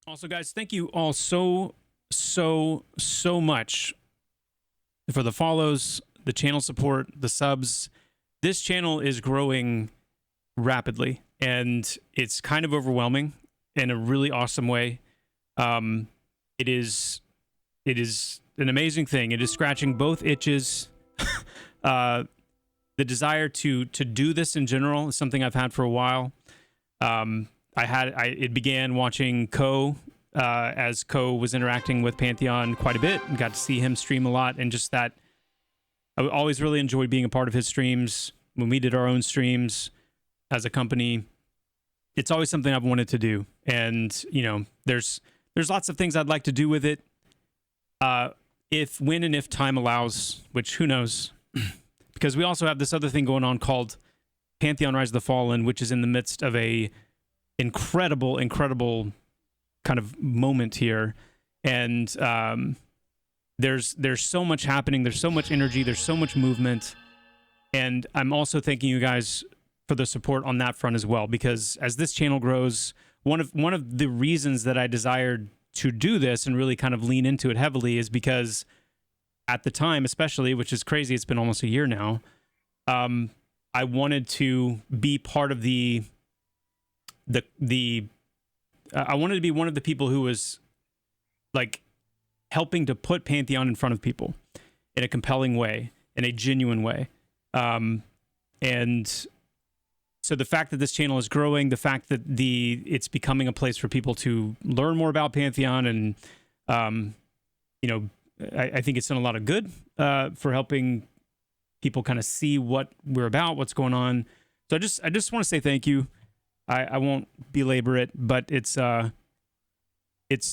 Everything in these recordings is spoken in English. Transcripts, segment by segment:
Also, guys, thank you all so much for the follows, the channel support, the subs. This channel is growing rapidly, and it's kind of overwhelming in a really awesome way. It is an amazing thing. It is scratching both itches. The desire to do this in general is something I've had for a while. It began watching Ko as Ko was interacting with Pantheon quite a bit, and got to see him stream a lot, and just that I always really enjoyed being a part of his streams. When we did our own streams as a company, it's always something I've wanted to do, and there's lots of things I'd like to do with it, if time allows, which who knows, because we also have this other thing going on called Pantheon Rise of the Fallen, which is in the midst of a incredible kind of moment here, and there's so much happening, there's so much energy, there's so much movement, and I'm also thanking you guys for the support on that front as well, because as this channel grows, one of the reasons that I desired to do this and really kind of lean into it heavily is because at the time, especially, which is crazy, it's been almost a year now, I wanted to be part of I wanted to be one of the people who was like helping to put Pantheon in front of people in a compelling way, in a genuine way. And so the fact that this channel is growing, the fact that it's becoming a place for people to learn more about Pantheon, and I think it's done a lot of good for helping people kind of see what we're about, what's going on. So I just want to say thank you. I won't belabor it, but it's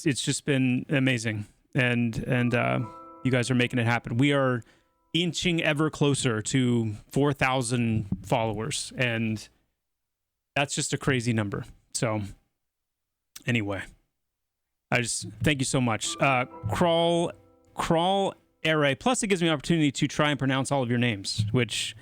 just been amazing, and you guys are making it happen. We are inching ever closer to 4,000 followers, and that's just a crazy number. So anyway, I just thank you so much. Crawl Array. Plus, it gives me an opportunity to try and pronounce all of your names, which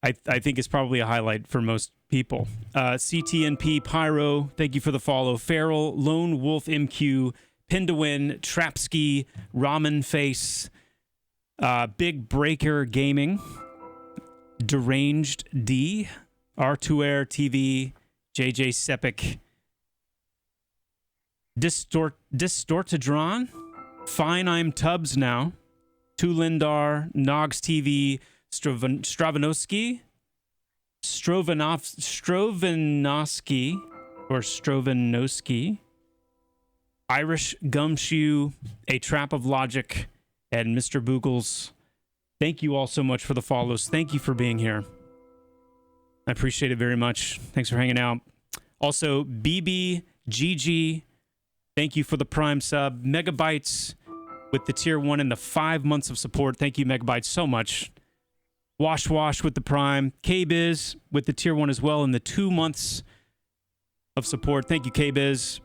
I think is probably a highlight for most people. CTNP Pyro, thank you for the follow. Feral, Lone Wolf MQ, Pin to Win, Trapski, Ramen Face, Big Breaker Gaming, Deranged D, R2Air TV, JJ Sepik, Distortedron, Fine I'm Tubbs Now, Tulindar, Nogs TV, Strovanovsky, Irish Gumshoe, A Trap of Logic, and Mr. Boogles. Thank you all so much for the follows. Thank you for being here. I appreciate it very much. Thanks for hanging out. Also, BBGG, thank you for the Prime sub. Megabytes with the tier 1 and the 5 months of support. Thank you, Megabytes, so much. Wash with the Prime. K-Biz with the tier 1 as well and the 2 months of support. Thank you, K-Biz.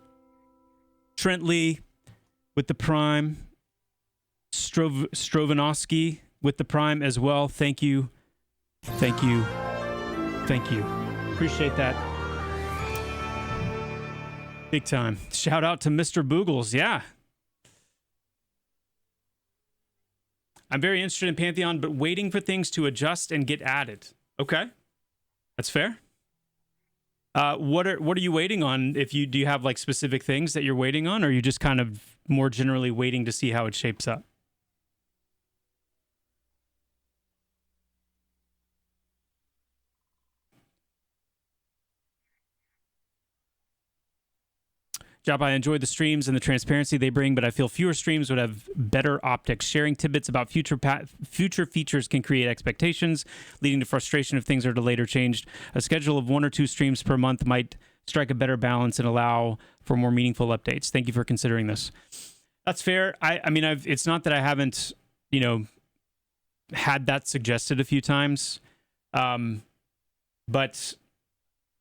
Trent Lee with the Prime. Strovanovsky with the Prime as well. Thank you. Thank you. Thank you. Appreciate that. Big time. Shout out to Mr. Boogles. Yeah. I'm very interested in Pantheon, but waiting for things to adjust and get added. Okay. That's fair. What are you waiting on? Do you have like specific things that you're waiting on, or are you just kind of more generally waiting to see how it shapes up? Joppa, I enjoy the streams and the transparency they bring, but I feel fewer streams would have better optics. Sharing tidbits about future features can create expectations, leading to frustration if things are delayed or changed. A schedule of 1 or 2 streams per month might strike a better balance and allow for more meaningful updates. Thank you for considering this. That's fair. I mean, it's not that I haven't, had that suggested a few times, but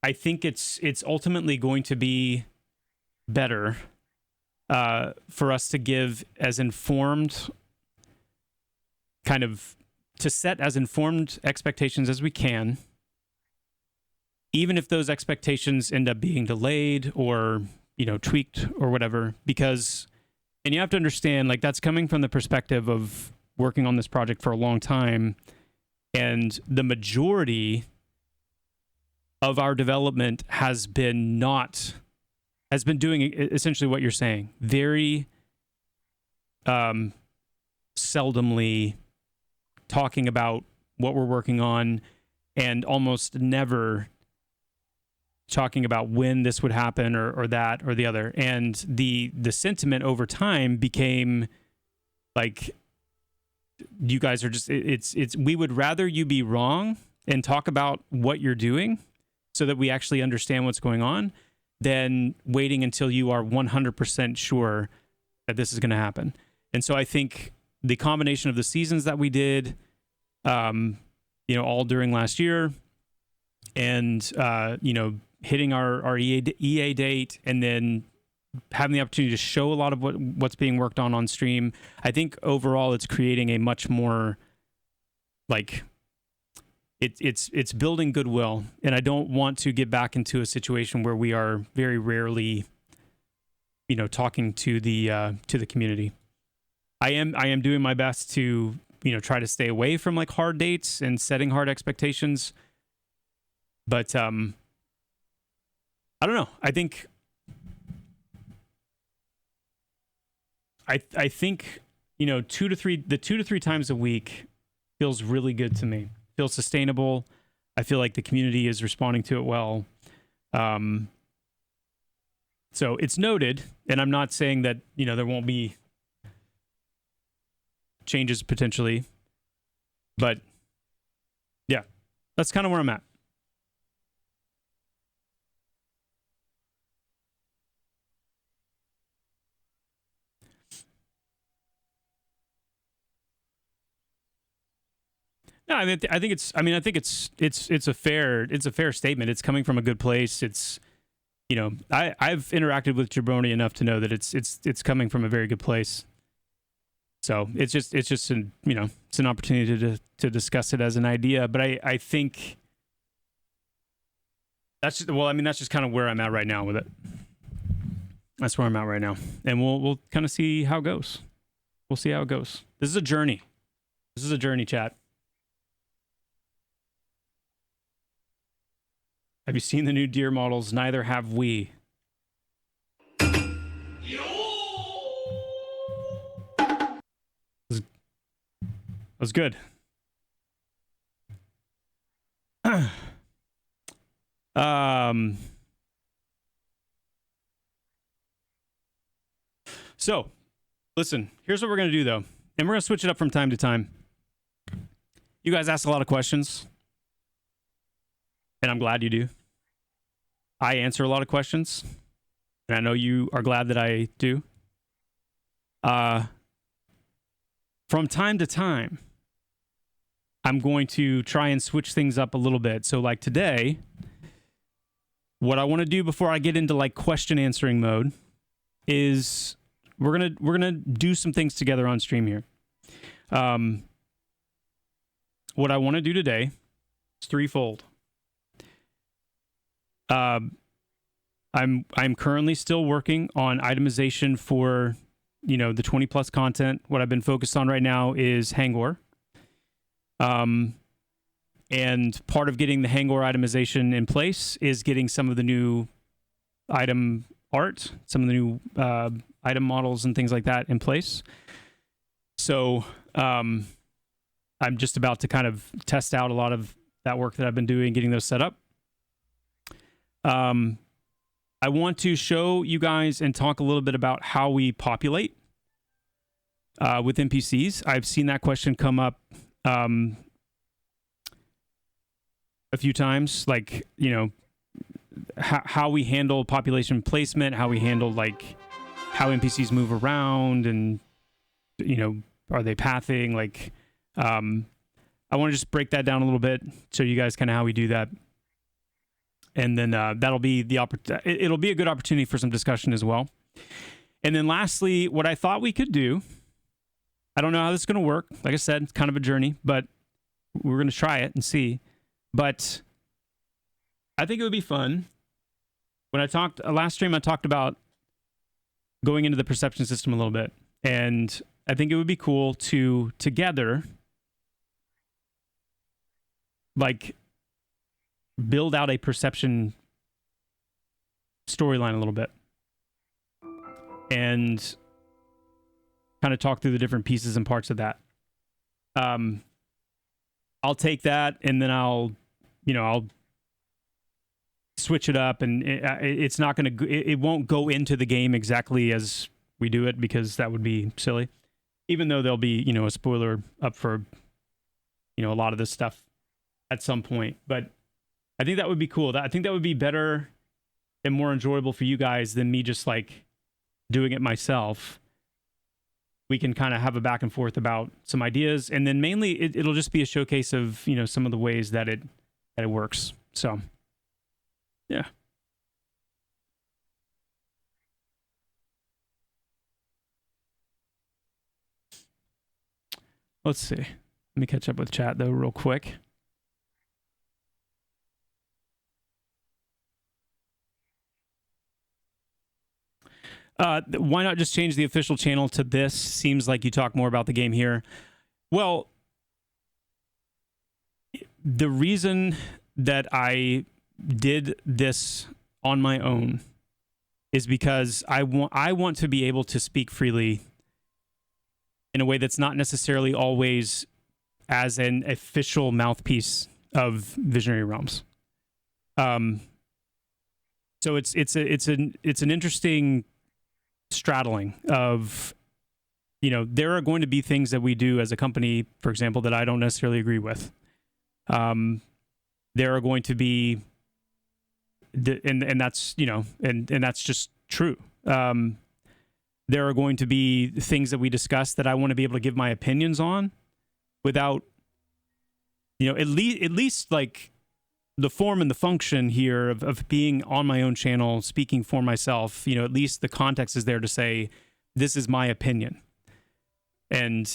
I think it's ultimately going to be better for us to give as informed to set as informed expectations as we can, even if those expectations end up being delayed or tweaked or whatever, because, and you have to understand, like, that's coming from the perspective of working on this project for a long time, and the majority of our development has been doing essentially what you're saying, very seldomly talking about what we're working on, and almost never talking about when this would happen or that or the other. And the sentiment over time became like, you guys are just, it's we would rather you be wrong and talk about what you're doing so that we actually understand what's going on, than waiting until you are 100% sure that this is going to happen. And so I think the combination of the seasons that we did, all during last year, and hitting our EA date, and then having the opportunity to show a lot of what's being worked on stream, I think overall it's creating a much more, like, it's building goodwill. And I don't want to get back into a situation where we are very rarely, talking to the community. I am doing my best to try to stay away from like hard dates and setting hard expectations, but I don't know. I think I think 2 to 3 times a week feels really good to me. Feels sustainable. I feel like the community is responding to it well. So it's noted, and I'm not saying that there won't be changes potentially, but yeah, that's kind of where I'm at. No, I think it's a fair statement. It's coming from a good place. It's, I've interacted with Jabroni enough to know that it's coming from a very good place. So it's just it's an opportunity to discuss it as an idea. But I think that's just kind of where I'm at right now with it. That's where I'm at right now, and we'll kind of see how it goes. We'll see how it goes. This is a journey. Chat. Have you seen the new deer models? Neither have we. That was good. So, listen, here's what we're going to do, though. And we're going to switch it up from time to time. You guys ask a lot of questions, and I'm glad you do. I answer a lot of questions, and I know you are glad that I do. From time to time, I'm going to try and switch things up a little bit. So like today, what I want to do before I get into like question answering mode is we're gonna do some things together on stream here. What I want to do today is threefold. I'm currently still working on itemization for the 20 plus content. What I've been focused on right now is Hangor. And part of getting the Hangor itemization in place is getting some of the new item art, some of the new item models and things like that in place. So I'm just about to kind of test out a lot of that work that I've been doing, getting those set up. I want to show you guys and talk a little bit about how we populate with NPCs. I've seen that question come up a few times, like, how we handle population placement, how we handle like how NPCs move around, and are they pathing? Like, I want to just break that down a little bit, show you guys kind of how we do that, and then that'll be it'll be a good opportunity for some discussion as well. And then lastly, what I thought we could do, I don't know how this is going to work. Like I said, it's kind of a journey, but we're going to try it and see. But I think it would be fun. When I talked last stream, I talked about going into the perception system a little bit. And I think it would be cool to together, like, build out a perception storyline a little bit and kind of talk through the different pieces and parts of that. I'll take that and then I'll switch it up, and it's not going to, it won't go into the game exactly as we do it, because that would be silly, even though there'll be, a spoiler up for, a lot of this stuff at some point. But I think that would be cool. I think that would be better and more enjoyable for you guys than me just like doing it myself. We can kind of have a back and forth about some ideas, and then mainly it'll just be a showcase of, some of the ways that it works. So, yeah. Let's see. Let me catch up with chat though real quick. Why not just change the official channel to this? Seems like you talk more about the game here. Well, the reason that I did this on my own is because I want to be able to speak freely in a way that's not necessarily always as an official mouthpiece of Visionary Realms. So it's an interesting straddling of, there are going to be things that we do as a company, for example, that I don't necessarily agree with. There are going to be, and that's, and that's just true. There are going to be things that we discuss that I want to be able to give my opinions on without, at least like the form and the function here of being on my own channel, speaking for myself, at least the context is there to say, this is my opinion. And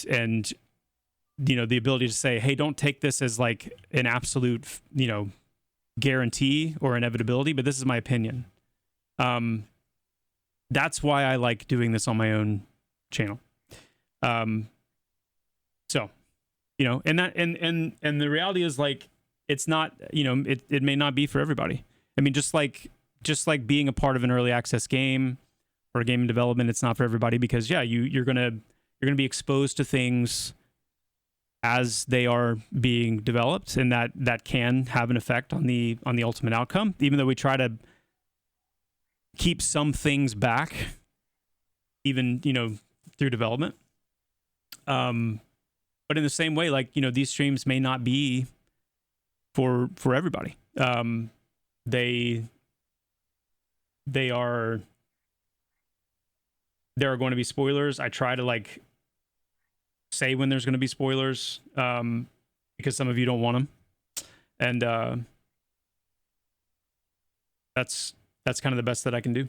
the ability to say, hey, don't take this as like an absolute, guarantee or inevitability, but this is my opinion. That's why I like doing this on my own channel. So, and the reality is like, it's not, it may not be for everybody. I mean, just like being a part of an early access game or a game in development, it's not for everybody, because you're gonna be exposed to things as they are being developed, and that can have an effect on the ultimate outcome, even though we try to keep some things back, even, through development. But in the same way, like, these streams may not be for everybody. There are going to be spoilers. I try to like say when there's going to be spoilers, because some of you don't want them, and that's kind of the best that I can do.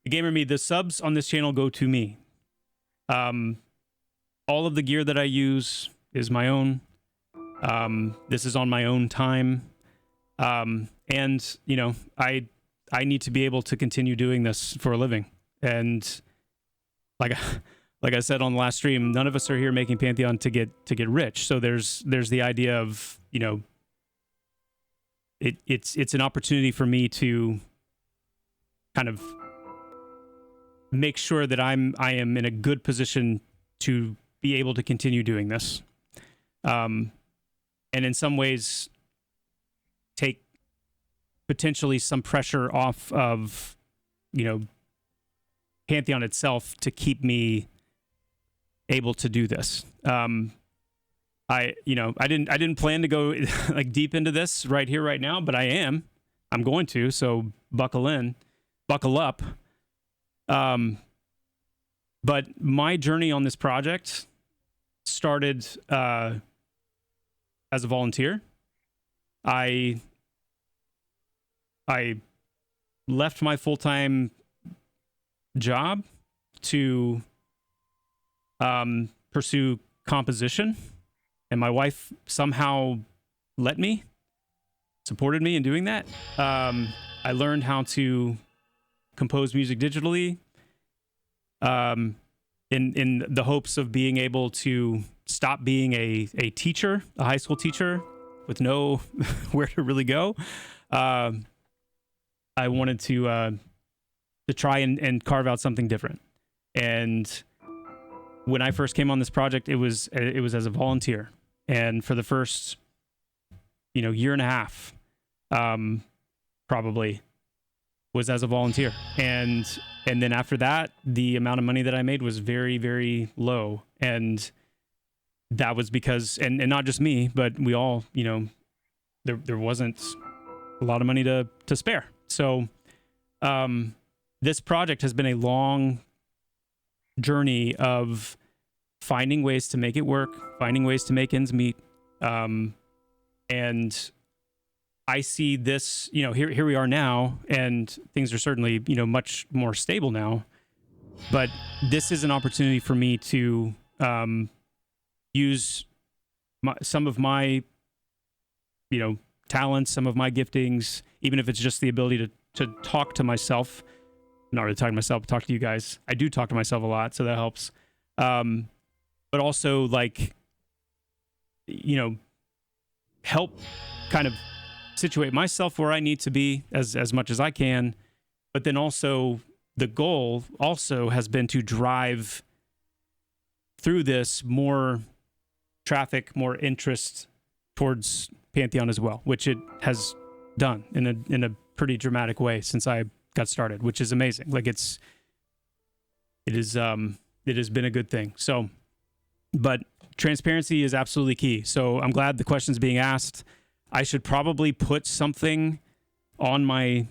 The Gamer Me, the subs on this channel go to me. All of the gear that I use is my own. This is on my own time. And, I need to be able to continue doing this for a living. And like I said on the last stream, none of us are here making Pantheon to get rich. So there's the idea of, it's an opportunity for me to kind of make sure that I am in a good position to be able to continue doing this. And in some ways take potentially some pressure off of, Pantheon itself to keep me able to do this. I didn't plan to go like deep into this right here, right now, but I'm going to, so buckle up. But my journey on this project started as a volunteer. I left my full-time job to pursue composition, and my wife somehow supported me in doing that. I learned how to compose music digitally, in the hopes of being able to stop being a teacher, a high school teacher with no where to really go. I wanted to try and carve out something different. And when I first came on this project, it was as a volunteer, and for the first, year and a half, probably was as a volunteer. And then after that, the amount of money that I made was very, very low. And that was because, and not just me, but we all, there wasn't a lot of money to spare. So this project has been a long journey of finding ways to make it work, finding ways to make ends meet. And I see this, here we are now, and things are certainly, much more stable now. But this is an opportunity for me to use some of my, talents, some of my giftings, even if it's just the ability to talk to myself. I'm not really talking to myself, but talk to you guys. I do talk to myself a lot, so that helps. But also, help kind of situate myself where I need to be as much as I can. But then also, the goal also has been to drive through this more traffic, more interest towards Pantheon as well, which it has done in a pretty dramatic way since I got started, which is amazing. It has been a good thing. So, but transparency is absolutely key. So I'm glad the question's being asked. I should probably put something on my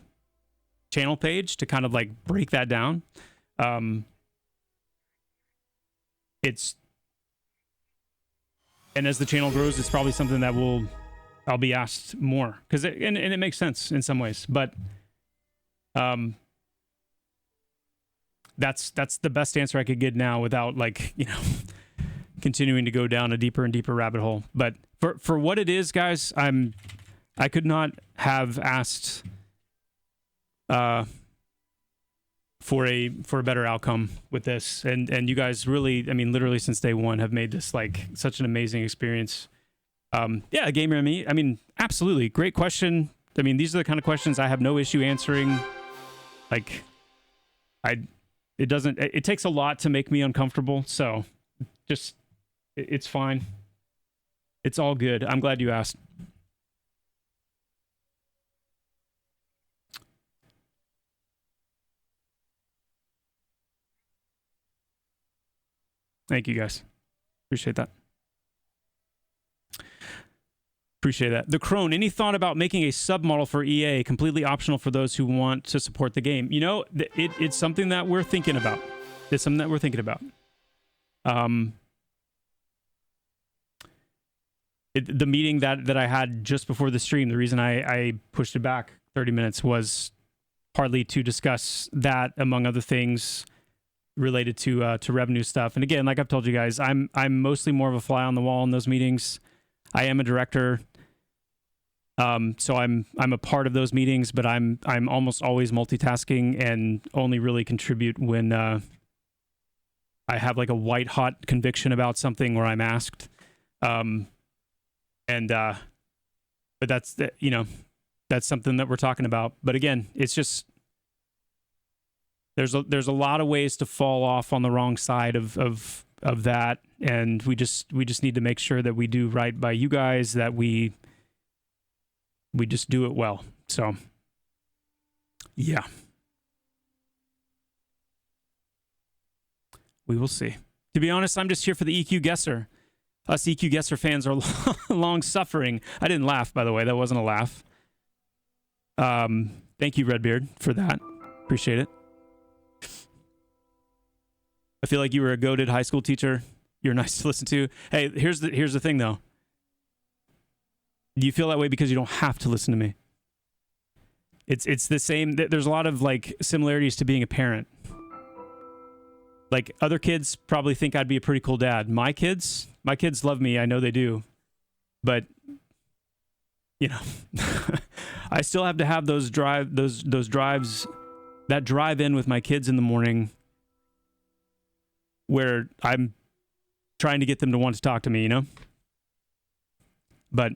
channel page to kind of break that down. And as the channel grows, it's probably something that I'll be asked more, because it makes sense in some ways, but that's the best answer I could get now without continuing to go down a deeper and deeper rabbit hole. But for what it is, guys, I could not have asked for a better outcome with this, and you guys really, literally since day one, have made this such an amazing experience. Yeah, gamer and me. Absolutely great question. These are the kind of questions I have no issue answering. It takes a lot to make me uncomfortable, so it's fine. It's all good. I'm glad you asked. Thank you, guys. Appreciate that. Appreciate that. The Crone, any thought about making a submodel for EA completely optional for those who want to support the game? It's something that we're thinking about. The meeting that I had just before the stream, the reason I pushed it back 30 minutes was partly to discuss that, among other things related to revenue stuff. And again, like I've told you guys, I'm mostly more of a fly on the wall in those meetings. I am a director, so I'm a part of those meetings, but I'm almost always multitasking and only really contribute when I have a white hot conviction about something where I'm asked. But that's something that we're talking about. But again, it's just there's a lot of ways to fall off on the wrong side of that, and we just need to make sure that we do right by you guys, that we just do it well. So yeah, we will see. To be honest, I'm just here for the EQ guesser. Us EQ guesser fans are long suffering. I didn't laugh, by the way. That wasn't a laugh. Thank you, Redbeard, for that. Appreciate it. I feel like you were a goated high school teacher. You're nice to listen to. Hey, here's the thing, though. Do you feel that way because you don't have to listen to me? It's the same. There's a lot of similarities to being a parent. Other kids probably think I'd be a pretty cool dad. My kids love me. I know they do. But, I still have to have those drives, that drive in with my kids in the morning where I'm trying to get them to want to talk to me, you know? But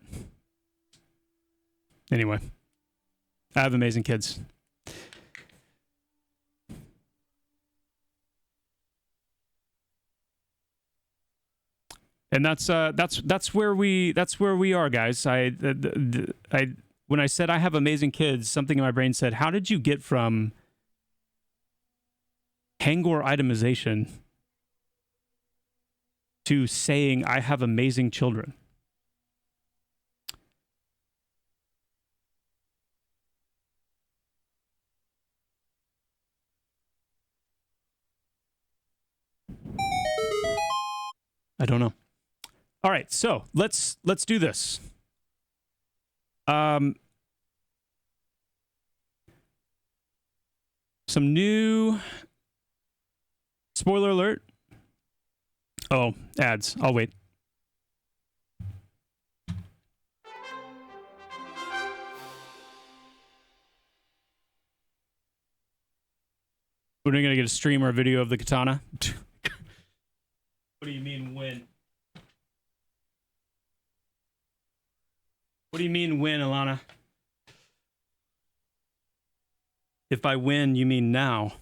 anyway, I have amazing kids. And that's where we are, guys. When I said I have amazing kids, something in my brain said, "How did you get from Hangor itemization to saying I have amazing children?" I don't know. All right, so let's do this. Some new spoiler alert. Oh, ads. I'll wait. When are we gonna get a stream or a video of the katana? What do you mean when? What do you mean win, Alana? If I win, you mean now.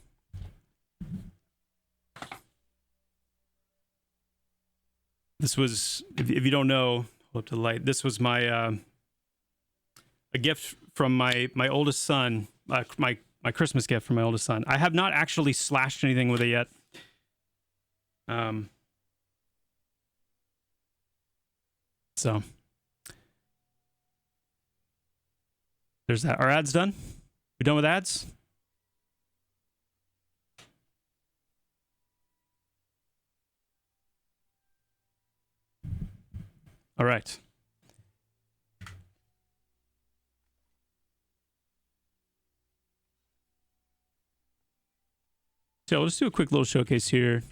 This was, if you don't know, hold up to the light. This was my a gift from my oldest son. My Christmas gift from my oldest son. I have not actually slashed anything with it yet. So there's that. Are ads done? We done with ads? All right. So let's do a quick little showcase here.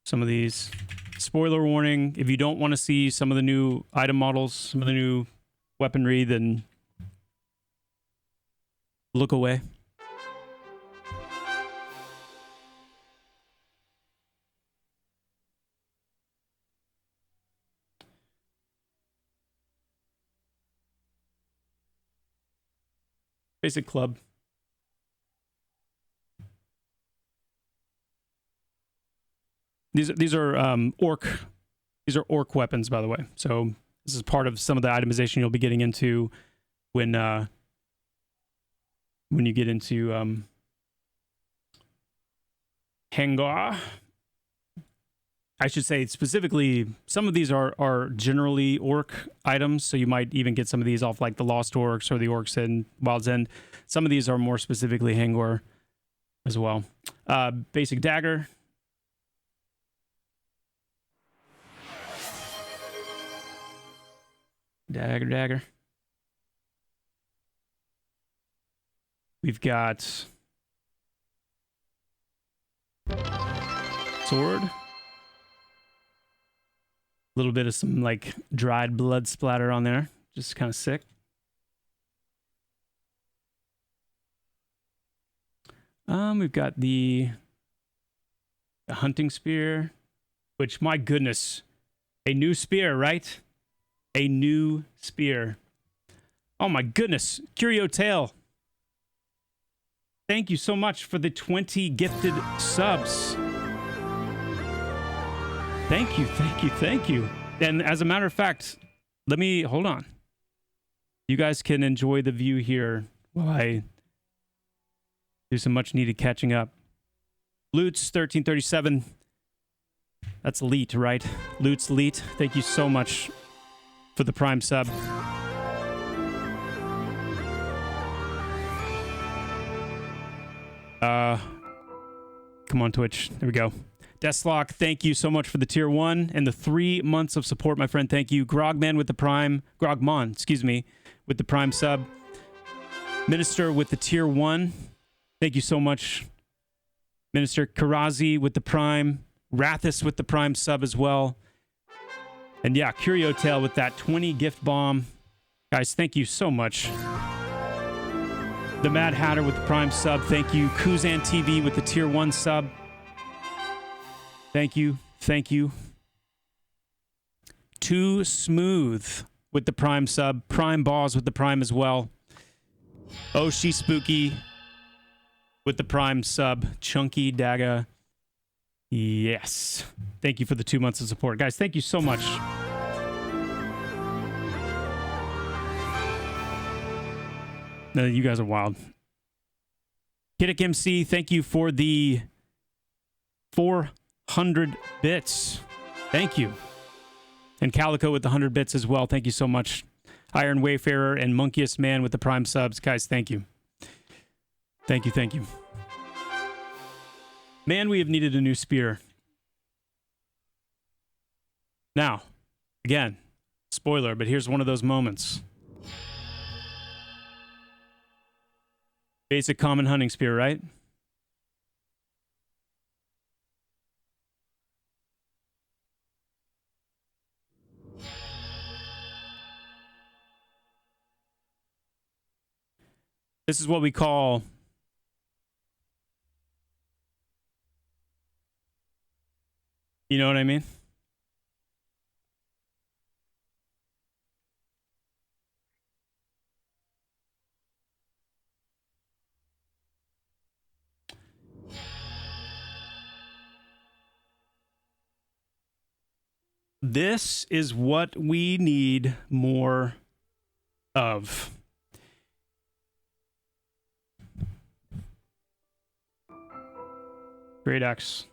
Some of these. Spoiler warning, if you don't want to see some of the new item models, some of the new weaponry, then look away. Basic club. These are orc. These are orc weapons, by the way. So this is part of some of the itemization you'll be getting into when you get into Hangor. I should say specifically, some of these are generally orc items, so you might even get some of these off like the Lost Orcs or the Orcs in Wild's End. Some of these are more specifically Hangor as well. Basic dagger. Dagger. We've got sword. A little bit of some like dried blood splatter on there. Just kind of sick. We've got the hunting spear, which, my goodness, a new spear, right? A new spear. Oh my goodness. Curio Tail. Thank you so much for the 20 gifted subs. Thank you. And as a matter of fact, hold on. You guys can enjoy the view here while I do some much needed catching up. Loots 1337. That's elite, right? Loots elite. Thank you so much for the Prime sub. Come on, Twitch. There we go. Deathlock, thank you so much for the tier 1 and the 3 months of support, my friend. Thank you. Grogman with the Prime. Grogmon, excuse me, with the Prime sub. Minister with the tier 1. Thank you so much. Minister Karazi with the Prime. Rathis with the Prime sub as well. And yeah, Curio Tail with that 20 gift bomb. Guys, thank you so much. The Mad Hatter with the Prime sub. Thank you. Kuzan TV with the Tier 1 sub. Thank you. Thank you. Too Smooth with the Prime sub. Prime Balls with the Prime as well. Oh, She Spooky with the Prime sub. Chunky Daga. Yes. Thank you for the 2 months of support. Guys, thank you so much. No, you guys are wild. Kiddick MC, thank you for the 400 bits. Thank you. And Calico with the 100 bits as well. Thank you so much. Iron Wayfarer and Monkiest Man with the Prime subs. Guys, thank you. Thank you, thank you. Man, we have needed a new spear. Now, again, spoiler, but here's one of those moments. Basic common hunting spear, right? This is what we call you know what I mean? This is what we need more of. Great X.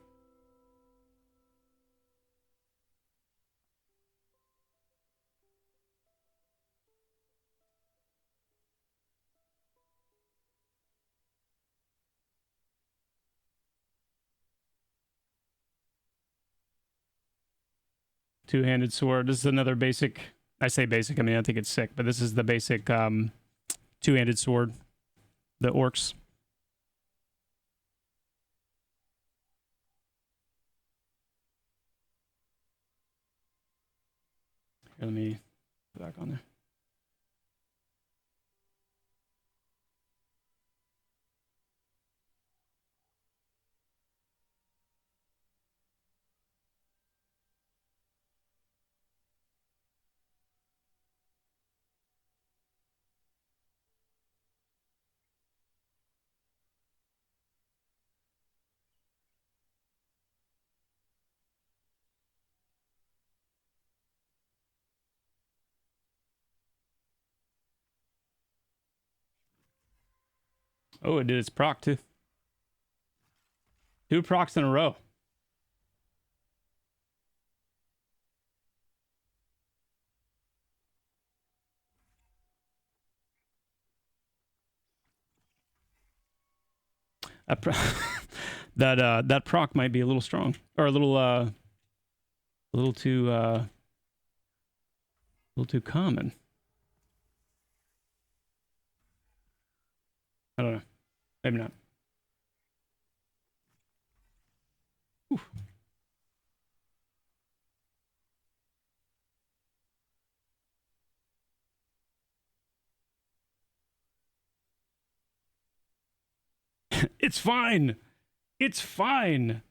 Two-handed sword. This is another basic. I say basic. I mean, I think it's sick, but this is the basic two-handed sword. The orcs. Here, let me go back on there. Oh, it did its proc too. 2 procs in a row. That proc might be a little strong, or a little too common. I don't know. Maybe not. Oof. It's fine. It's fine.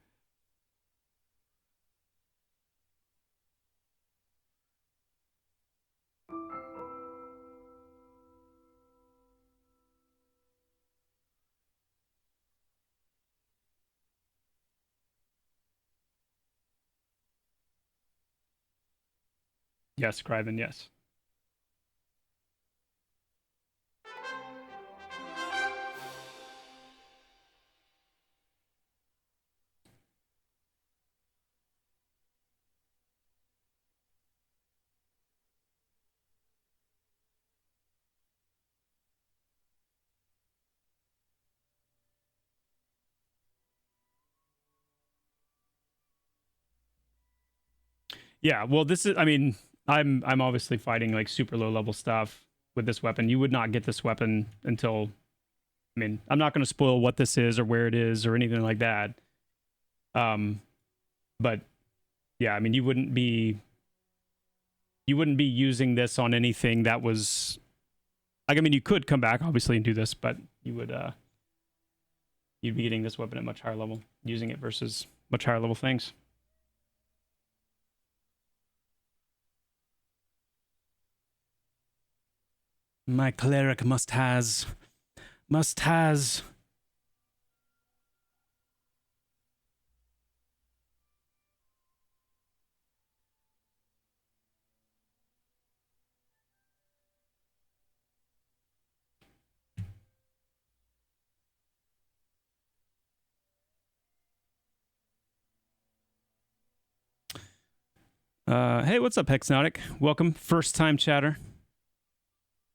Yes, Criven, yes. Yeah, well, this is, I mean, I'm obviously fighting like super low level stuff with this weapon. You would not get this weapon until, I mean, I'm not going to spoil what this is or where it is or anything like that. But yeah, I mean, you wouldn't be using this on anything that was, like, I mean, you could come back obviously and do this, but you'd be getting this weapon at much higher level, using it versus much higher level things. My cleric must-has. Hey, what's up, Hexnotic? Welcome, first time chatter.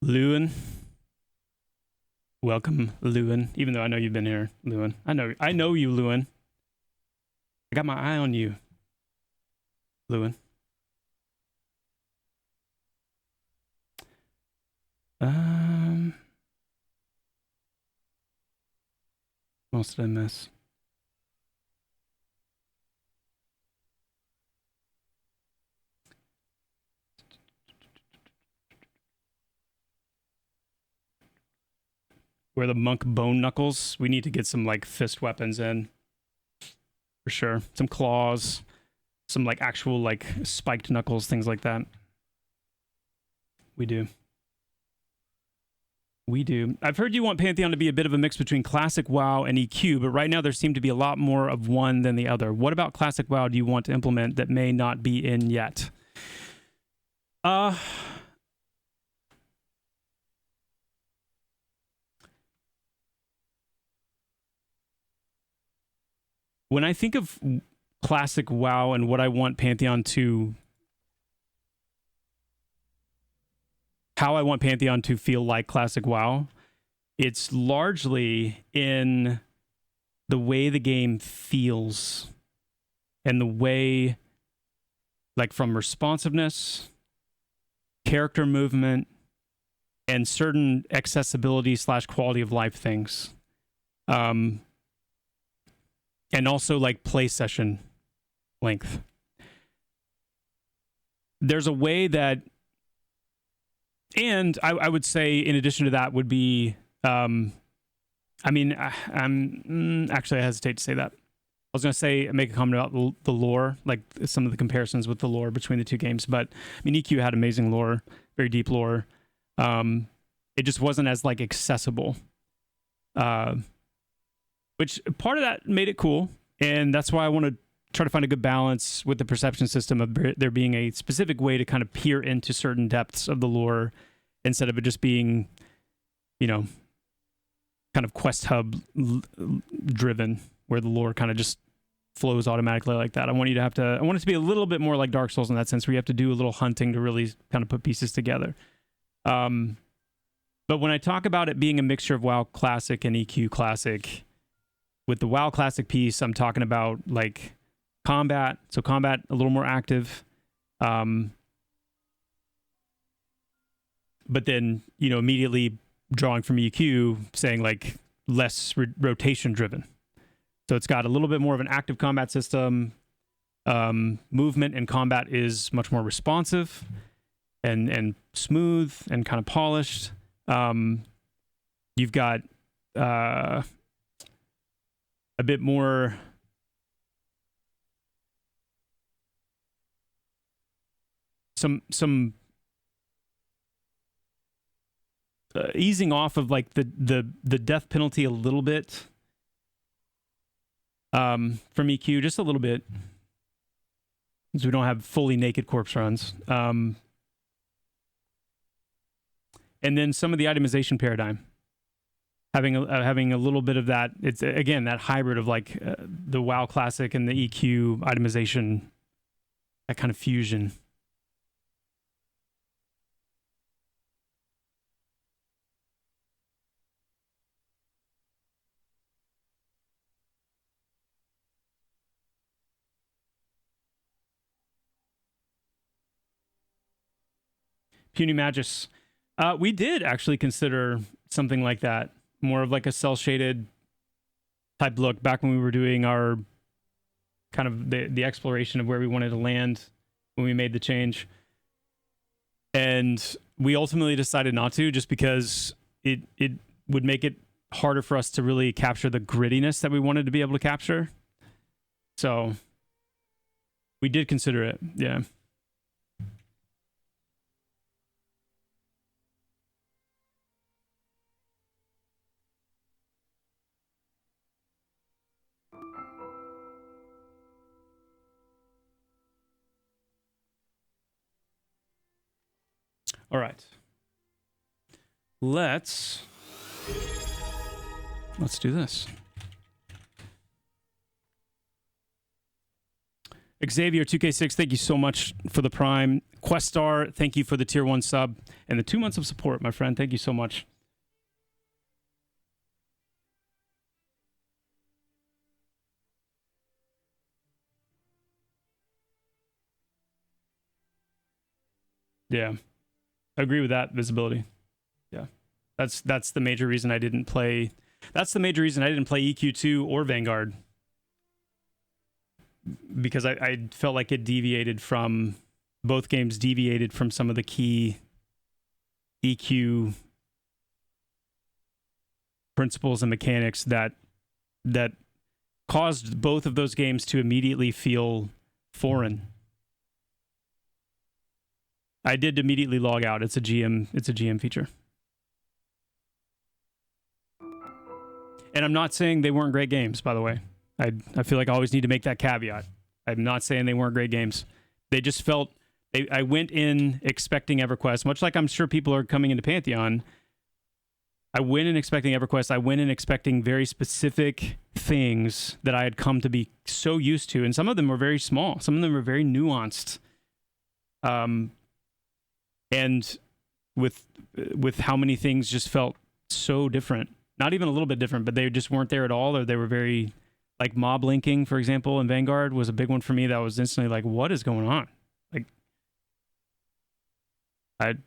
Lewin. Welcome, Lewin. Even though I know you've been here, Lewin. I know you, Lewin. I got my eye on you, Lewin. What else did I miss? Where the monk bone knuckles, we need to get some like fist weapons in for sure. Some claws, some like actual like spiked knuckles, things like that. We do. I've heard you want Pantheon to be a bit of a mix between classic WoW and EQ, but right now there seem to be a lot more of one than the other. What about classic WoW do you want to implement that may not be in yet? When I think of classic WoW and what I want Pantheon to... how I want Pantheon to feel like classic WoW, it's largely in the way the game feels and the way, like, from responsiveness, character movement, and certain accessibility / quality of life things. And also like play session length. There's a way that, and I would say in addition to that would be, actually I hesitate to say that. I was going to say, make a comment about the lore, like some of the comparisons with the lore between the two games, but I mean, EQ had amazing lore, very deep lore. It just wasn't as like accessible. Which part of that made it cool, and that's why I want to try to find a good balance with the perception system of there being a specific way to kind of peer into certain depths of the lore instead of it just being, kind of quest hub driven, where the lore kind of just flows automatically like that. I want it to be a little bit more like Dark Souls in that sense, where you have to do a little hunting to really kind of put pieces together. But when I talk about it being a mixture of WoW Classic and EQ Classic, with the WoW Classic piece, I'm talking about like combat. So combat a little more active. But then, immediately drawing from EQ, saying like less rotation driven. So it's got a little bit more of an active combat system. Movement in combat is much more responsive and smooth and kind of polished. You've got a bit more some easing off of like the death penalty a little bit from EQ, just a little bit, because we don't have fully naked corpse runs. And then some of the itemization paradigm. Having a little bit of that, it's again that hybrid of like the WoW Classic and the EQ itemization, that kind of fusion. Puny Magus. We did actually consider something like that. More of like a cell shaded type look back when we were doing our kind of the exploration of where we wanted to land when we made the change. And we ultimately decided not to, just because it would make it harder for us to really capture the grittiness that we wanted to be able to capture. So we did consider it, yeah. All right. Let's do this. Xavier 2K6, thank you so much for the Prime. Questar, thank you for the tier 1 sub and the 2 months of support, my friend. Thank you so much. Yeah. I agree with that visibility. Yeah. That's the major reason I didn't play. That's the major reason I didn't play EQ2 or Vanguard. Because I felt like it deviated from, both games deviated from some of the key EQ principles and mechanics that caused both of those games to immediately feel foreign. I did immediately log out. It's a GM feature. And I'm not saying they weren't great games, by the way. I feel like I always need to make that caveat. I'm not saying they weren't great games. They just felt, I went in expecting EverQuest, much like I'm sure people are coming into Pantheon. I went in expecting EverQuest. I went in expecting very specific things that I had come to be so used to. And some of them were very small. Some of them were very nuanced. And with how many things just felt so different. Not even a little bit different, but they just weren't there at all, or they were very, like mob linking, for example, in Vanguard was a big one for me. That was instantly like, what is going on? Like, that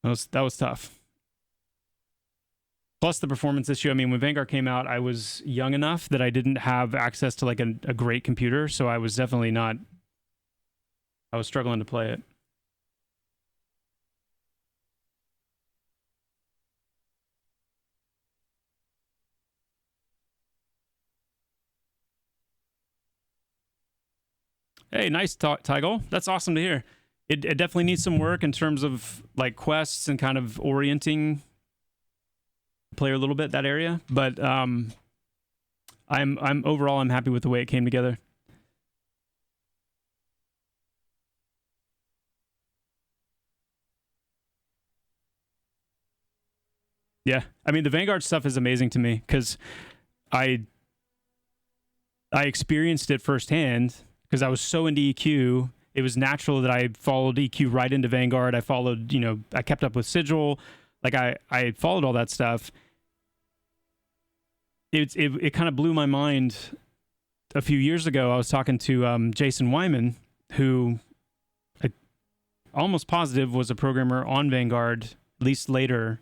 was tough. Plus the performance issue. I mean, when Vanguard came out, I was young enough that I didn't have access to like a great computer, so I was definitely not. I was struggling to play it. Hey, nice talk, Tygo. That's awesome to hear. It definitely needs some work in terms of like quests and kind of orienting the player a little bit, that area. But I'm overall I'm happy with the way it came together. Yeah, I mean the Vanguard stuff is amazing to me because I experienced it firsthand. Because I was so into EQ, it was natural that I followed EQ right into Vanguard. I followed, I kept up with Sigil. Like, I followed all that stuff. It kind of blew my mind. A few years ago, I was talking to Jason Wyman, who I almost positive was a programmer on Vanguard, at least later,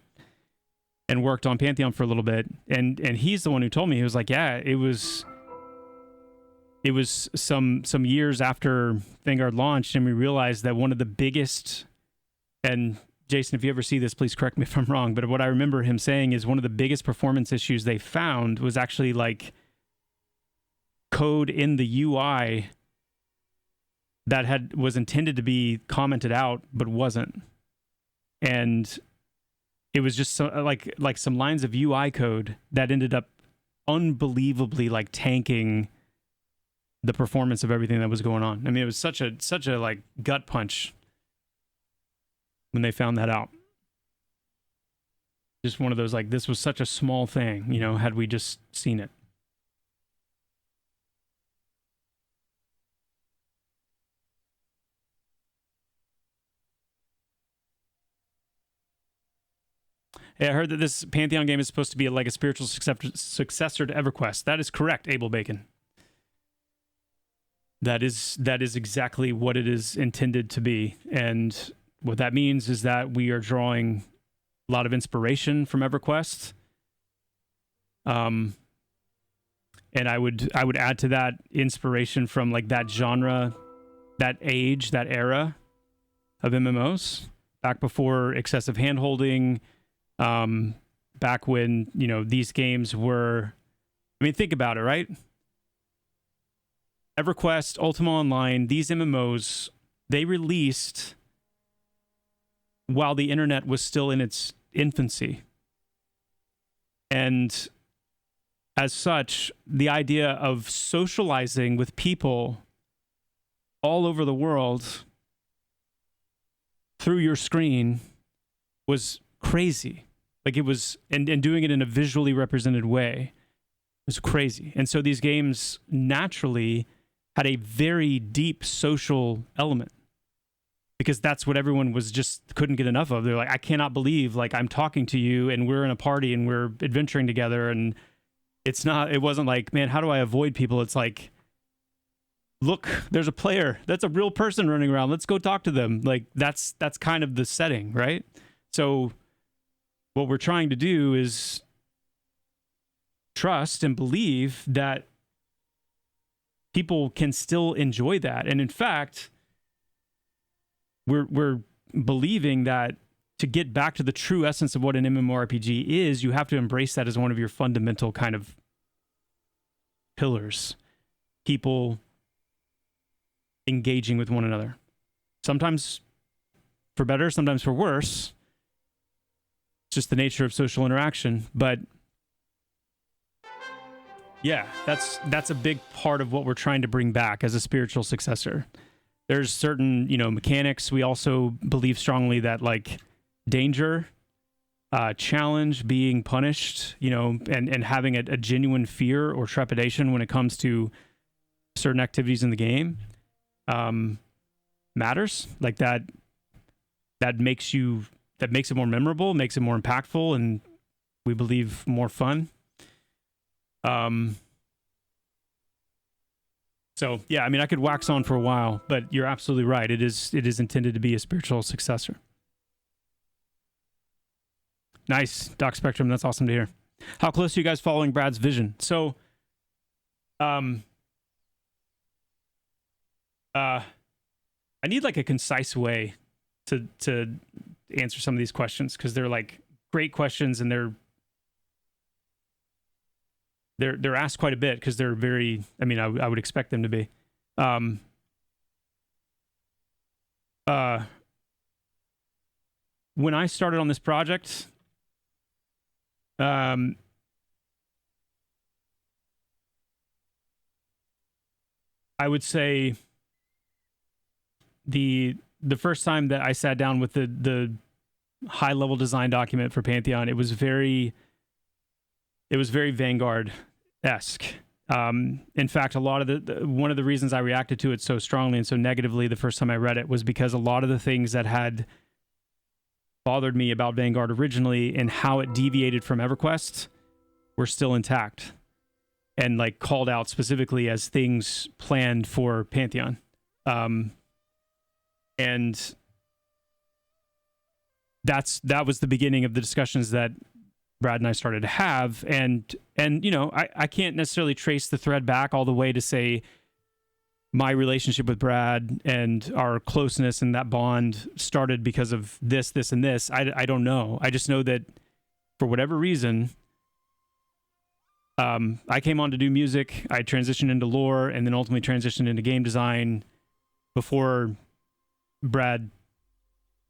and worked on Pantheon for a little bit. And he's the one who told me, he was like, yeah, it was some years after Vanguard launched, and we realized that one of the biggest, and Jason, if you ever see this, please correct me if I'm wrong, but what I remember him saying is one of the biggest performance issues they found was actually like code in the UI that was intended to be commented out but wasn't. And it was just like some lines of UI code that ended up unbelievably like tanking the performance of everything that was going on. I mean, it was such a like gut punch when they found that out. Just one of those, like, this was such a small thing, had we just seen it. Hey, I heard that this Pantheon game is supposed to be like a spiritual successor to EverQuest. That is correct, Abel Bacon. That is exactly what it is intended to be. And what that means is that we are drawing a lot of inspiration from EverQuest. And I would add to that inspiration from like that genre, that age, that era of MMOs, back before excessive handholding, Back when, these games were, I mean, think about it, right? EverQuest, Ultima Online, these MMOs, they released while the internet was still in its infancy. And as such, the idea of socializing with people all over the world through your screen was crazy. Like it was, and doing it in a visually represented way was crazy. And so these games naturally had a very deep social element because that's what everyone was just couldn't get enough of. They're like, I cannot believe like I'm talking to you and we're in a party and we're adventuring together. And it wasn't like, man, how do I avoid people? It's like, look, there's a player. That's a real person running around. Let's go talk to them. Like that's kind of the setting, right? So what we're trying to do is trust and believe that people can still enjoy that. And in fact, we're believing that to get back to the true essence of what an MMORPG is, you have to embrace that as one of your fundamental kind of pillars. People engaging with one another. Sometimes for better, sometimes for worse. It's just the nature of social interaction. But yeah, that's a big part of what we're trying to bring back as a spiritual successor. There's certain, mechanics. We also believe strongly that like danger, challenge, being punished, and having a genuine fear or trepidation when it comes to certain activities in the game matters. Like that makes it more memorable, makes it more impactful, and we believe more fun. So yeah, I mean, I could wax on for a while, but you're absolutely right. It is intended to be a spiritual successor. Nice, Doc Spectrum. That's awesome to hear. How close are you guys following Brad's vision? So, I need like a concise way to answer some of these questions because they're like great questions and they're asked quite a bit because they're very, I mean, I would expect them to be. When I started on this project, I would say the first time that I sat down with the high level design document for Pantheon, it was very Vanguard-esque. In fact, a lot of one of the reasons I reacted to it so strongly and so negatively the first time I read it was because a lot of the things that had bothered me about Vanguard originally and how it deviated from EverQuest were still intact and like called out specifically as things planned for Pantheon. And that was the beginning of the discussions that Brad and I started to have. And I can't necessarily trace the thread back all the way to say my relationship with Brad and our closeness and that bond started because of this, and this. I don't know. I just know that for whatever reason, I came on to do music. I transitioned into lore and then ultimately transitioned into game design before Brad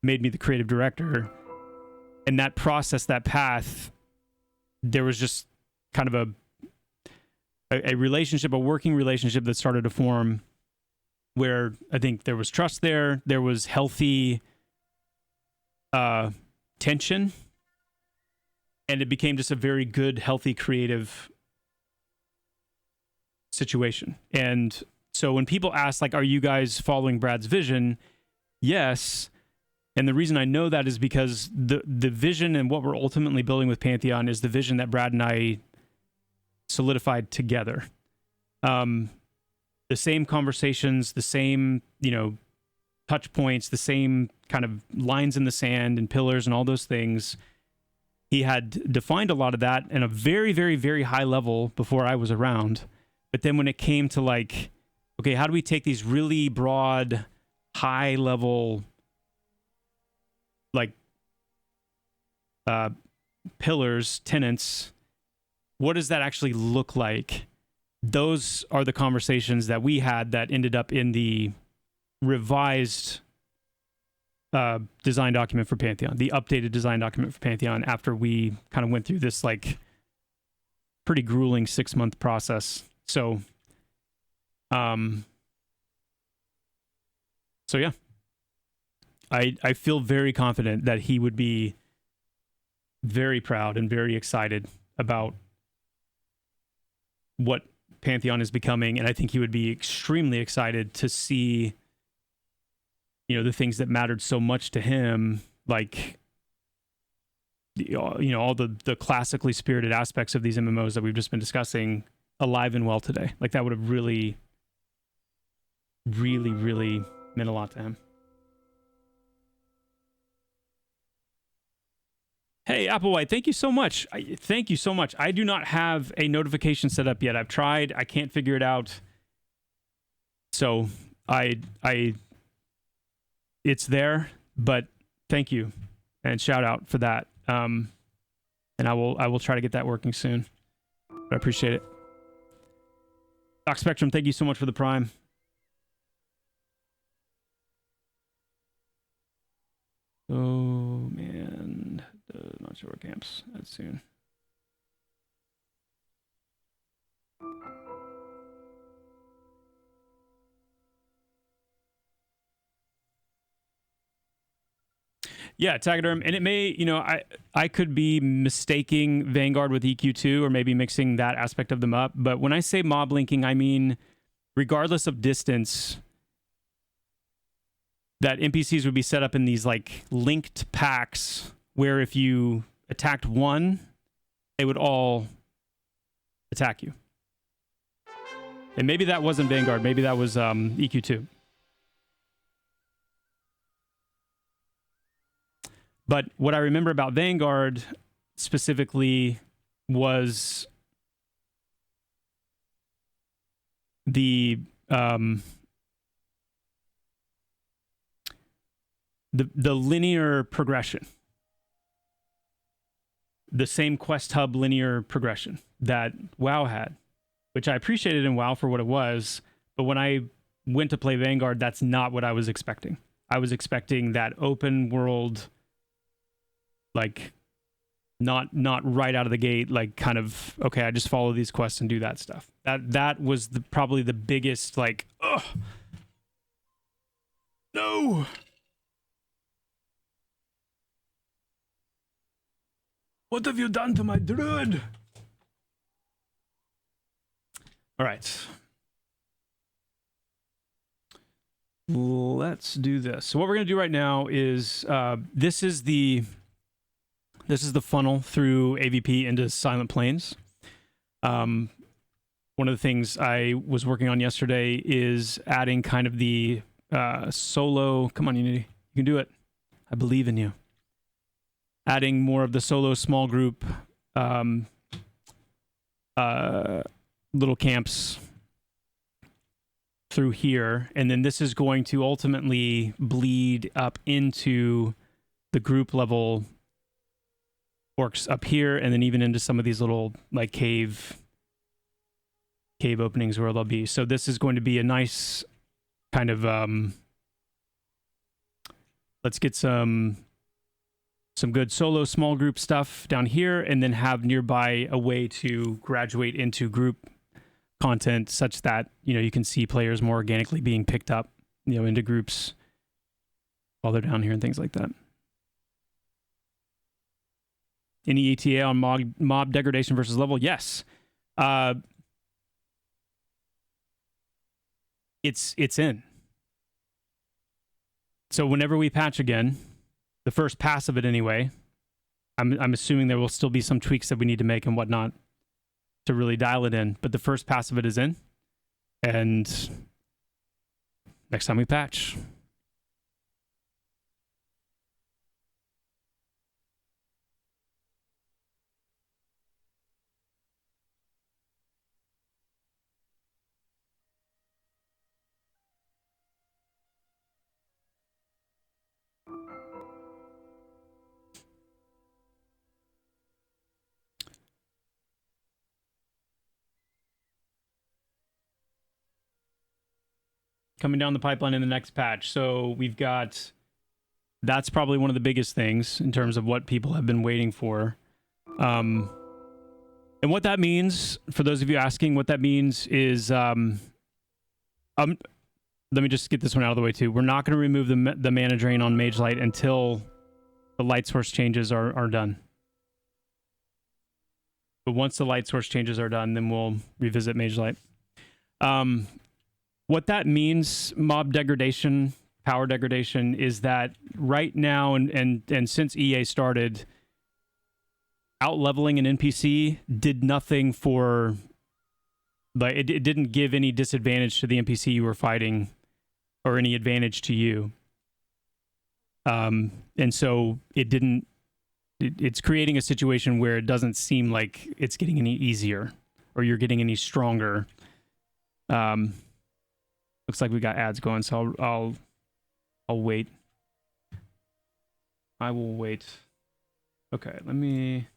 made me the creative director. And that process, that path, there was just kind of a relationship, a working relationship that started to form where I think there was trust there. There was healthy tension. And it became just a very good, healthy, creative situation. And so when people ask, like, are you guys following Brad's vision? Yes. And the reason I know that is because the vision and what we're ultimately building with Pantheon is the vision that Brad and I solidified together. The same conversations, the same, touch points, the same kind of lines in the sand and pillars and all those things. He had defined a lot of that in a very, very, very high level before I was around. But then when it came to like, okay, how do we take these really broad, high level, like pillars, tenants, what does that actually look like? Those are the conversations that we had that ended up in the revised design document for Pantheon, the updated design document for Pantheon, after we kind of went through this like pretty grueling 6-month process. So yeah, I feel very confident that he would be very proud and very excited about what Pantheon is becoming, and I think he would be extremely excited to see, you know, the things that mattered so much to him, like, you know, all the classically spirited aspects of these MMOs that we've just been discussing, alive and well today. Like, that would have really, really, really meant a lot to him. Hey, Applewhite, thank you so much. Thank you so much. I do not have a notification set up yet. I've tried. I can't figure it out. So it's there, but thank you and shout out for that. And I will try to get that working soon. But I appreciate it. Doc Spectrum, thank you so much for the Prime. Oh man, not sure where camps. That's soon. Yeah, Taxiderm, and it may, you know, I could be mistaking Vanguard with EQ2 or maybe mixing that aspect of them up. But when I say mob linking, I mean, regardless of distance, that NPCs would be set up in these like linked packs where if you attacked one, they would all attack you. And maybe that wasn't Vanguard. Maybe that was EQ2. But what I remember about Vanguard specifically was the linear progression, the same quest hub linear progression that WoW had, which I appreciated in WoW for what it was. But when I went to play Vanguard, that's not what I was expecting. I was expecting that open world, like not right out of the gate, like kind of, okay, I just follow these quests and do that stuff. That was probably the biggest, like, ugh, no. What have you done to my druid? All right. Let's do this. So what we're going to do right now is this is the funnel through AVP into Silent Plains. One of the things I was working on yesterday is adding kind of the solo. Come on, Unity, you can do it. I believe in you. Adding more of the solo small group little camps through here, and then this is going to ultimately bleed up into the group level orcs up here, and then even into some of these little like cave openings where they'll be. So this is going to be a nice kind of let's get some good solo small group stuff down here, and then have nearby a way to graduate into group content such that, you know, you can see players more organically being picked up, you know, into groups while they're down here and things like that. Any ETA on mob degradation versus level? Yes. It's in. So whenever we patch again, the first pass of it anyway, I'm assuming there will still be some tweaks that we need to make and whatnot to really dial it in. But the first pass of it is in. And next time we patch. coming down the pipeline in the next patch. So we've got, that's probably one of the biggest things in terms of what people have been waiting for. And what that means, for those of you asking, what that means is, let me just get this one out of the way too. We're not going to remove the mana drain on Mage Light until the light source changes are done. But once the light source changes are done, then we'll revisit Mage Light. What that means, mob degradation, power degradation, is that right now and since EA started, out leveling an NPC did nothing for, like, it didn't give any disadvantage to the NPC you were fighting or any advantage to you. And so it didn't, it's creating a situation where it doesn't seem like it's getting any easier or you're getting any stronger. Looks like we got ads going, so I'll wait. I will wait. Okay, let me...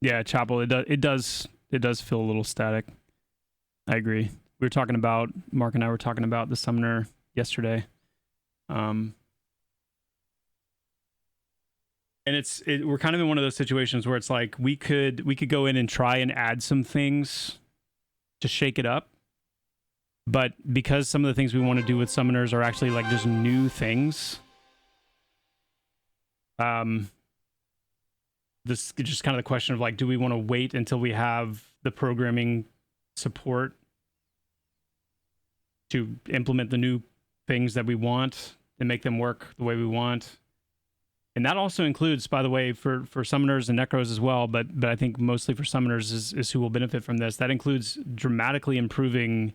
Yeah, Chapel, it does feel a little static. I agree. We were talking about, Mark and I were talking about the summoner yesterday. And we're kind of in one of those situations where it's like we could go in and try and add some things to shake it up. But because some of the things we want to do with summoners are actually like just new things, this is just kind of the question of like, do we want to wait until we have the programming support to implement the new things that we want and make them work the way we want? And that also includes, by the way, for summoners and necros as well, but I think mostly for summoners is who will benefit from this. That includes dramatically improving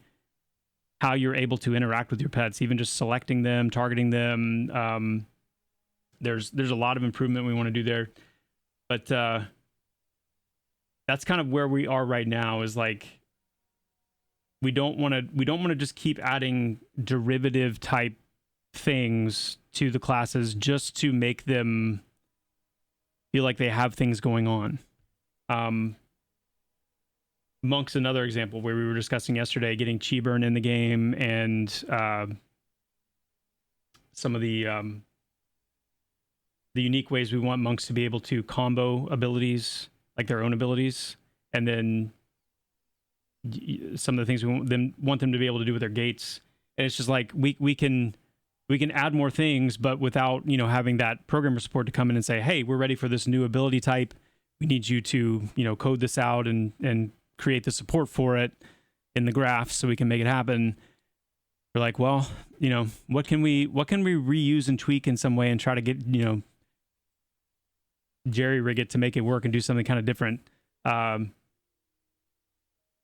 how you're able to interact with your pets, even just selecting them, targeting them. There's a lot of improvement we want to do there. But that's kind of where we are right now, is like we don't want to just keep adding derivative type things to the classes just to make them feel like they have things going on. Monk's another example where we were discussing yesterday, getting chi burn in the game and some of the unique ways we want monks to be able to combo abilities, like their own abilities, and then some of the things we want them to be able to do with their gates. And it's just like we can add more things, but without, having that programmer support to come in and say, hey, we're ready for this new ability type. We need you to, code this out and create the support for it in the graph so we can make it happen. We're like, well, what can we reuse and tweak in some way and try to get, jerry rig it to make it work and do something kind of different.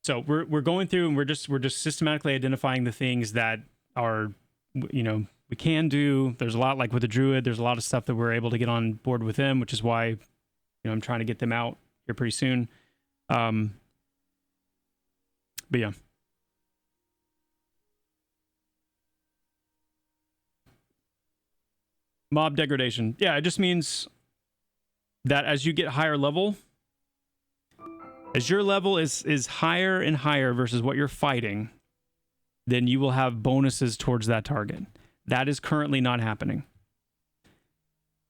So we're going through and we're just systematically identifying the things that are, we can do. There's a lot, like with the druid, there's a lot of stuff that we're able to get on board with them, which is why I'm trying to get them out here pretty soon. But yeah. Mob degradation. Yeah, it just means that as you get higher level, as your level is higher and higher versus what you're fighting, then you will have bonuses towards that target. That is currently not happening.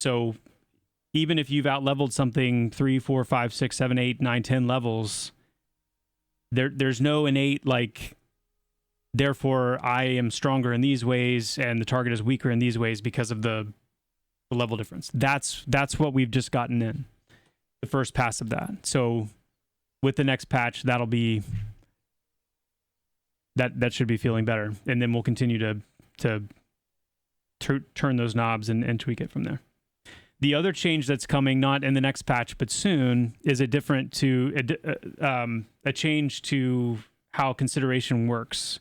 So even if you've out-leveled something 3, 4, 5, 6, 7, 8, 9, 10 levels, there's no innate, like, therefore I am stronger in these ways and the target is weaker in these ways because of the level difference. That's what we've just gotten in. The first pass of that. So with the next patch, that'll be... That should be feeling better. And then we'll continue to turn those knobs and tweak it from there. The other change that's coming, not in the next patch, but soon, is a change to how consideration works,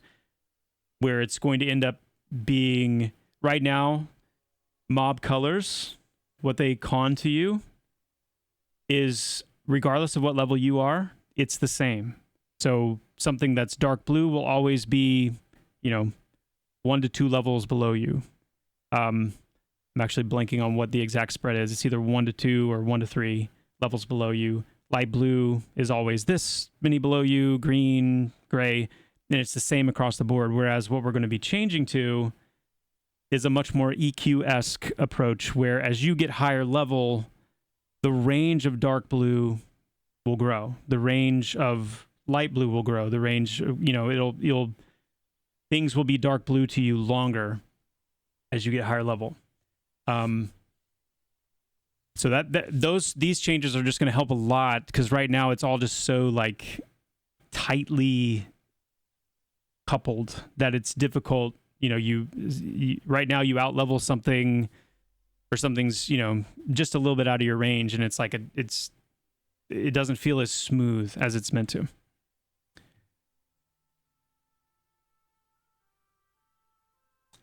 where it's going to end up being, right now, mob colors, what they con to you, is, regardless of what level you are, it's the same. So something that's dark blue will always be, 1 to 2 levels below you. I'm actually blanking on what the exact spread is. It's either 1 to 2 or 1 to 3 levels below you. Light blue is always this many below you, green, gray, and it's the same across the board. Whereas what we're going to be changing to is a much more EQ-esque approach, where as you get higher level, the range of dark blue will grow. The range of light blue will grow. The range, things will be dark blue to you longer as you get higher level. So these changes are just going to help a lot, because right now it's all just so like tightly coupled that it's difficult. You right now you out level something, or something's just a little bit out of your range, and it's like it doesn't feel as smooth as it's meant to.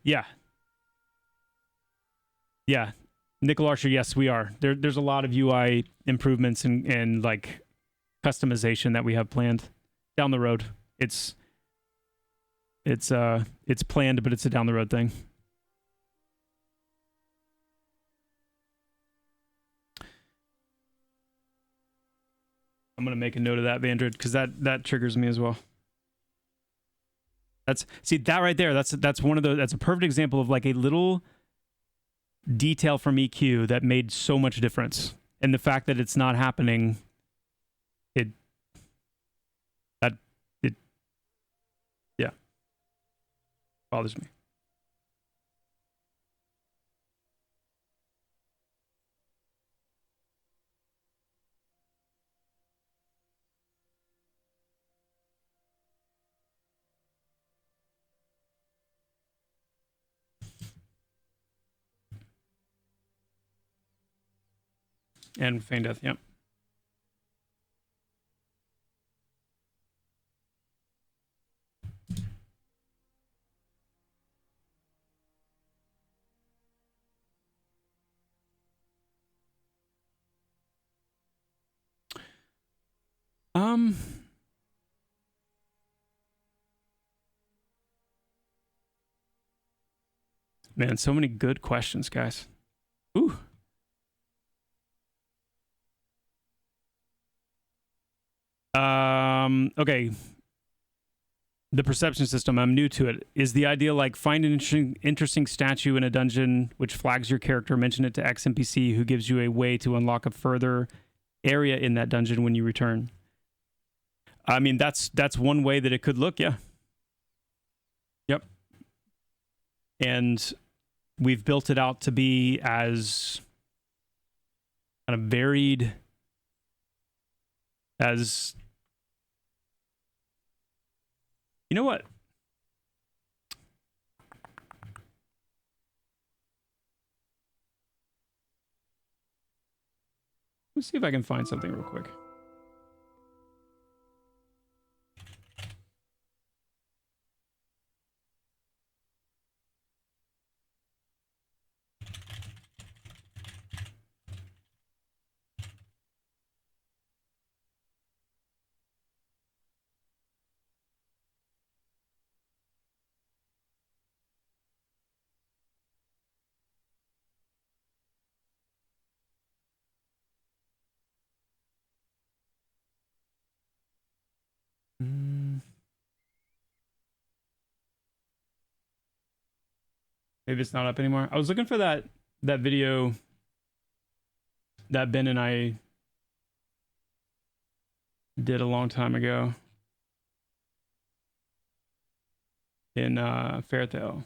Yeah. Nickel Archer, yes, we are. There's a lot of UI improvements and like customization that we have planned down the road. It's planned, but it's a down the road thing. I'm gonna make a note of that, Vandred, because that triggers me as well. See that right there. That's one of those. That's a perfect example of like a little detail from EQ that made so much difference, and the fact that it's not happening, it bothers me. And Feign Death, yep. Man, so many good questions, guys. Ooh. Okay. The perception system, I'm new to it. Is the idea like find an interesting statue in a dungeon which flags your character, mention it to X NPC who gives you a way to unlock a further area in that dungeon when you return? I mean, that's one way that it could look, yeah. Yep. And we've built it out to be as kind of varied as... You know what? Let's see if I can find something real quick. Maybe it's not up anymore. I was looking for that video that Ben and I did a long time ago in Fairtail.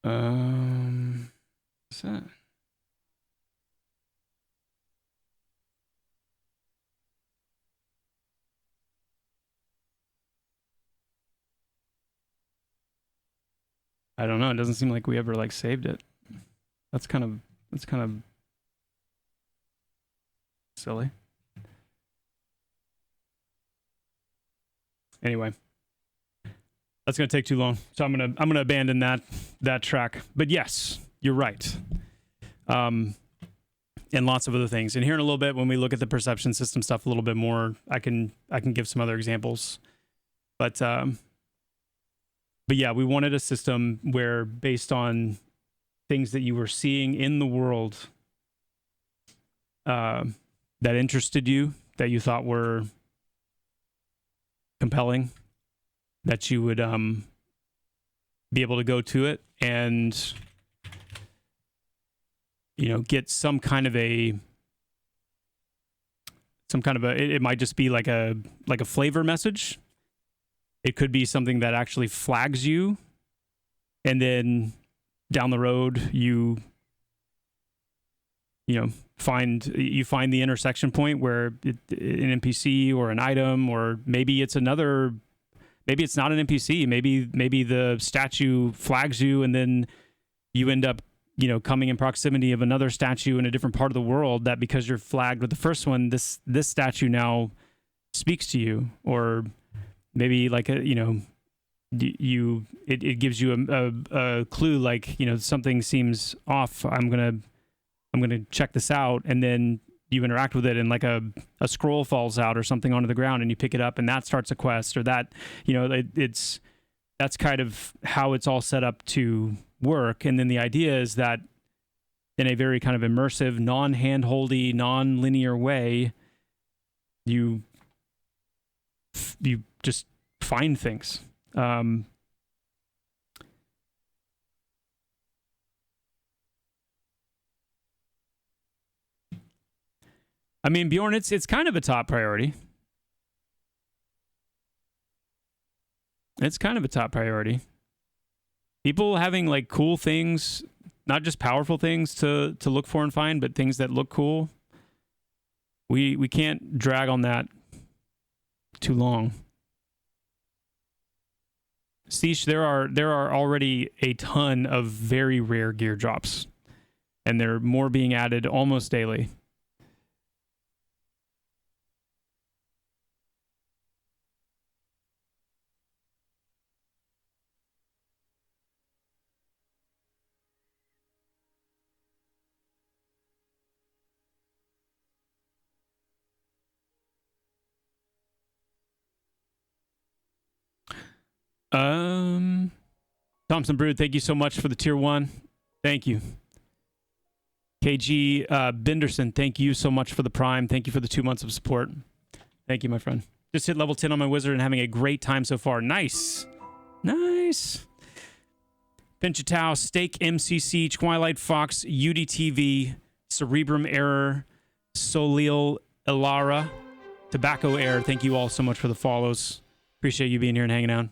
What's that? I don't know. It doesn't seem like we ever like saved it. That's kind of silly. Anyway, that's gonna take too long, so I'm gonna abandon that track. But yes, you're right. And lots of other things. And here in a little bit, when we look at the perception system stuff a little bit more, I can give some other examples. But yeah, we wanted a system where, based on things that you were seeing in the world that interested you, that you thought were compelling, that you would be able to go to it and, you know, get some kind of a it might just be like a flavor message. It could be something that actually flags you, and then down the road you find the intersection point where an NPC or an item, or maybe it's not an NPC. Maybe the statue flags you, and then you end up, coming in proximity of another statue in a different part of the world, that because you're flagged with the first one, this statue now speaks to you. Or maybe like it gives you a clue, like, something seems off. I'm gonna check this out, and then you interact with it, and like a scroll falls out or something onto the ground, and you pick it up, and that starts a quest, or that, that's kind of how it's all set up to work. And then the idea is that, in a very kind of immersive, non-handholdy, non-linear way, you just find things. I mean, Bjorn, it's kind of a top priority. It's kind of a top priority. People having like cool things, not just powerful things to look for and find, but things that look cool. We can't drag on that too long. Seesh, there are already a ton of very rare gear drops, and there are more being added almost daily. Thompson Brood, thank you so much for the tier 1. Thank you. KG Benderson, thank you so much for the Prime. Thank you for the 2 months of support. Thank you, my friend. Just hit level 10 on my wizard and having a great time so far. Nice. Nice. Pinchatow, Steak MCC, Twilight Fox, UDTV, Cerebrum Error, Solil Elara, Tobacco Air. Thank you all so much for the follows. Appreciate you being here and hanging out.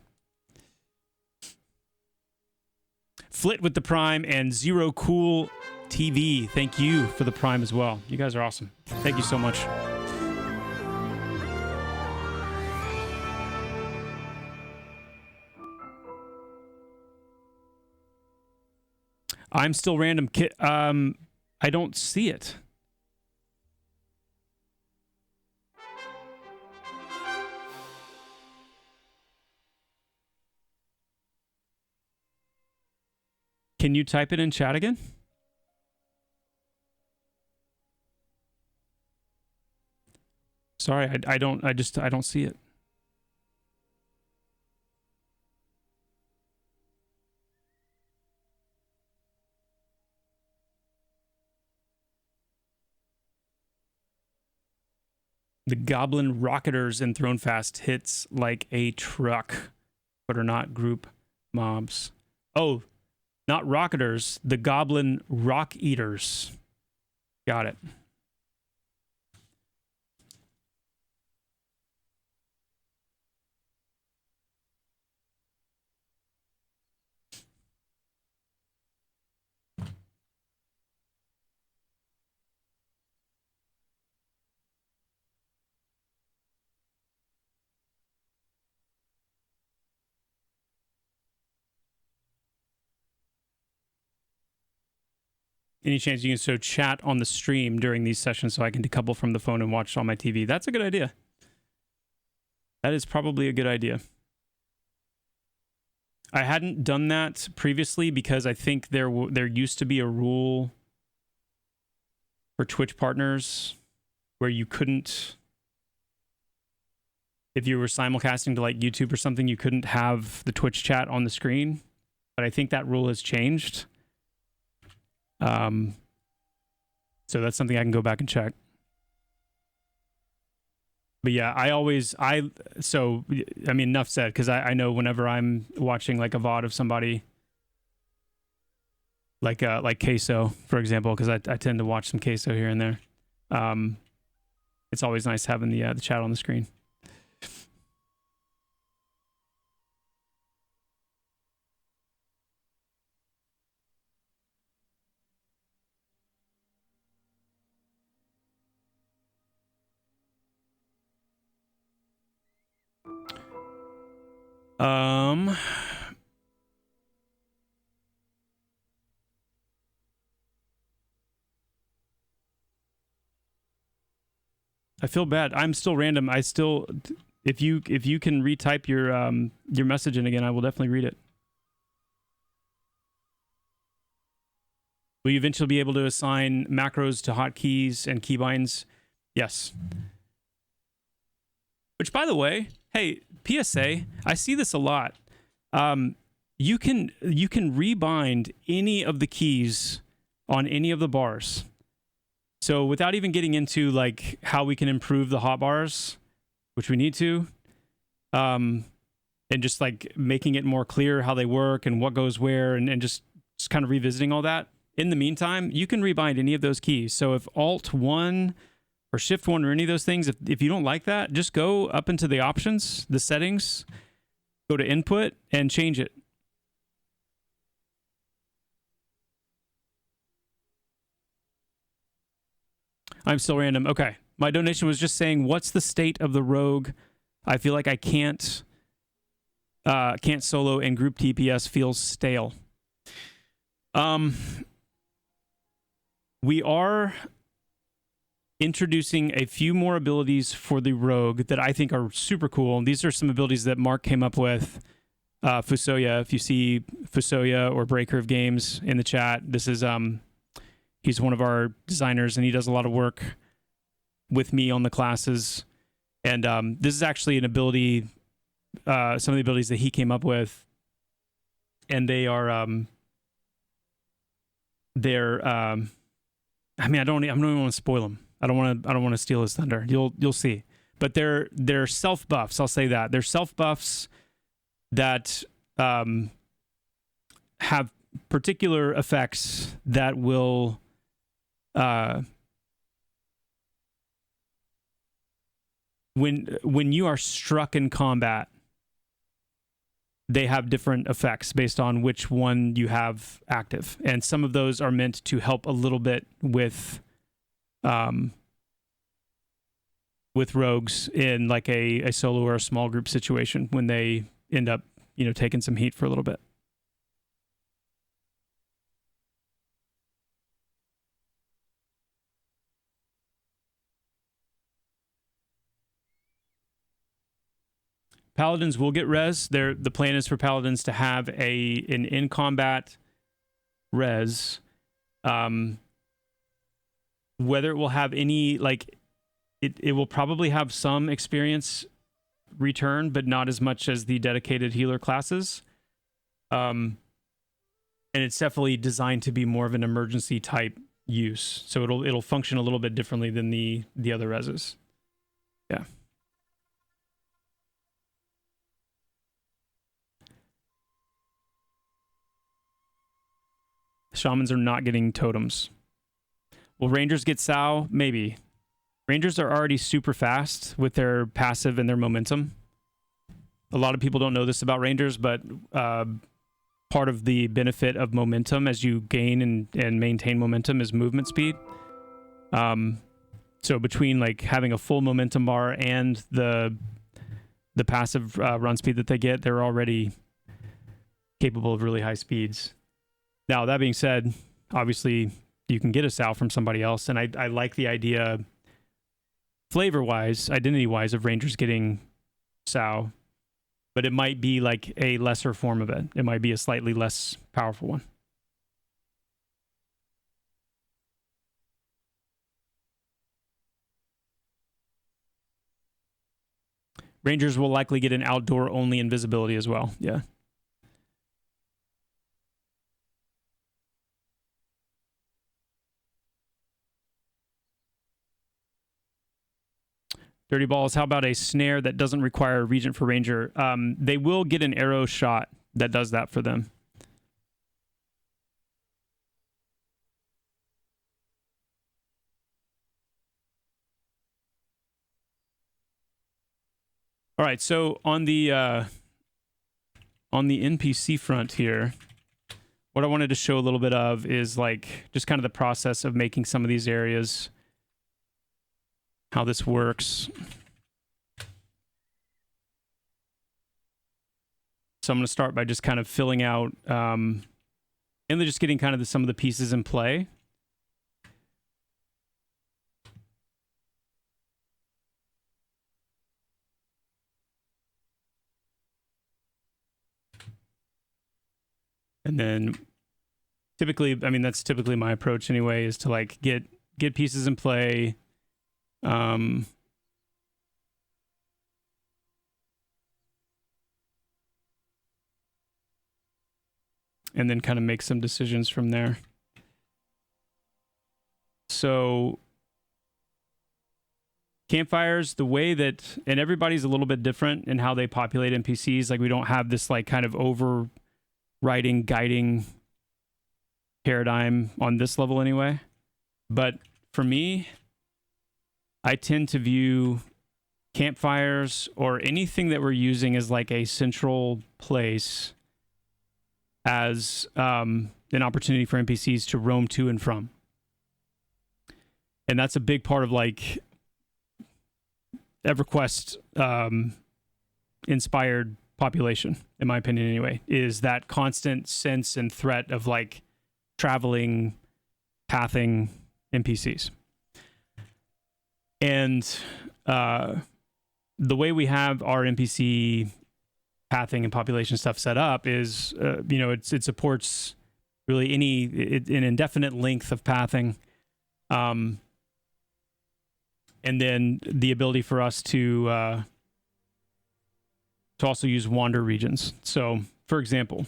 Flit with the Prime, and Zero Cool TV. Thank you for the Prime as well. You guys are awesome. Thank you so much. I'm still random. I don't see it. Can you type it in chat again? Sorry, I don't see it. The Goblin Rocketers in Throne Fast hits like a truck, but are not group mobs. Oh, not Rocketers, the Goblin Rock Eaters. Got it. Any chance you can so chat on the stream during these sessions so I can decouple from the phone and watch on my TV? That's a good idea. That is probably a good idea. I hadn't done that previously because I think there used to be a rule for Twitch partners where you couldn't, if you were simulcasting to like YouTube or something, you couldn't have the Twitch chat on the screen. But I think that rule has changed. So that's something I can go back and check. But yeah, I mean, enough said, because I know whenever I'm watching like a VOD of somebody, like Queso, for example, because I tend to watch some Queso here and there. It's always nice having the chat on the screen. I feel bad. I'm still random. I still, if you can retype your message in again, I will definitely read it. Will you eventually be able to assign macros to hotkeys and keybinds? Yes. Which, by the way, hey, PSA, I see this a lot. You can rebind any of the keys on any of the bars. So without even getting into like how we can improve the hotbars, which we need to, and just like making it more clear how they work and what goes where, and just kind of revisiting all that. In the meantime, you can rebind any of those keys. So if Alt 1 or Shift 1 or any of those things, if you don't like that, just go up into the options, the settings, go to input and change it. I'm still random. Okay. My donation was just saying, what's the state of the rogue? I feel like I can't solo, and group TPS feels stale. We are introducing a few more abilities for the rogue that I think are super cool. And these are some abilities that Mark came up with. Fusoya, if you see Fusoya or Breaker of Games in the chat, this is he's one of our designers, and he does a lot of work with me on the classes. And this is actually an ability, some of the abilities that he came up with, and they are I mean, I don't even want to spoil them. I don't want to steal his thunder. You'll see. But they're self buffs. I'll say that they're self buffs that have particular effects that will when you are struck in combat, they have different effects based on which one you have active. And some of those are meant to help a little bit with rogues in like a solo or a small group situation when they end up, taking some heat for a little bit. Paladins will get res. The plan is for Paladins to have an in-combat res. Whether it will have any, like, it will probably have some experience return, but not as much as the dedicated healer classes. And it's definitely designed to be more of an emergency type use. So it'll function a little bit differently than the other reses. Yeah. Shamans are not getting totems. Will Rangers get Sao? Maybe. Rangers are already super fast with their passive and their momentum. A lot of people don't know this about Rangers, but part of the benefit of momentum as you gain and maintain momentum is movement speed. So between like having a full momentum bar and the passive run speed that they get, they're already capable of really high speeds. Now, that being said, obviously you can get a Sao from somebody else, and I like the idea flavor-wise, identity-wise, of Rangers getting Sao, but it might be like a lesser form of it. It might be a slightly less powerful one. Rangers will likely get an outdoor-only invisibility as well. Yeah. Dirty Balls, how about a snare that doesn't require a regent for Ranger? They will get an arrow shot that does that for them. All right, so on the NPC front here, what I wanted to show a little bit of is like just kind of the process of making some of these areas, how this works. So I'm going to start by just kind of filling out and then just getting kind of some of the pieces in play. And then typically, I mean, that's typically my approach anyway, is to like get pieces in play. And then kind of make some decisions from there. So campfires, the way that, and everybody's a little bit different in how they populate NPCs. Like we don't have this like kind of overriding, guiding paradigm on this level anyway. But for me, I tend to view campfires or anything that we're using as like a central place as an opportunity for NPCs to roam to and from. And that's a big part of like EverQuest inspired population, in my opinion anyway, is that constant sense and threat of like traveling, pathing NPCs. And the way we have our NPC pathing and population stuff set up is, it supports really an indefinite length of pathing. And then the ability for us to also use wander regions. So, for example,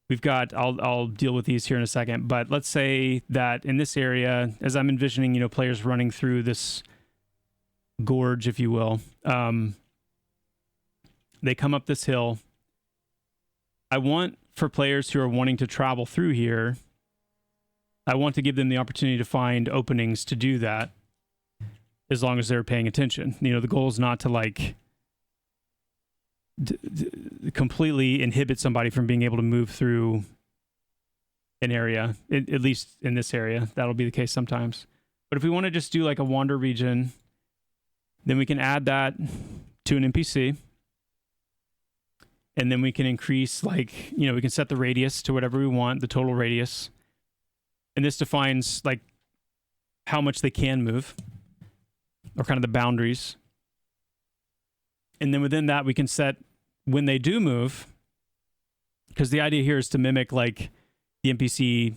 we've got, I'll deal with these here in a second, but let's say that in this area, as I'm envisioning, players running through this gorge, if you will, they come up this hill. I want, for players who are wanting to travel through here, I want to give them the opportunity to find openings to do that, as long as they're paying attention. The goal is not to like completely inhibit somebody from being able to move through an area, at least in this area. That'll be the case sometimes. But if we want to just do like a wander region, then we can add that to an NPC. And then we can increase, like, we can set the radius to whatever we want, the total radius. And this defines like how much they can move, or kind of the boundaries. And then within that, we can set when they do move, because the idea here is to mimic like the NPC,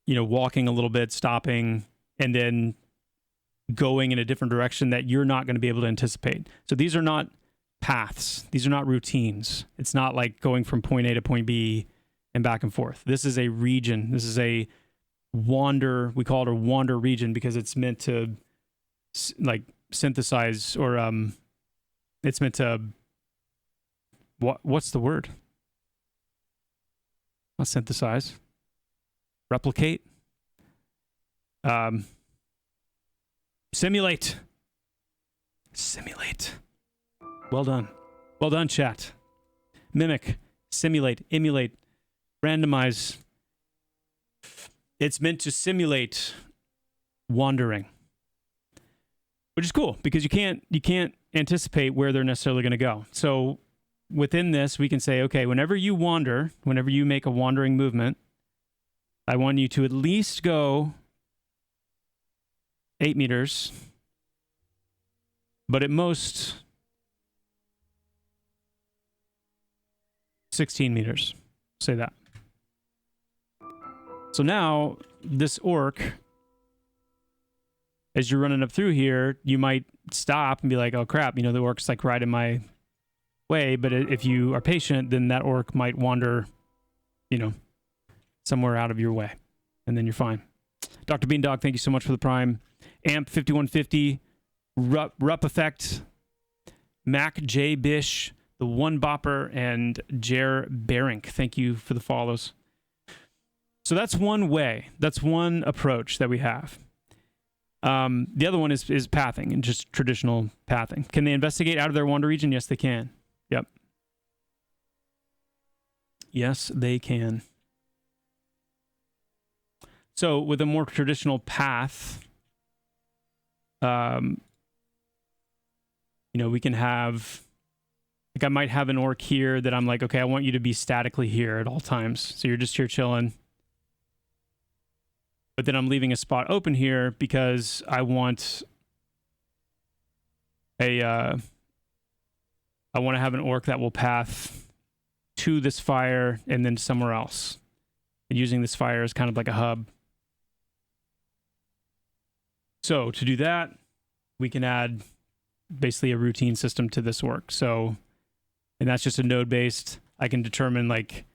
walking a little bit, stopping, and then going in a different direction that you're not going to be able to anticipate. So these are not paths. These are not routines. It's not like going from point A to point B and back and forth. This is a region. This is a wander. We call it a wander region because it's meant to like synthesize, or it's meant to, what's the word? Not synthesize. Replicate. Simulate. Simulate. Well done. Well done, chat. Mimic, simulate, emulate, randomize. It's meant to simulate wandering, which is cool because you can't anticipate where they're necessarily going to go. So within this, we can say, okay, whenever you wander, whenever you make a wandering movement, I want you to at least go 8 meters, but at most 16 meters. Say that. So now this orc, as you're running up through here, you might stop and be like, oh crap, the orc's like right in my way. But if you are patient, then that orc might wander, somewhere out of your way, and then you're fine. Dr. Beandog, thank you so much for the prime. Amp 5150, Rup Effect, Mac J Bish, the One Bopper, and Jer Berink. Thank you for the follows. So that's one way. That's one approach that we have. The other one is pathing, and just traditional pathing. Can they investigate out of their wander region? Yes, they can. Yep. Yes, they can. So with a more traditional path, we can have, like, I might have an orc here that I'm like, okay, I want you to be statically here at all times. So you're just here chilling. But then I'm leaving a spot open here because I want I want to have an orc that will path to this fire and then somewhere else. And using this fire as kind of like a hub. So to do that, we can add basically a routine system to this orc. So, and that's just a node based. I can determine, like,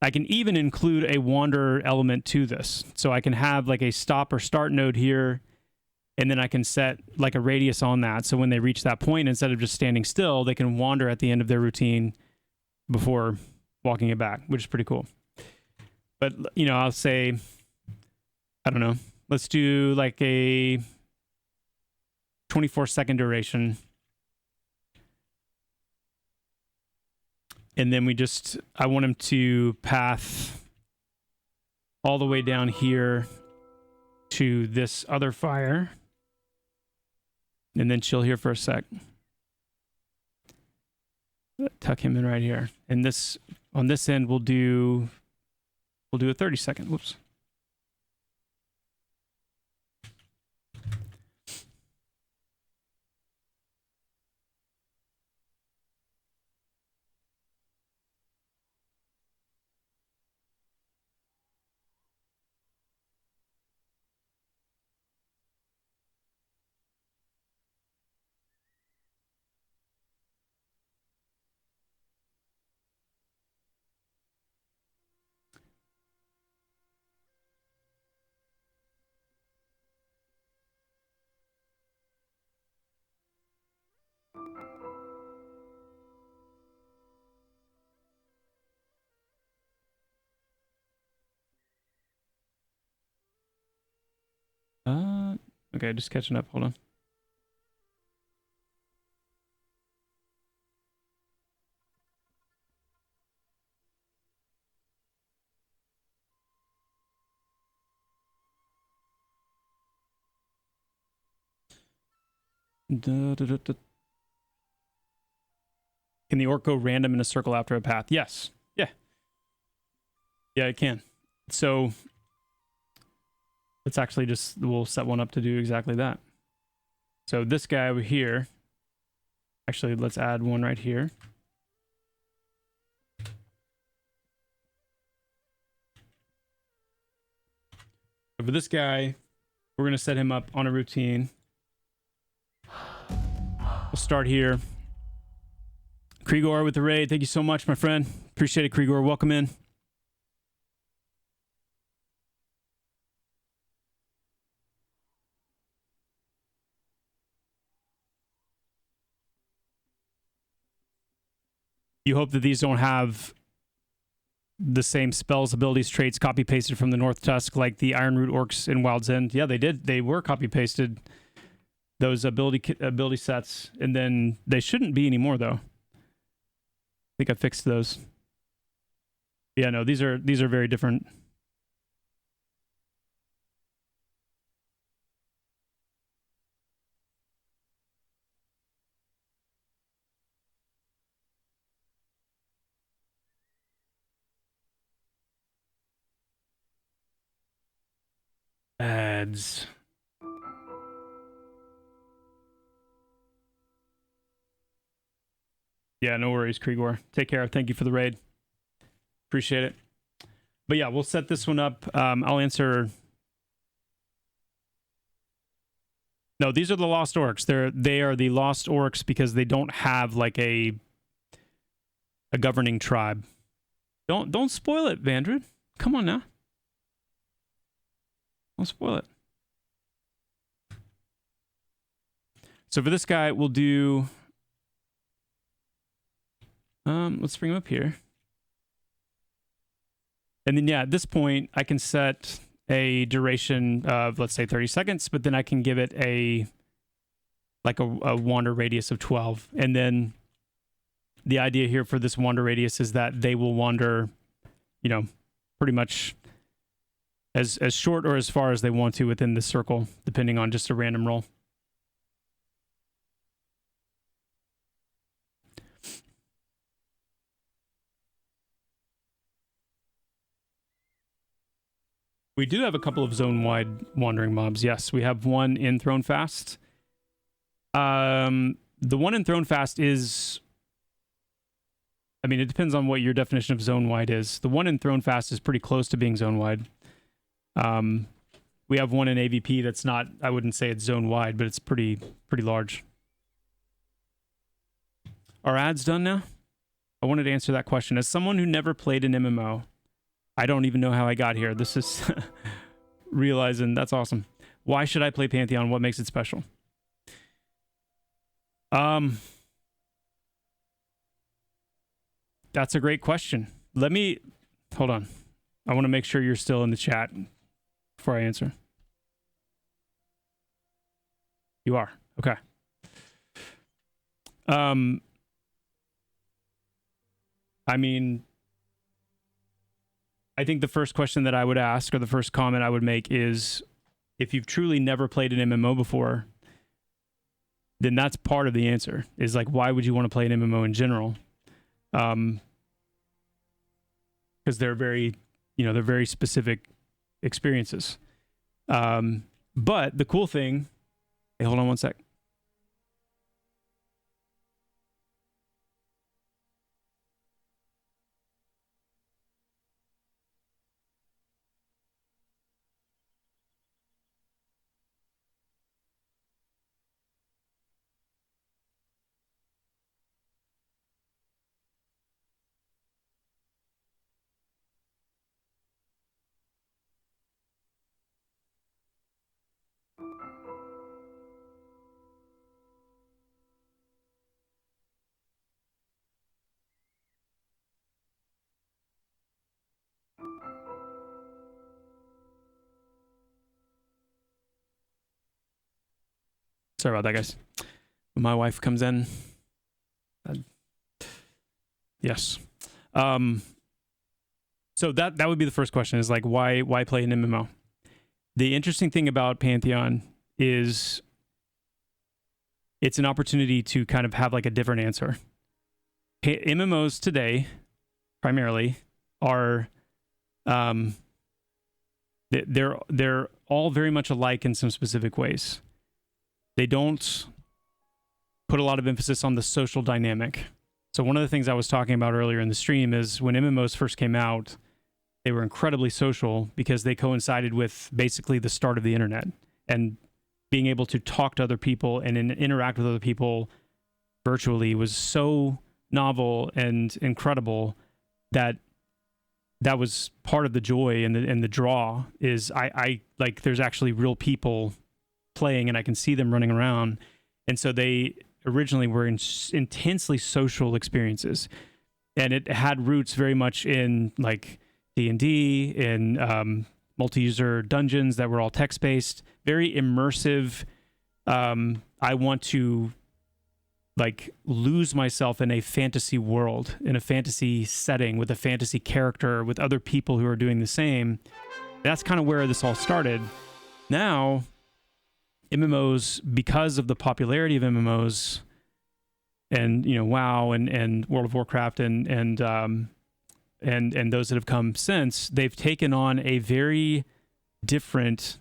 I can even include a wander element to this. So I can have like a stop or start node here, and then I can set like a radius on that. So when they reach that point, instead of just standing still, they can wander at the end of their routine before walking it back, which is pretty cool. But, I'll say, I don't know, let's do like a 24-second duration. And then I want him to path all the way down here to this other fire. And then chill here for a sec. Tuck him in right here. And on this end, we'll do a 30-second. Whoops. Okay, just catching up. Hold on. Can the orc go random in a circle after a path? Yes. Yeah. Yeah, it can. So let's actually we'll set one up to do exactly that. So this guy over here, actually, let's add one right here. So for this guy, we're going to set him up on a routine. We'll start here. Krigor with the raid. Thank you so much, my friend. Appreciate it, Krigor. Welcome in. You hope that these don't have the same spells, abilities, traits copy pasted from the North Tusk, like the Ironroot Orcs in Wild's End. Yeah, they did. They were copy pasted, those ability sets, and then they shouldn't be anymore though. I think I fixed those. Yeah, no, these are very different. Ads. Yeah, no worries, Kriegor. Take care. Thank you for the raid. Appreciate it. But yeah, we'll set this one up. I'll answer. No, these are the Lost Orcs. They are the Lost Orcs because they don't have like a governing tribe. Don't spoil it, Vandred. Come on now. Don't spoil it. So for this guy, we'll do. Let's bring him up here. And then, yeah, at this point, I can set a duration of, let's say, 30 seconds, but then I can give it a wander radius of 12. And then the idea here for this wander radius is that they will wander, pretty much as short or as far as they want to within the circle, depending on just a random roll. We do have a couple of zone-wide wandering mobs. Yes, we have one in Thronefast. The one in Thronefast is... I mean, it depends on what your definition of zone-wide is. The one in Thronefast is pretty close to being zone-wide. We have one in AVP that's not... I wouldn't say it's zone-wide, but it's pretty large. Are ads done now? I wanted to answer that question. As someone who never played an MMO... I don't even know how I got here. This is realizing that's awesome. Why should I play Pantheon? What makes it special? That's a great question. Hold on. I want to make sure you're still in the chat before I answer. You are. Okay. I mean, I think the first question that I would ask, or the first comment I would make, is if you've truly never played an MMO before, then that's part of the answer. Is like, why would you want to play an MMO in general? Because they're very specific experiences. But the cool thing, hey, hold on one sec. Sorry about that, guys. When my wife comes in. Yes. So that would be the first question, is like, why play an MMO? The interesting thing about Pantheon is it's an opportunity to kind of have like a different answer. MMOs today, primarily, are they're all very much alike in some specific ways. They don't put a lot of emphasis on the social dynamic. So one of the things I was talking about earlier in the stream is when MMOs first came out, they were incredibly social because they coincided with basically the start of the internet, and being able to talk to other people and interact with other people virtually was so novel and incredible that was part of the joy and the draw. Is I like, there's actually real people playing and I can see them running around. And so they originally were intensely social experiences. and it had roots very much in like D&D, in multi-user dungeons that were all text-based, very immersive. I want to like lose myself in a fantasy world, in a fantasy setting, with a fantasy character, with other people who are doing the same. That's kind of where this all started. Now, MMOs, because of the popularity of MMOs, and WoW and World of Warcraft and those that have come since, they've taken on a very different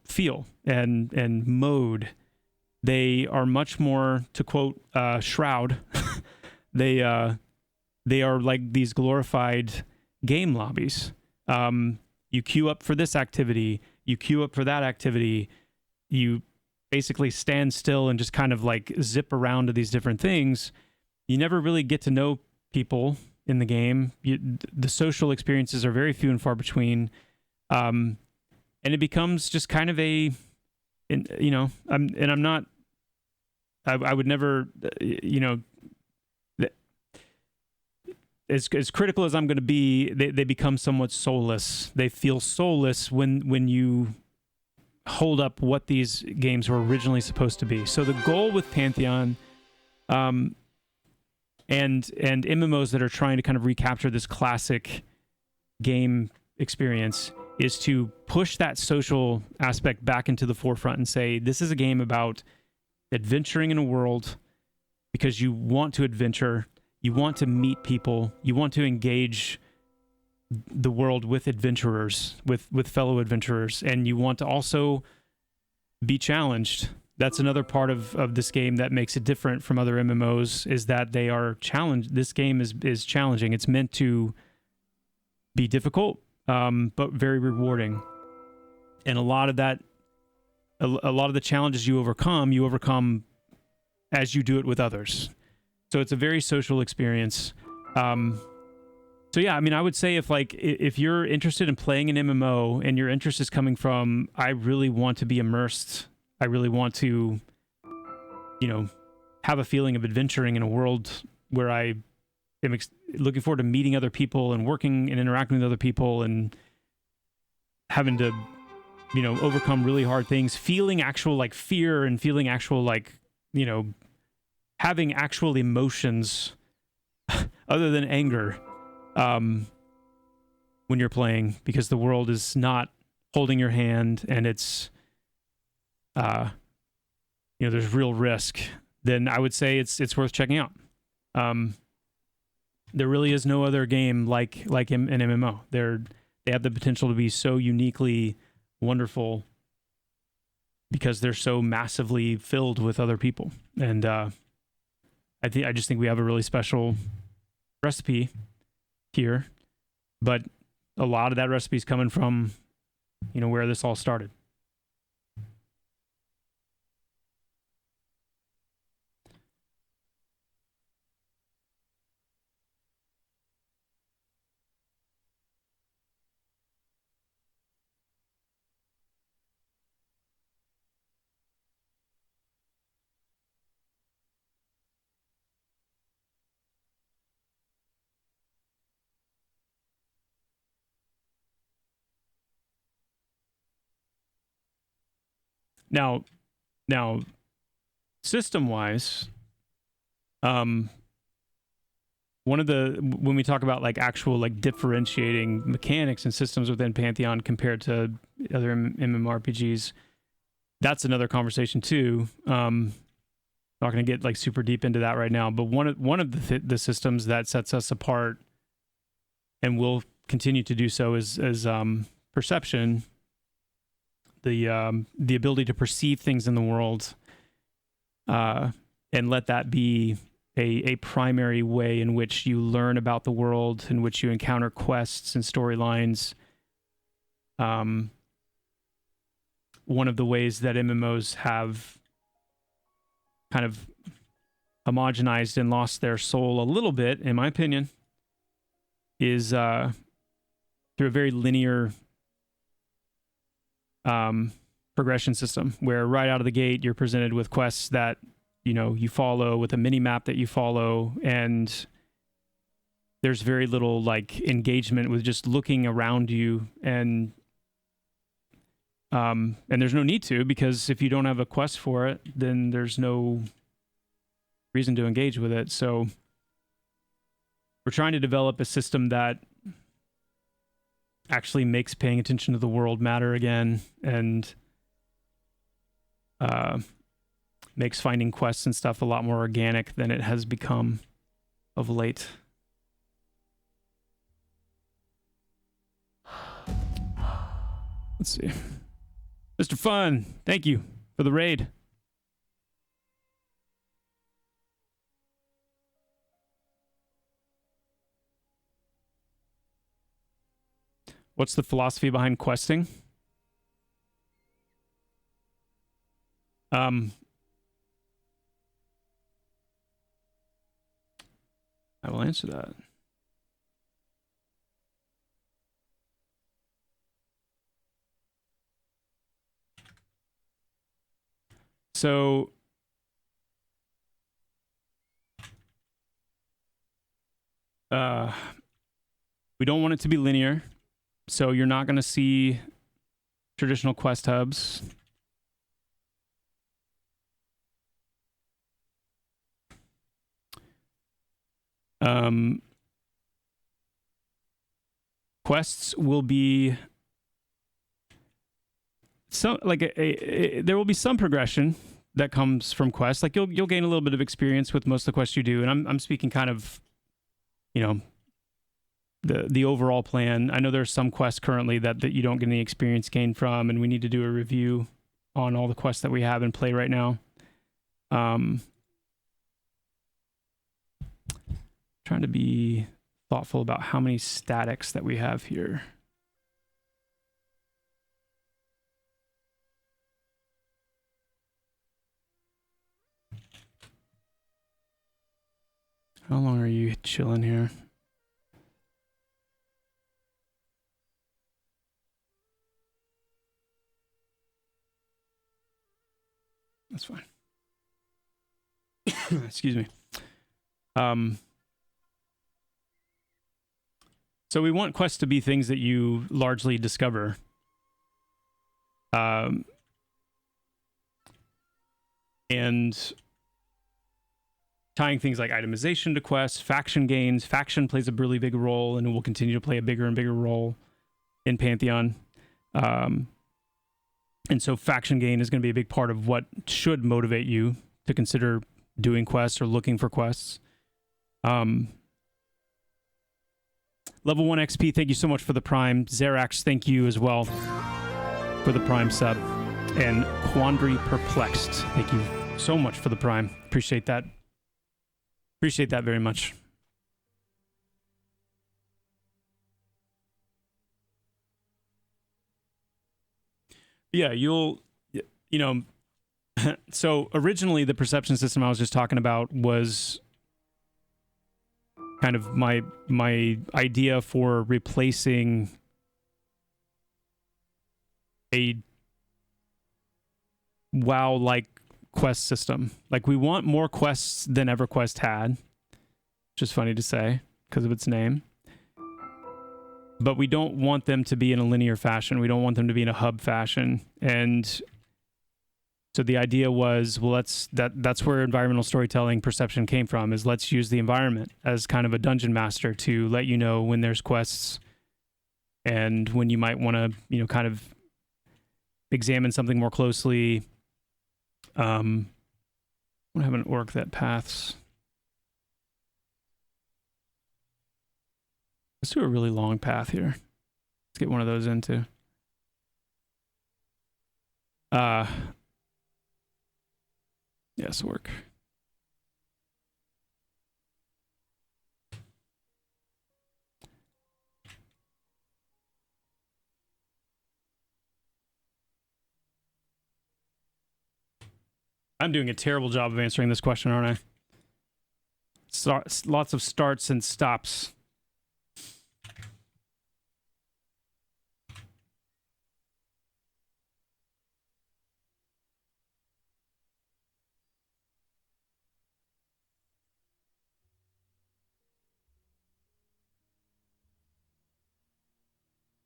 feel and mode. They are much more, to quote Shroud, they are like these glorified game lobbies. You queue up for this activity, you queue up for that activity, you basically stand still and just kind of like zip around to these different things. You never really get to know people in the game. The social experiences are very few and far between. And it becomes just kind of I would never, as critical as I'm going to be, they become somewhat soulless. They feel soulless when you hold up what these games were originally supposed to be. So the goal with Pantheon, and MMOs that are trying to kind of recapture this classic game experience, is to push that social aspect back into the forefront and say, this is a game about adventuring in a world because you want to adventure, you want to meet people, you want to engage the world with adventurers, with fellow adventurers, and you want to also be challenged. That's another part of this game that makes it different from other MMOs, is that they are challenged. This game is challenging. It's meant to be difficult, but very rewarding. And a lot of the challenges you overcome as you do it with others. So it's a very social experience. So yeah, I mean, I would say if you're interested in playing an MMO and your interest is coming from, I really want to be immersed, I really want to, have a feeling of adventuring in a world where I am looking forward to meeting other people and working and interacting with other people and having to, overcome really hard things, feeling actual like fear and feeling actual like, having actual emotions other than anger. When you're playing, because the world is not holding your hand and it's, there's real risk, then I would say it's worth checking out. There really is no other game like an MMO. They have the potential to be so uniquely wonderful because they're so massively filled with other people. And I just think we have a really special recipe here, but a lot of that recipe is coming from where this all started. Now, system-wise, when we talk about like actual like differentiating mechanics and systems within Pantheon compared to other MMORPGs, that's another conversation too. Not going to get like super deep into that right now, but one of the systems that sets us apart and will continue to do so is perception. The ability to perceive things in the world, and let that be a primary way in which you learn about the world, in which you encounter quests and storylines. One of the ways that MMOs have kind of homogenized and lost their soul a little bit, in my opinion, is through a very linear progression system, where right out of the gate you're presented with quests that you follow, with a mini map that you follow, and there's very little like engagement with just looking around you, and there's no need to, because if you don't have a quest for it, then there's no reason to engage with it. So we're trying to develop a system that actually makes paying attention to the world matter again, and makes finding quests and stuff a lot more organic than it has become of late. Let's see. Mr. Fun, thank you for the raid. What's the philosophy behind questing? I will answer that. So we don't want it to be linear. So you're not going to see traditional quest hubs. Quests will be some like there will be some progression that comes from quests. Like you'll gain a little bit of experience with most of the quests you do, and I'm speaking kind of, you know, the overall plan. I know there's some quests currently that you don't get any experience gain from, and we need to do a review on all the quests that we have in play right now. Trying to be thoughtful about how many statics that we have here. How long are you chilling here? That's fine. Excuse me. So we want quests to be things that you largely discover. And tying things like itemization to quests, faction gains. Faction plays a really big role, and it will continue to play a bigger and bigger role in Pantheon. And so faction gain is going to be a big part of what should motivate you to consider doing quests or looking for quests. Level 1 XP, thank you so much for the Prime. Zerax, thank you as well for the Prime sub. And Quandary Perplexed, thank you so much for the Prime. Appreciate that. Appreciate that very much. Yeah, you know, so originally the perception system I was just talking about was kind of my idea for replacing a WoW-like quest system. Like, we want more quests than EverQuest had, which is funny to say because of its name. But we don't want them to be in a linear fashion. We don't want them to be in a hub fashion. And so the idea was, well, that's where environmental storytelling perception came from, is let's use the environment as kind of a dungeon master to let you know when there's quests and when you might want to, you know, kind of examine something more closely. I want to have an orc that paths. Let's do a really long path here. Let's get one of those into. Yes, work. I'm doing a terrible job of answering this question, aren't I? Lots of starts and stops.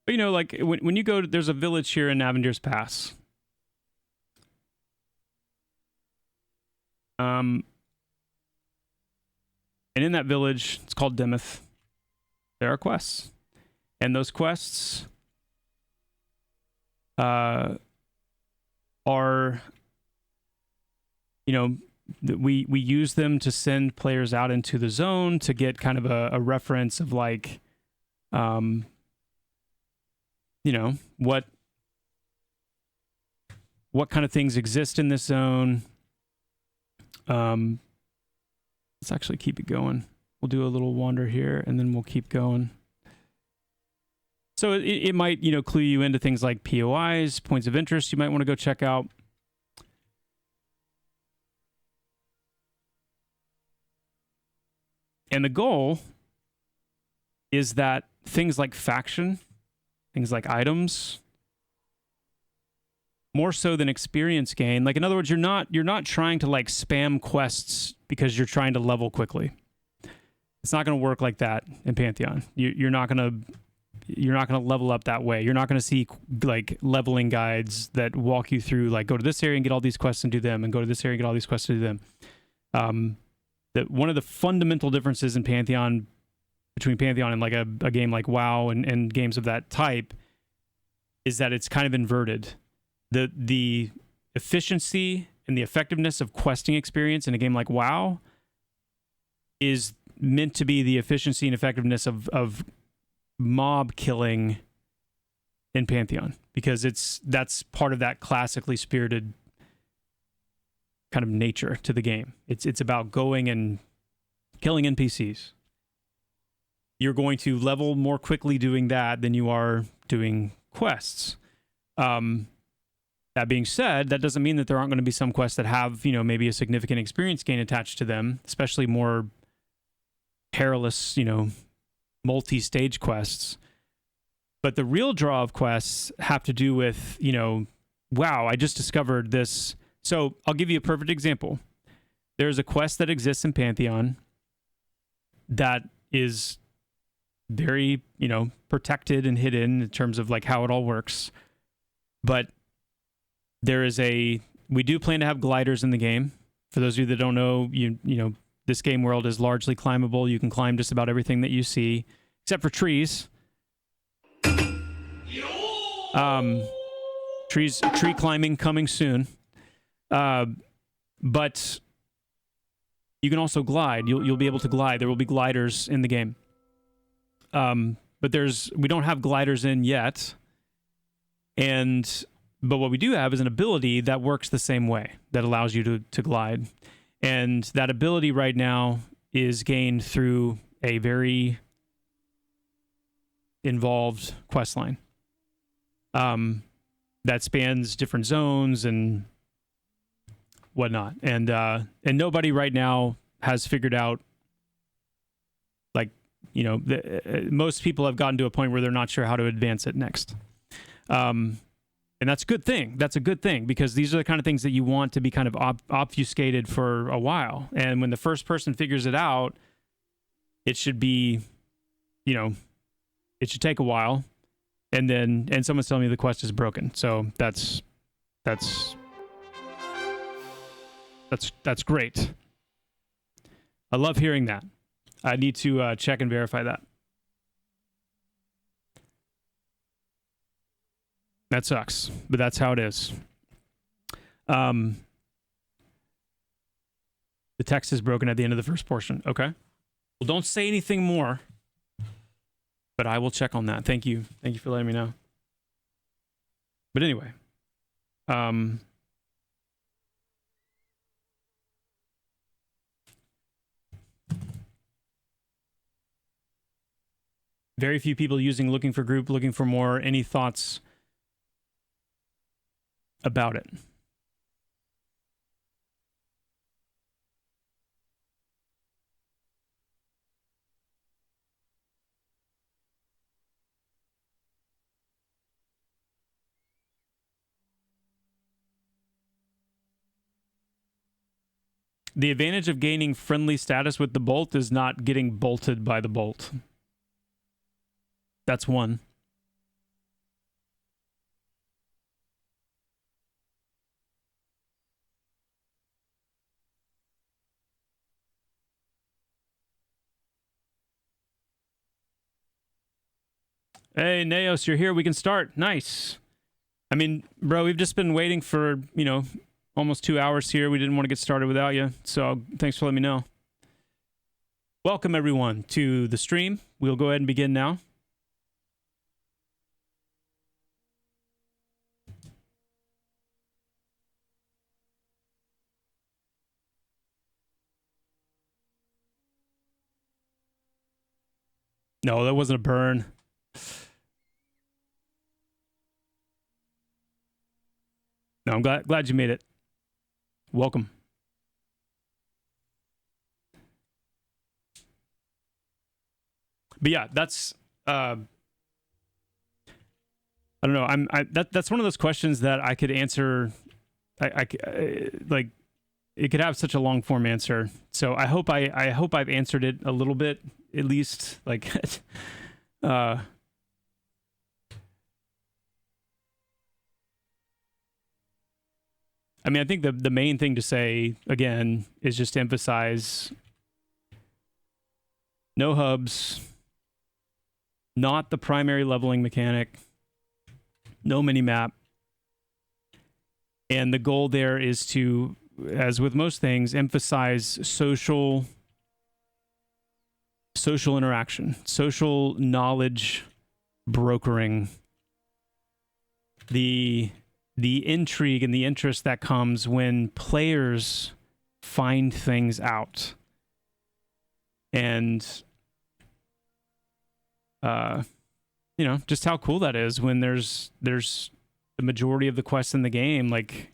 But, you know, like when you go, there's a village here in Avendir's Pass. And in that village, it's called Dimith. There are quests, and those quests are, you know, we use them to send players out into the zone to get kind of a reference of like, you know, what kind of things exist in this zone. Let's actually keep it going. We'll do a little wander here, and then we'll keep going. So it might, you know, clue you into things like POIs, points of interest you might want to go check out. And the goal is that things like faction, things like items, more so than experience gain. Like, in other words, you're not trying to like spam quests because you're trying to level quickly. It's not going to work like that in Pantheon. You're not going to level up that way. You're not going to see like leveling guides that walk you through like, go to this area and get all these quests and do them, and go to this area and get all these quests and do them. That one of the fundamental differences in Pantheon, between Pantheon and like a game like WoW and games of that type, is that it's kind of inverted. The efficiency and the effectiveness of questing experience in a game like WoW is meant to be the efficiency and effectiveness of mob killing in Pantheon, because that's part of that classically spirited kind of nature to the game. It's about going and killing NPCs. You're going to level more quickly doing that than you are doing quests. That being said, that doesn't mean that there aren't going to be some quests that have, you know, maybe a significant experience gain attached to them, especially more perilous, you know, multi-stage quests. But the real draw of quests have to do with, you know, wow, I just discovered this. So I'll give you a perfect example. There's a quest that exists in Pantheon that is very, you know, protected and hidden in terms of like how it all works. But we do plan to have gliders in the game. For those of you that don't know, you know, this game world is largely climbable. You can climb just about everything that you see, except for trees. Tree climbing coming soon. But you can also glide. You'll be able to glide. There will be gliders in the game. But we don't have gliders in yet. But what we do have is an ability that works the same way, that allows you to glide. And that ability right now is gained through a very involved quest line that spans different zones and whatnot. And nobody right now has figured out, like, you know, most people have gotten to a point where they're not sure how to advance it next. And that's a good thing. That's a good thing, because these are the kind of things that you want to be kind of obfuscated for a while. And when the first person figures it out, it should be, you know, it should take a while. And someone's telling me the quest is broken. So that's great. I love hearing that. I need to check and verify that. That sucks, but that's how it is. The text is broken at the end of the first portion. Okay. Well, don't say anything more, but I will check on that. Thank you. Thank you for letting me know. But anyway, very few people using looking for group, looking for more. Any thoughts about it? The advantage of gaining friendly status with the bolt is not getting bolted by the bolt. That's one. Hey, Neos, you're here. We can start. Nice. I mean, bro, we've just been waiting for, almost 2 hours here. We didn't want to get started without you. So thanks for letting me know. Welcome, everyone, to the stream. We'll go ahead and begin now. No, that wasn't a burn. No, I'm glad you made it. Welcome. But yeah, that's I don't know. That's one of those questions that I could answer. Like it could have such a long form answer. So I hope I've answered it a little bit, at least. Like, I mean, I think the main thing to say again is just to emphasize no hubs, not the primary leveling mechanic, no mini map. And the goal there is to, as with most things, emphasize social interaction, social knowledge brokering, the intrigue and the interest that comes when players find things out. And just how cool that is when there's the majority of the quests in the game, like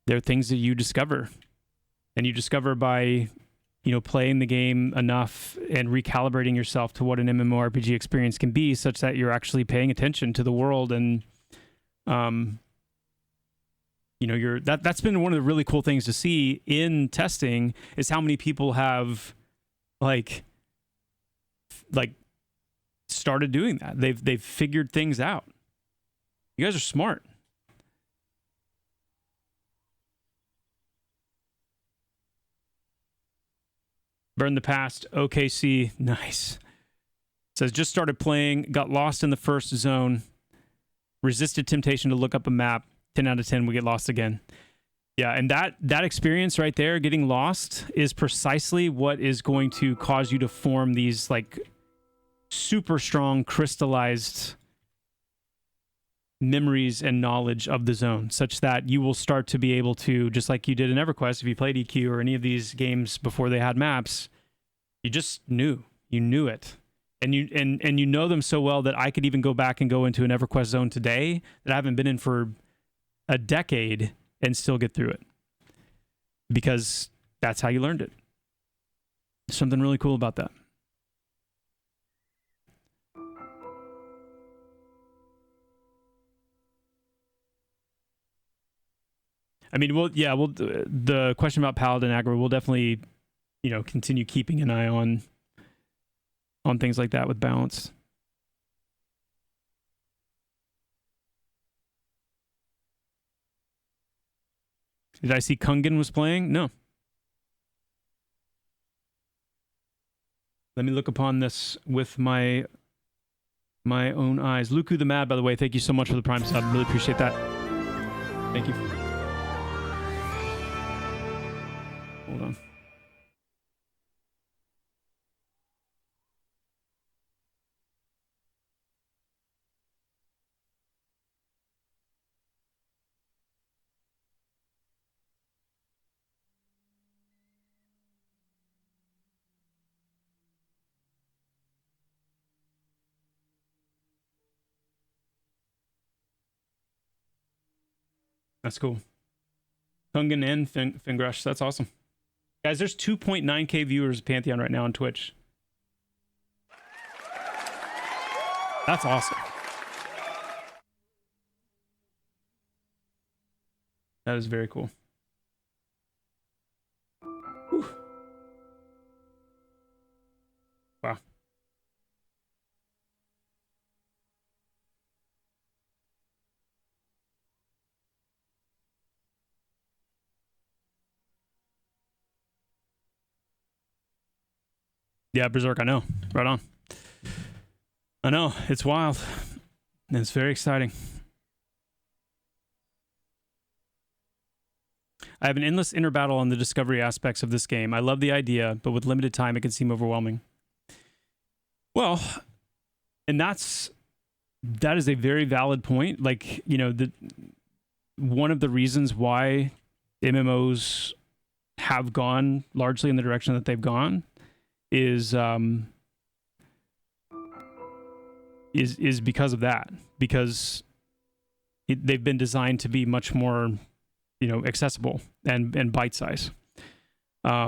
there are things that you discover, and you discover by playing the game enough and recalibrating yourself to what an MMORPG experience can be, such that you're actually paying attention to the world. And that's been one of the really cool things to see in testing, is how many people have like started doing that. They've figured things out. You guys are smart. Burn the past. OKC. Nice. Says, just started playing, got lost in the first zone, resisted temptation to look up a map. 10 out of 10, we get lost again. Yeah, and that experience right there, getting lost, is precisely what is going to cause you to form these like super strong crystallized memories and knowledge of the zone, such that you will start to be able to, just like you did in EverQuest, if you played EQ or any of these games before they had maps, you just knew it. And you know them so well that I could even go back and go into an EverQuest zone today that I haven't been in for a decade and still get through it, because that's how you learned it. There's something really cool about that. I mean, the question about Paladin aggro, we'll definitely, continue keeping an eye on things like that with balance. Did I see Kungan was playing? No. Let me look upon this with my own eyes. Luku the Mad, by the way, thank you so much for the Prime sub. Really appreciate that. Thank you. Hold on. That's cool. Kungan and Fingrush. That's awesome. Guys, there's 2.9k viewers of Pantheon right now on Twitch. That's awesome. That is very cool. Whew. Wow. Yeah, Berserk, I know. Right on. I know, it's wild. And it's very exciting. I have an endless inner battle on the discovery aspects of this game. I love the idea, but with limited time, it can seem overwhelming. Well, and that is a very valid point. Like, you know, one of the reasons why MMOs have gone largely in the direction that they've gone is because of that. Because they've been designed to be much more, you know, accessible and bite size. Yeah,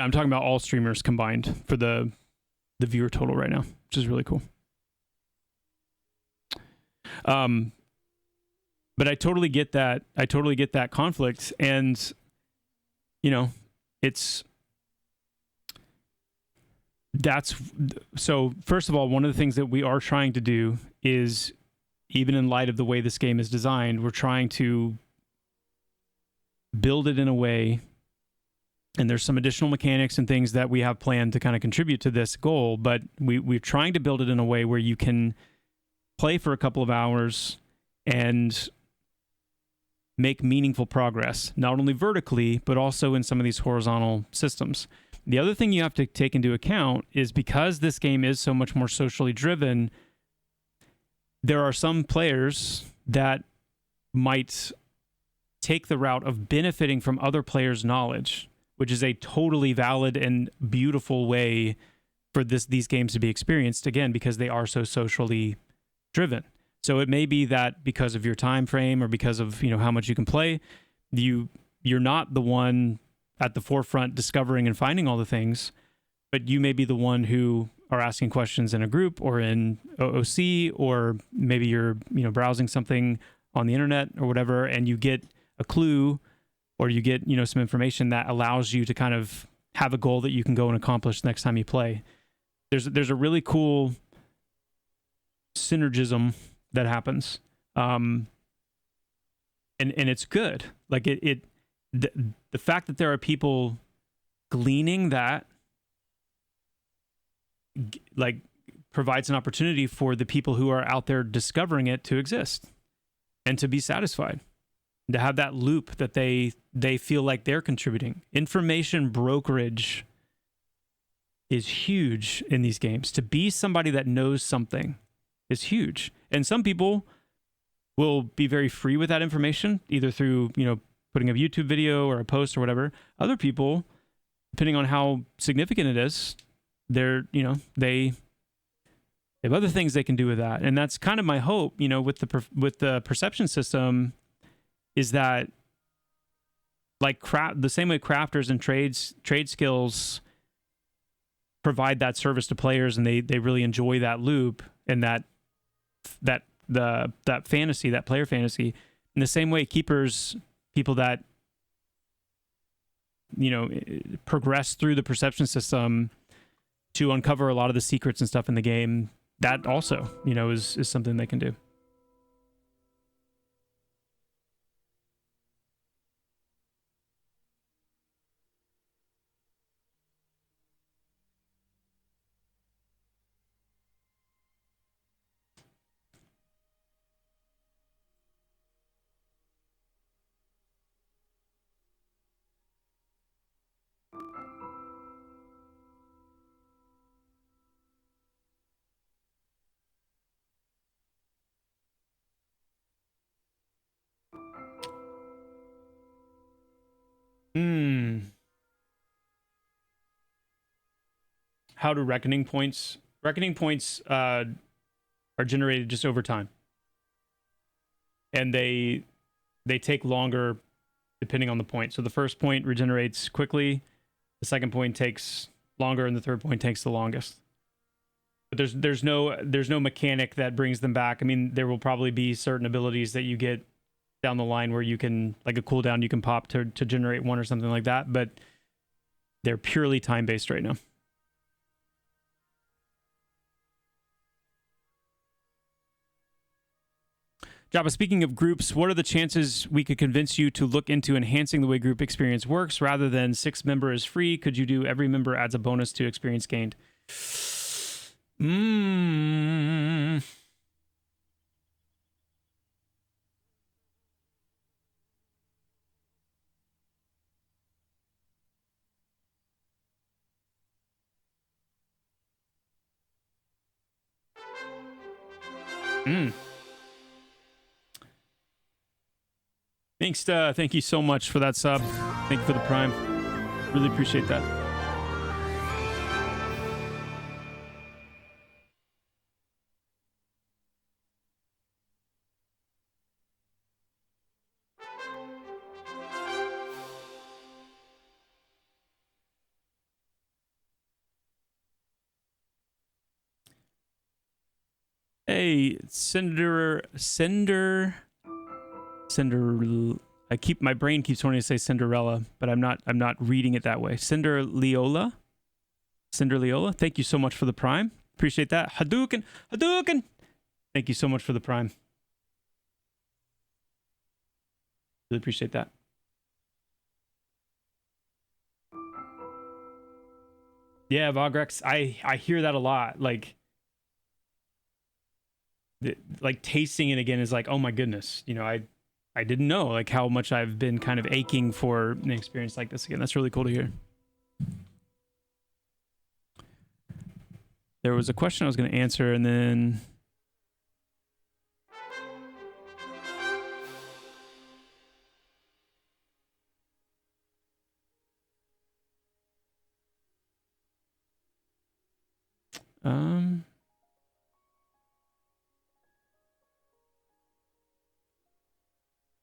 I'm talking about all streamers combined for the viewer total right now, which is really cool. But I totally get that. I totally get that conflict, and you know, so first of all, one of the things that we are trying to do is, even in light of the way this game is designed, we're trying to build it in a way, and there's some additional mechanics and things that we have planned to kind of contribute to this goal, but we're trying to build it in a way where you can play for a couple of hours and make meaningful progress, not only vertically, but also in some of these horizontal systems. The other thing you have to take into account is, because this game is so much more socially driven, there are some players that might take the route of benefiting from other players' knowledge, which is a totally valid and beautiful way for these games to be experienced, again, because they are so socially driven. So it may be that because of your time frame or because of, you know, how much you can play, you're not the one at the forefront discovering and finding all the things, but you may be the one who are asking questions in a group or in OOC, or maybe you're, you know, browsing something on the internet or whatever, and you get a clue, or you get, you know, some information that allows you to kind of have a goal that you can go and accomplish next time you play. There's a really cool synergism that happens, and it's good. Like the fact that there are people gleaning that, like, provides an opportunity for the people who are out there discovering it to exist and to be satisfied, to have that loop that they feel like they're contributing. Information brokerage is huge in these games. To be somebody that knows something is huge. And some people will be very free with that information, either through, you know, putting a YouTube video or a post or whatever. Other people, depending on how significant it is, they have other things they can do with that. And that's kind of my hope, you know, with the perception system, is that, like, the same way crafters and trade skills provide that service to players, and they really enjoy that loop and that fantasy, that player fantasy. In the same way, keepers, people that, you know, progress through the perception system to uncover a lot of the secrets and stuff in the game, that also, you know, is something they can do. How do reckoning points? Reckoning points are generated just over time, and they take longer depending on the point. So the first point regenerates quickly, the second point takes longer, and the third point takes the longest. But there's no mechanic that brings them back. I mean, there will probably be certain abilities that you get down the line where you can, like a cooldown you can pop to generate one or something like that, but they're purely time-based right now. Joppa, speaking of groups, what are the chances we could convince you to look into enhancing the way group experience works rather than 6 member is free? Could you do every member adds a bonus to experience gained? Mm. Mm. Thanks, thank you so much for that sub. Thank you for the prime. Really appreciate that. Hey, Cinder. My brain keeps wanting to say Cinderella, but I'm not reading it that way. Cinderleola. Thank you so much for the prime. Appreciate that. Hadouken. Thank you so much for the prime. Really appreciate that. Yeah, Vogrex. I hear that a lot. Like tasting it again is like, oh my goodness. You know, I didn't know like how much I've been kind of aching for an experience like this again. That's really cool to hear. There was a question I was going to answer, and then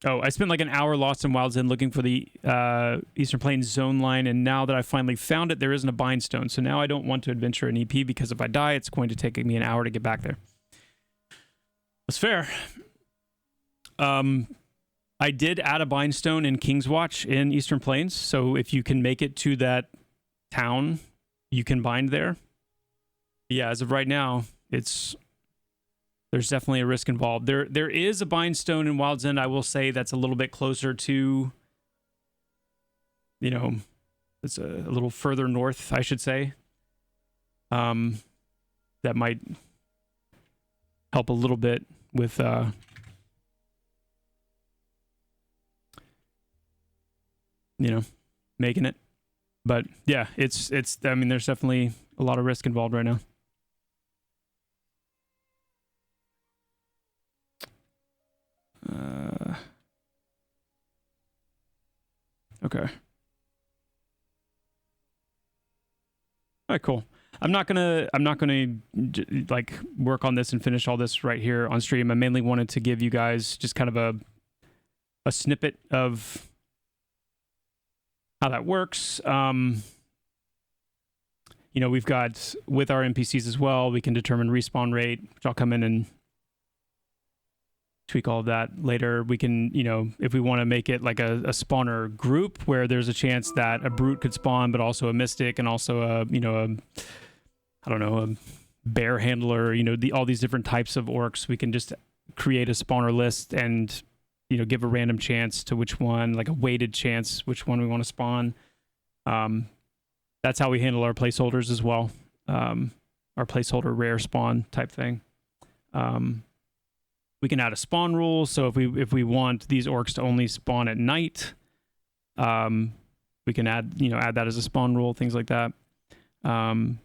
oh, I spent like an hour lost in Wild's End looking for the Eastern Plains zone line, and now that I finally found it, there isn't a bind stone. So now I don't want to adventure an EP because if I die, it's going to take me an hour to get back there. That's fair. I did add a bind stone in King's Watch in Eastern Plains, so if you can make it to that town, you can bind there. Yeah, as of right now, there's definitely a risk involved. There is a bind stone in Wild's End, I will say, that's a little bit closer to, you know, it's a little further north, I should say. That might help a little bit with you know, making it. But yeah, it's I mean, there's definitely a lot of risk involved right now. Okay. All right, cool. I'm not gonna like work on this and finish all this right here on stream. I mainly wanted to give you guys just kind of a snippet of how that works. You know, we've got with our NPCs as well, we can determine respawn rate, which I'll come in and tweak all of that later. We can, you know, if we want to make it like a spawner group where there's a chance that a brute could spawn, but also a mystic and also a, you know, a bear handler, you know, all these different types of orcs. We can just create a spawner list and, you know, give a random chance to which one, like a weighted chance, which one we want to spawn. That's how we handle our placeholders as well. Our placeholder rare spawn type thing. We can add a spawn rule. So if we want these orcs to only spawn at night, we can add that as a spawn rule, things like that. And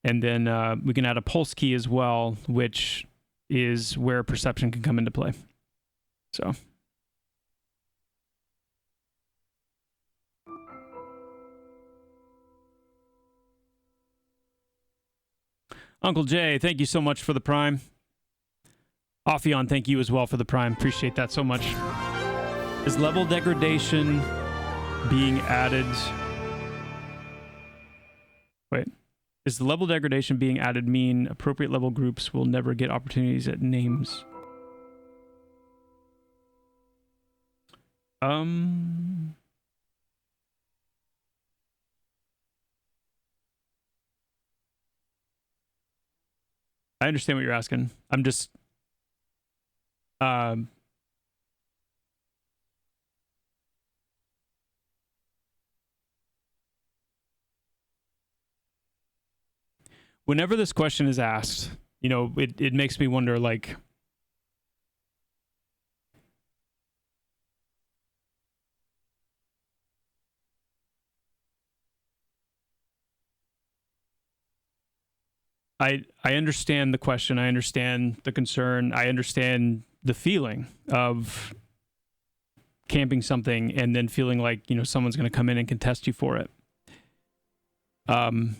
then we can add a pulse key as well, which is where perception can come into play. So. Uncle Jay, thank you so much for the prime. Ophion, thank you as well for the prime. Appreciate that so much. Is level degradation being added? Wait. Is the level degradation being added mean appropriate level groups will never get opportunities at names? I understand what you're asking. I'm just whenever this question is asked, you know, it makes me wonder, like, I understand the question, I understand the concern, I understand the feeling of camping something and then feeling like, you know, someone's going to come in and contest you for it. And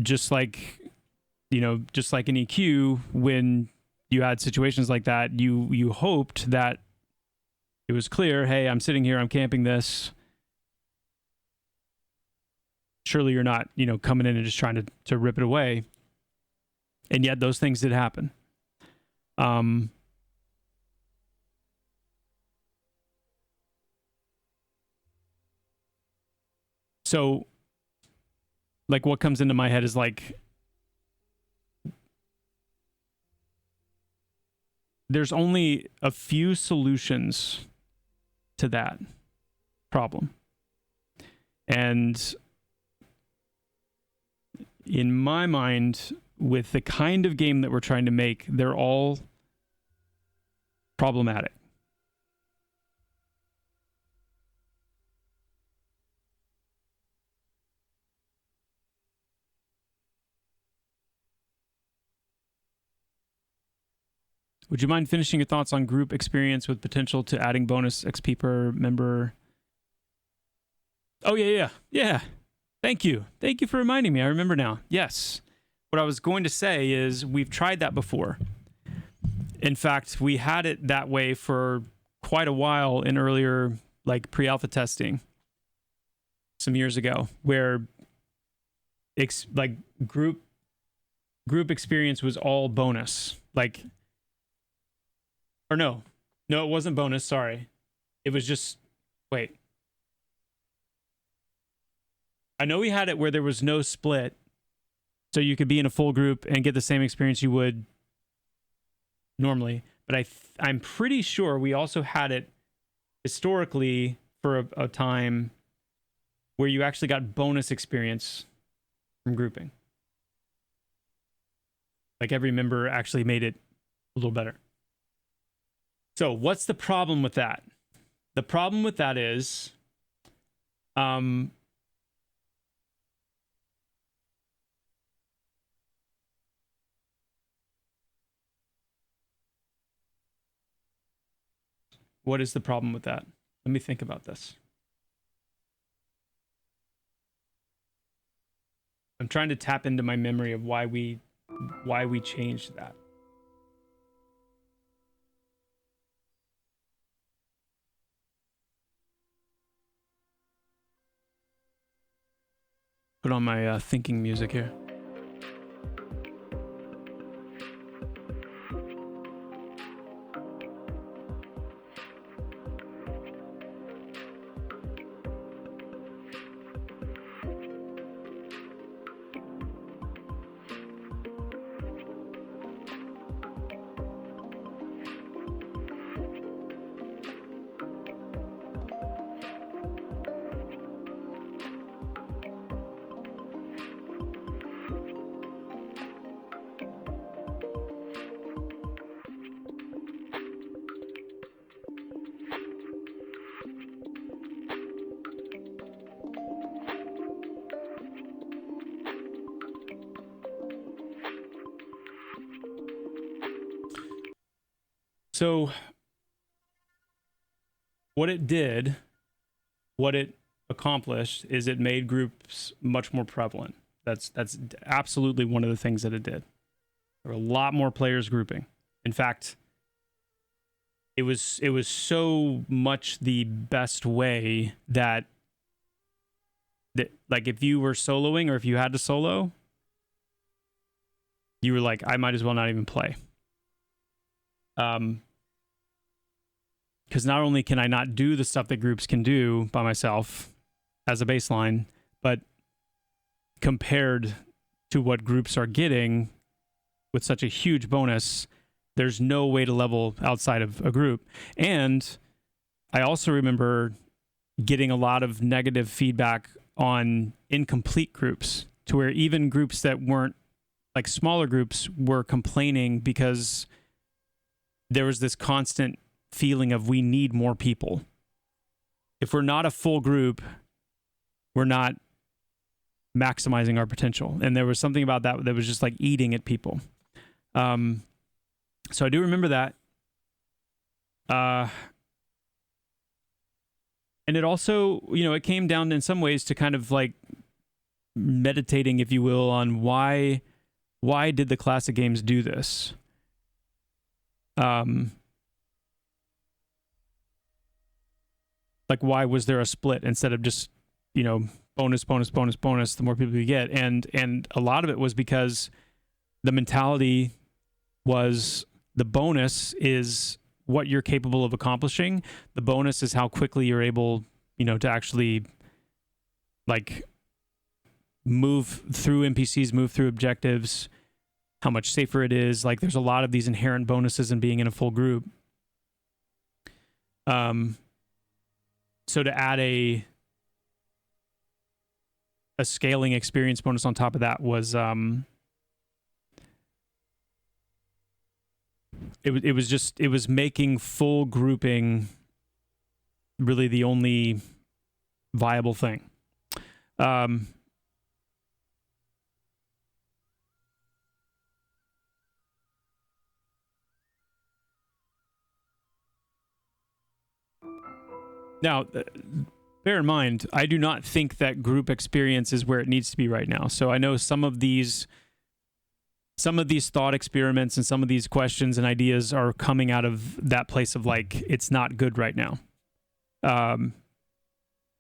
just like, you know, just like in EQ, when you had situations like that, you hoped that it was clear, hey, I'm sitting here, I'm camping this. Surely you're not, you know, coming in and just trying to rip it away. And yet those things did happen. So, like, what comes into my head is like, there's only a few solutions to that problem. And in my mind, with the kind of game that we're trying to make, they're all problematic. Would you mind finishing your thoughts on group experience with potential to adding bonus XP per member? Oh, yeah. Thank you for reminding me. I remember now. Yes. What I was going to say is we've tried that before. In fact, we had it that way for quite a while in earlier, like, pre-alpha testing some years ago, where group experience was all bonus. Like, or no, it wasn't bonus. Sorry. It was just, wait. I know we had it where there was no split. So you could be in a full group and get the same experience you would normally. But I'm pretty sure we also had it historically for a time where you actually got bonus experience from grouping. Like, every member actually made it a little better. So what's the problem with that? The problem with that is, what is the problem with that? Let me think about this. I'm trying to tap into my memory of why we changed that. Put on my thinking music here. So what it accomplished is it made groups much more prevalent. That's absolutely one of the things that it did. There were a lot more players grouping. In fact, it was so much the best way that like, if you were soloing or if you had to solo, you were like, I might as well not even play. Because not only can I not do the stuff that groups can do by myself as a baseline, but compared to what groups are getting with such a huge bonus, there's no way to level outside of a group. And I also remember getting a lot of negative feedback on incomplete groups. to where even groups that weren't like smaller groups were complaining because there was this constant feeling of we need more people. If we're not a full group, we're not maximizing our potential. And there was something about that that was just like eating at people. So I do remember that. And it also, it came down in some ways to kind of like meditating, if you will, on why did the classic games do this? Like, why was there a split instead of just, bonus, the more people you get? And a lot of it was because the mentality was the bonus is what you're capable of accomplishing. The bonus is how quickly you're able, to actually like move through NPCs, move through objectives, how much safer it is. Like there's a lot of these inherent bonuses in being in a full group. So to add a scaling experience bonus on top of that was it was making full grouping really the only viable thing. Now, bear in mind, I do not think that group experience is where it needs to be right now. So I know some of these thought experiments and some of these questions and ideas are coming out of that place of like, it's not good right now. And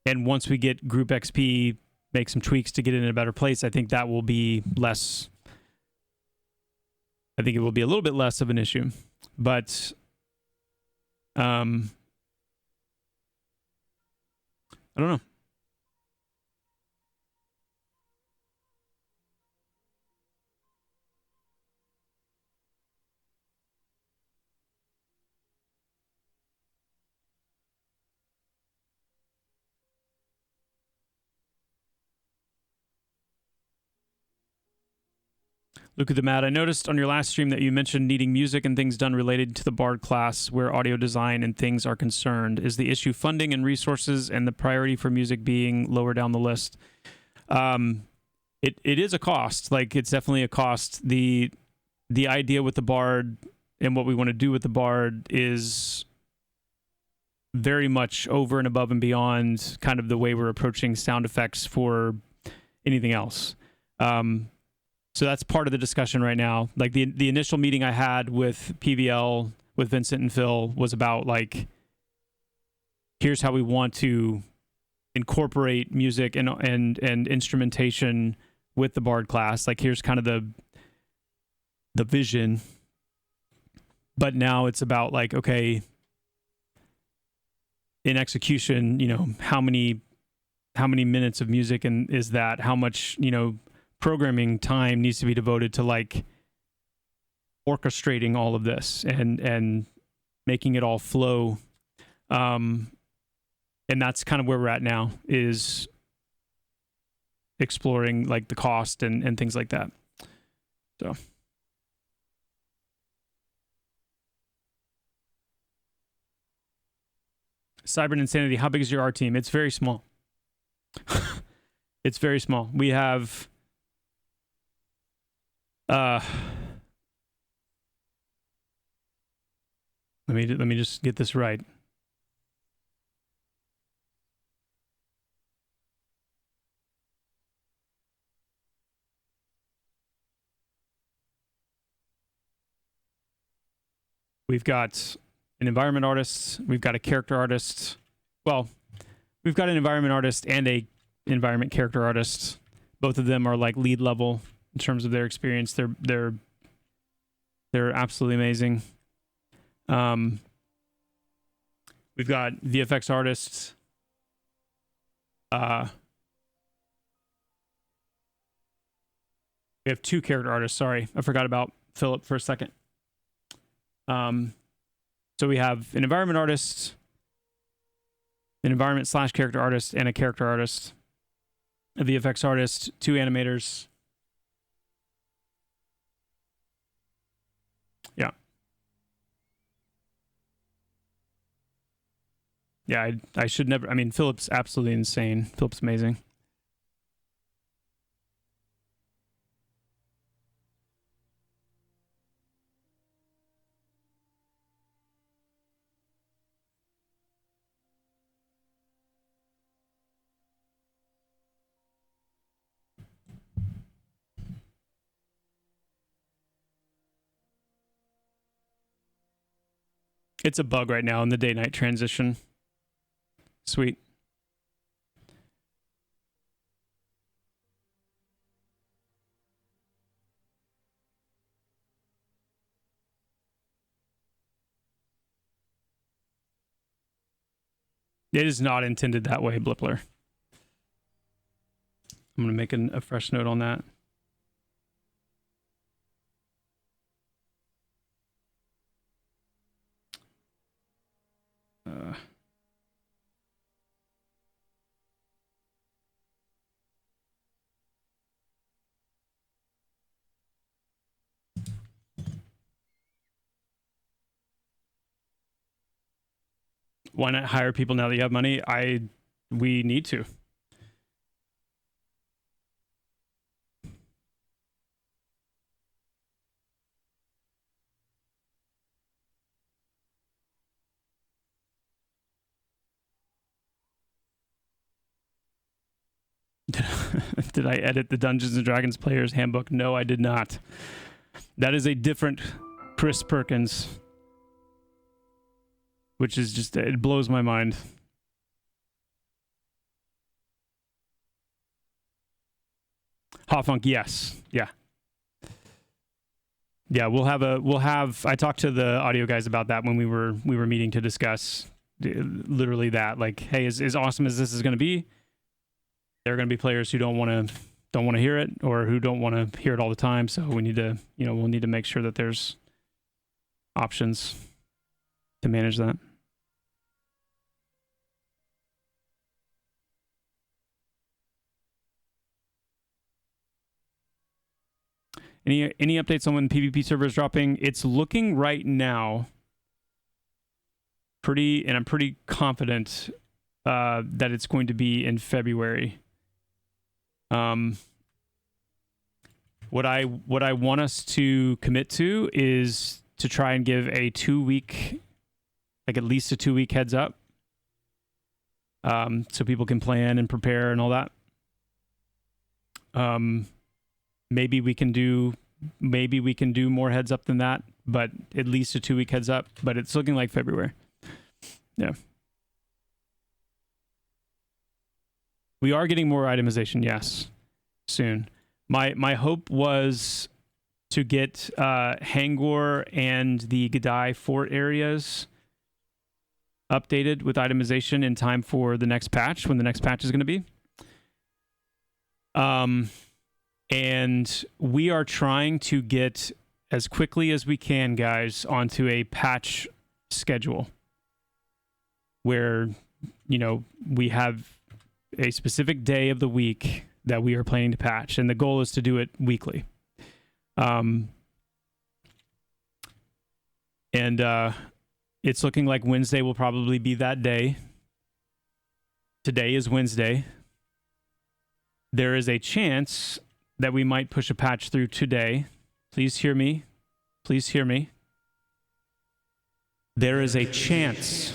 once we get group XP, make some tweaks to get it in a better place, I think that will be less. I think it will be a little bit less of an issue. But I don't know. Luke of the Mad, I noticed on your last stream that you mentioned needing music and things done related to the Bard class where audio design and things are concerned. Is the issue funding and resources and the priority for music being lower down the list? It is a cost. Like, it's definitely a cost. The idea with the Bard and what we want to do with the Bard is very much over and above and beyond kind of the way we're approaching sound effects for anything else. So that's part of the discussion right now. Like the initial meeting I had with PVL, with Vincent and Phil, was about like, here's how we want to incorporate music and instrumentation with the Bard class. Like, here's kind of the vision. But now it's about like, okay, in execution, how many minutes of music is that? How much, programming time needs to be devoted to like orchestrating all of this and making it all flow. And that's kind of where we're at now, is exploring like the cost and things like that. So. Cyber Insanity, how big is your R team? It's very small. It's very small. We have let me just get this right. We've got an environment artist, we've got a character artist. Well, we've got an environment artist and a environment character artist. Both of them are like lead level in terms of their experience. They're absolutely amazing. We've got VFX artists. We have two character artists. Sorry, I forgot about Philip for a second. So we have an environment artist, an environment/character artist, and a character artist. a VFX artist, 2 animators. Yeah. Yeah, I should never. I mean, Philip's absolutely insane. Philip's amazing. It's a bug right now in the day-night transition. Sweet. It is not intended that way, Blippler. I'm going to make a fresh note on that. Why not hire people now that you have money? We need to. Did I edit the Dungeons and Dragons Player's Handbook? No, I did not. That is a different Chris Perkins, which is just, it blows my mind. Hotfunk, yes. Yeah. Yeah, we'll have I talked to the audio guys about that when we were meeting to discuss literally that. Like, hey, as awesome as this is going to be, there are going to be players who don't want to hear it, or who don't want to hear it all the time. So we need to, we'll need to make sure that there's options to manage that. Any updates on when PvP server is dropping? It's looking right now I'm pretty confident that it's going to be in February. What I want us to commit to is to try and give a 2-week, like at least a 2-week heads up, so people can plan and prepare and all that. Maybe we can do more heads up than that, but at least a 2-week heads up. But it's looking like February. Yeah. We are getting more itemization, yes, soon. My hope was to get Hangor and the Gadai fort areas updated with itemization in time for the next patch, when the next patch is going to be. And we are trying to get as quickly as we can, guys, onto a patch schedule where, we have a specific day of the week that we are planning to patch, and the goal is to do it weekly. It's looking like Wednesday will probably be that day. Today is Wednesday. There is a chance that we might push a patch through today. Please hear me. Please hear me. There is a chance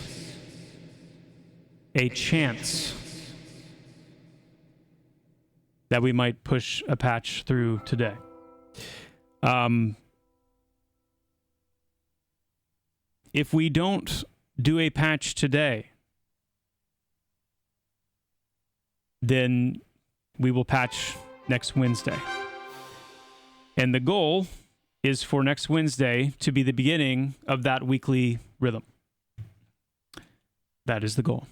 that we might push a patch through today. If we don't do a patch today, then we will patch next Wednesday. And the goal is for next Wednesday to be the beginning of that weekly rhythm. That is the goal.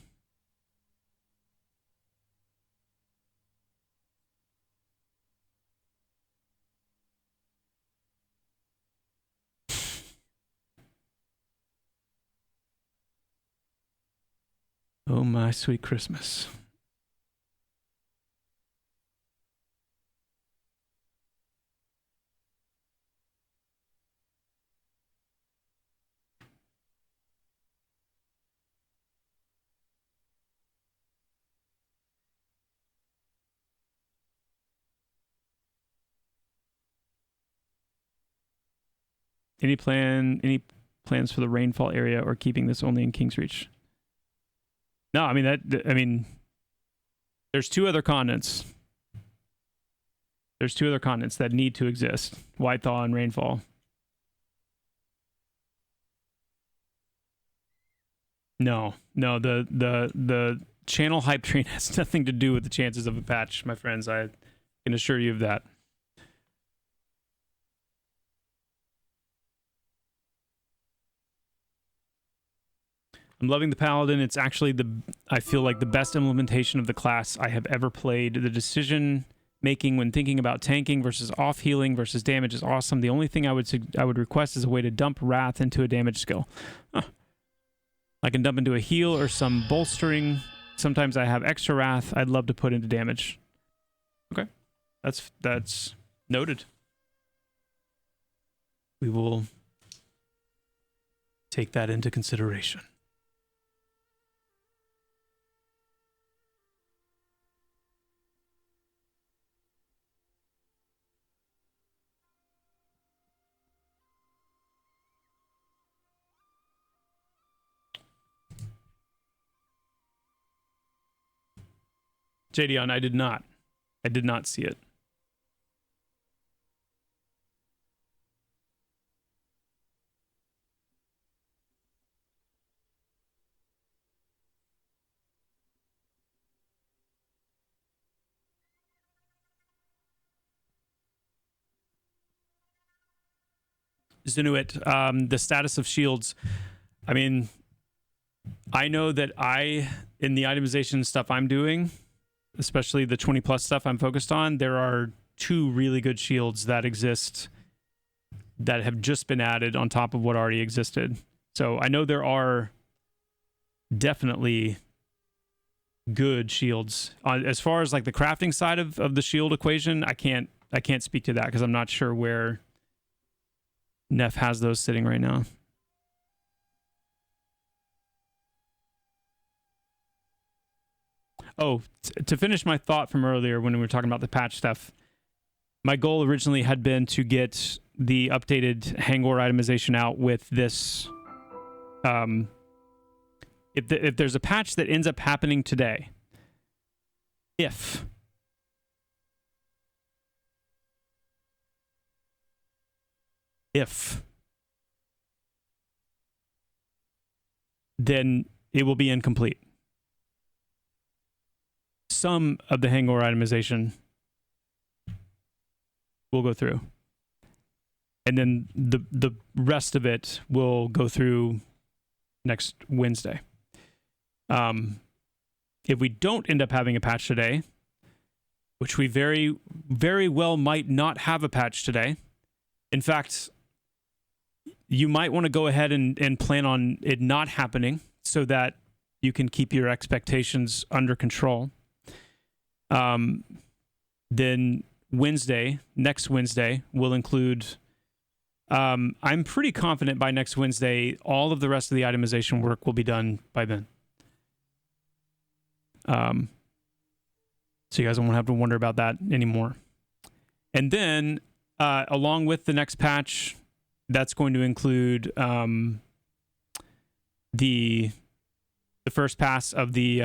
Oh, my sweet Christmas. Any plans for the rainfall area or keeping this only in King's Reach? No, I mean there's two other continents. There's two other continents that need to exist: White Thaw and rainfall. No, the channel hype train has nothing to do with the chances of a patch, my friends. I can assure you of that. I'm loving the Paladin. It's actually I feel like the best implementation of the class I have ever played. The decision making when thinking about tanking versus off healing versus damage is awesome. The only thing I would request is a way to dump Wrath into a damage skill. Huh. I can dump into a heal or some bolstering. Sometimes I have extra Wrath I'd love to put into damage. Okay. That's noted. We will take that into consideration. JDon, I did not see it. Zinuit, the status of shields. I mean, I know that in the itemization stuff I'm doing, especially the 20 plus stuff I'm focused on, there are 2 really good shields that exist that have just been added on top of what already existed. So I know there are definitely good shields. As far as like the crafting side of the shield equation, I can't speak to that because I'm not sure where Neff has those sitting right now. Oh, to finish my thought from earlier when we were talking about the patch stuff, my goal originally had been to get the updated Hangor itemization out with this. If there's a patch that ends up happening today, if then it will be incomplete. Some of the Hangor itemization will go through. And then the rest of it will go through next Wednesday. If we don't end up having a patch today, which we very, very well might not have a patch today. In fact, you might want to go ahead and plan on it not happening so that you can keep your expectations under control. Then next Wednesday, will include, I'm pretty confident by next Wednesday, all of the rest of the itemization work will be done by then. So you guys won't have to wonder about that anymore. And then, along with the next patch, that's going to include the first pass of the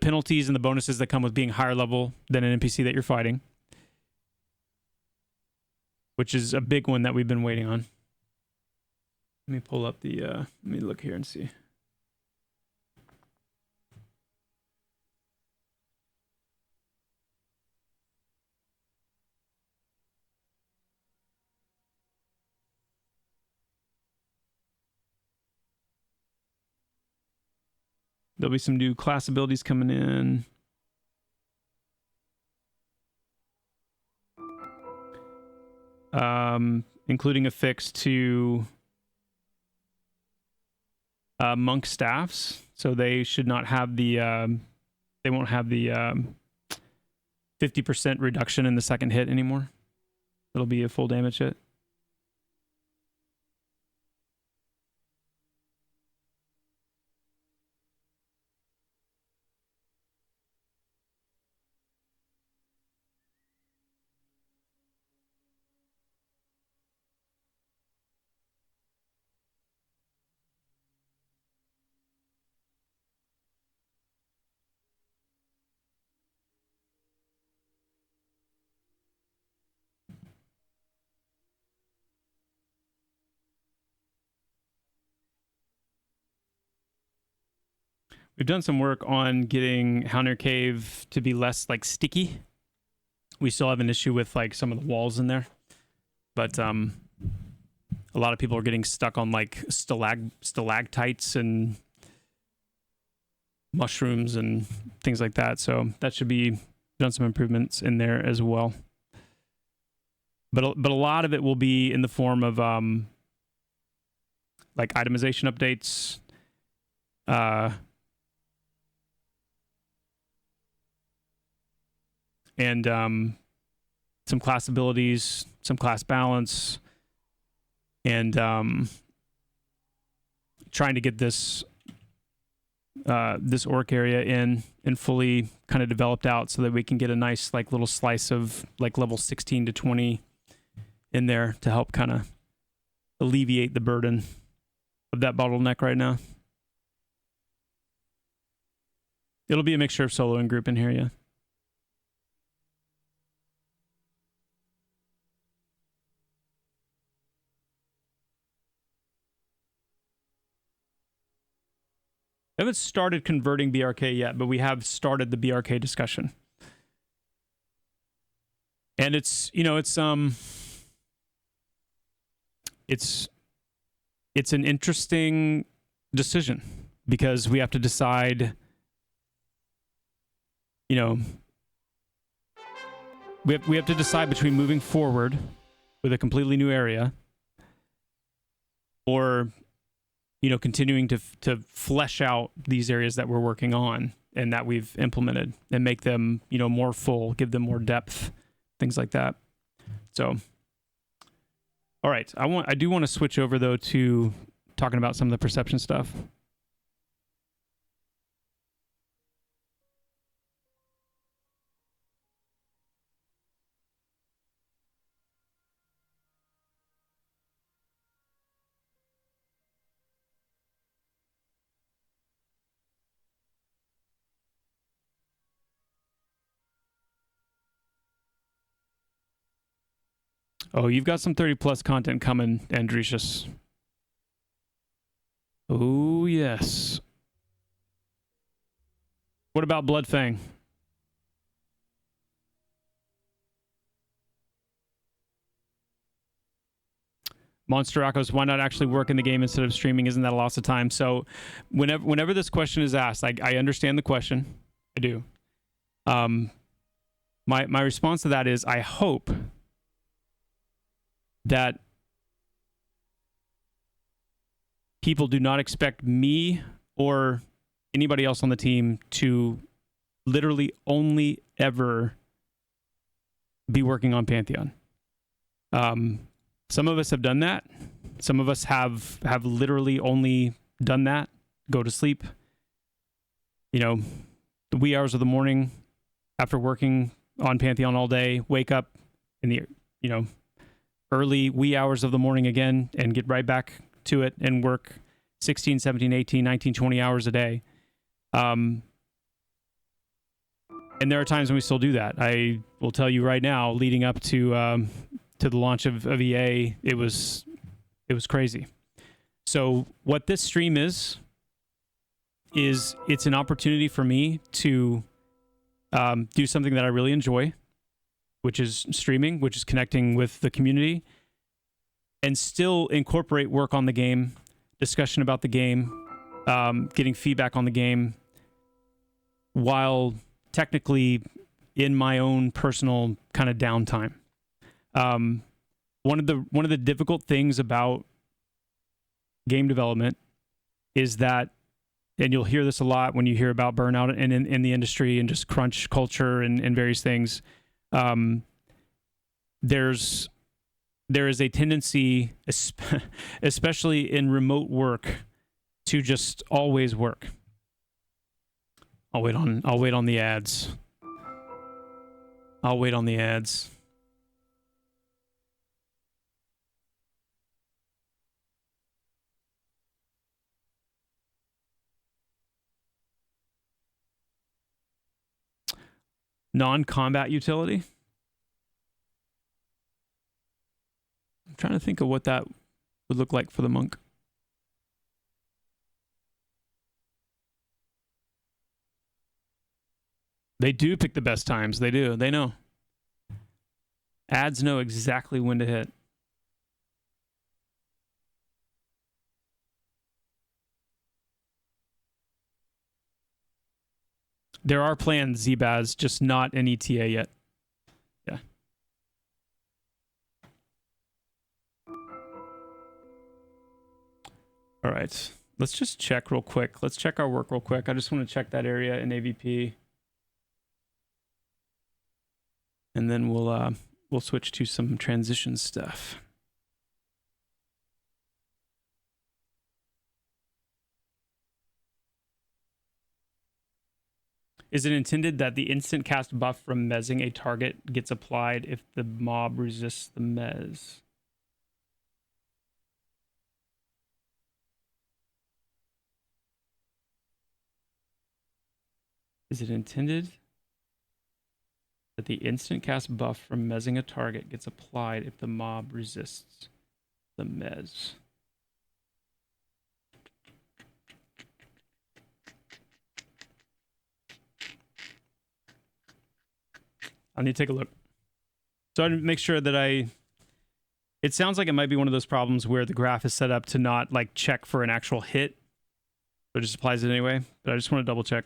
penalties and the bonuses that come with being higher level than an NPC that you're fighting, which is a big one that we've been waiting on. Let me pull up the, let me look here and see. There'll be some new class abilities coming in. Including a fix to monk staffs. So they should not have the, they won't have the 50% reduction in the second hit anymore. It'll be a full damage hit. We've done some work on getting Howner Cave to be less like sticky. We still have an issue with like some of the walls in there, but a lot of people are getting stuck on like stalactites and mushrooms and things like that. So that should be done some improvements in there as well. But a lot of it will be in the form of like itemization updates, and some class abilities, some class balance, and trying to get this orc area in and fully kind of developed out so that we can get a nice like little slice of like level 16 to 20 in there to help kind of alleviate the burden of that bottleneck right now. It'll be a mixture of solo and group in here, yeah. I haven't started converting BRK yet, but we have started the BRK discussion. And it's an interesting decision because we have to decide, we have to decide between moving forward with a completely new area or continuing to flesh out these areas that we're working on and that we've implemented and make them, more full, give them more depth, things like that. So, all right, I do want to switch over though to talking about some of the perception stuff. Oh, you've got some 30 plus content coming, Andricius. Oh, yes. What about Bloodfang? Monster Akos, why not actually work in the game instead of streaming? Isn't that a loss of time? So whenever this question is asked, I understand the question. I do. My response to that is I hope that people do not expect me or anybody else on the team to literally only ever be working on Pantheon. Some of us have done that. Some of us have literally only done that. Go to sleep. The wee hours of the morning after working on Pantheon all day, wake up in the, early wee hours of the morning again and get right back to it and work 16, 17, 18, 19, 20 hours a day. And there are times when we still do that. I will tell you right now, leading up to the launch of EA, it was crazy. So what this stream is it's an opportunity for me to do something that I really enjoy, which is streaming, which is connecting with the community, and still incorporate work on the game, discussion about the game, getting feedback on the game, while technically in my own personal kind of downtime. One of the difficult things about game development is that, and you'll hear this a lot when you hear about burnout in the industry and just crunch culture and various things. There is a tendency, especially in remote work, to just always work. I'll wait on the ads. I'll wait on the ads. Non-combat utility. I'm trying to think of what that would look like for the monk. They do pick the best times. They do. They know. Ads know exactly when to hit. There are planned ZBAS, just not an ETA yet. Yeah. All right. Let's just check real quick. Let's check our work real quick. I just want to check that area in AVP. And then we'll switch to some transition stuff. Is it intended that the instant cast buff from mezzing a target gets applied if the mob resists the mez? Is it intended that the instant cast buff from mezzing a target gets applied if the mob resists the mez? I need to take a look. So I make sure that it sounds like it might be one of those problems where the graph is set up to not like check for an actual hit. So it just applies it anyway. But I just want to double check.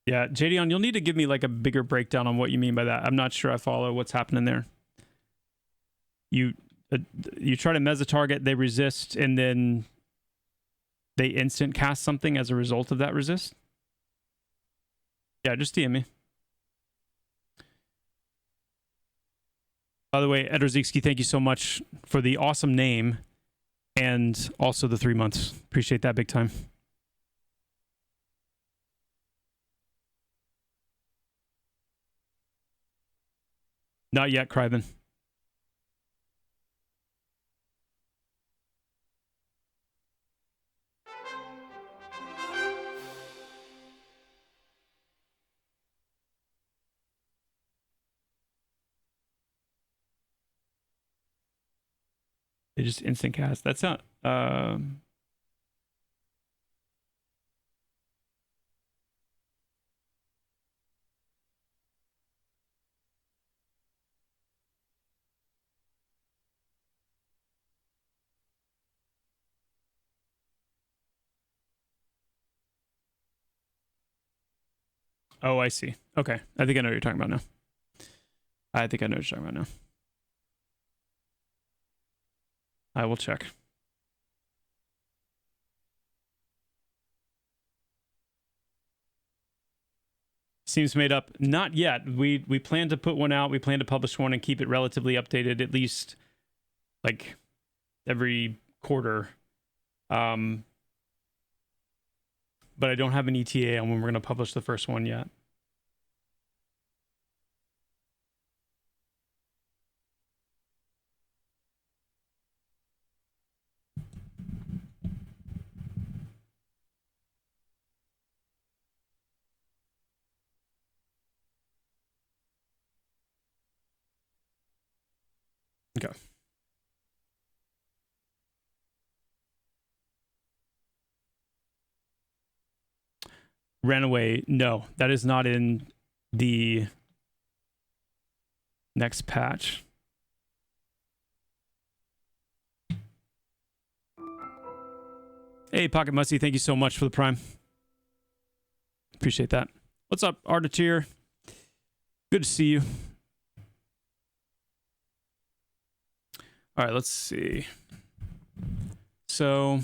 Yeah, JDon, you'll need to give me like a bigger breakdown on what you mean by that. I'm not sure I follow what's happening there. You try to mez a target, they resist, and then they instant cast something as a result of that resist? Yeah, just DM me. By the way, Edrzikski, thank you so much for the awesome name and also the 3 months. Appreciate that big time. Not yet, Kryben. They just instant cast. That's not... Oh, I see. Okay. I think I know what you're talking about now. I think I know what you're talking about now. I will check. Seems made up. Not yet. We plan to put one out. We plan to publish one and keep it relatively updated, at least like every quarter. But I don't have an ETA on when we're going to publish the first one yet. Okay. Ran away. No, that is not in the next patch. Hey, Pocket Musty, thank you so much for the Prime. Appreciate that. What's up, Artitir? Good to see you. All right, let's see. So...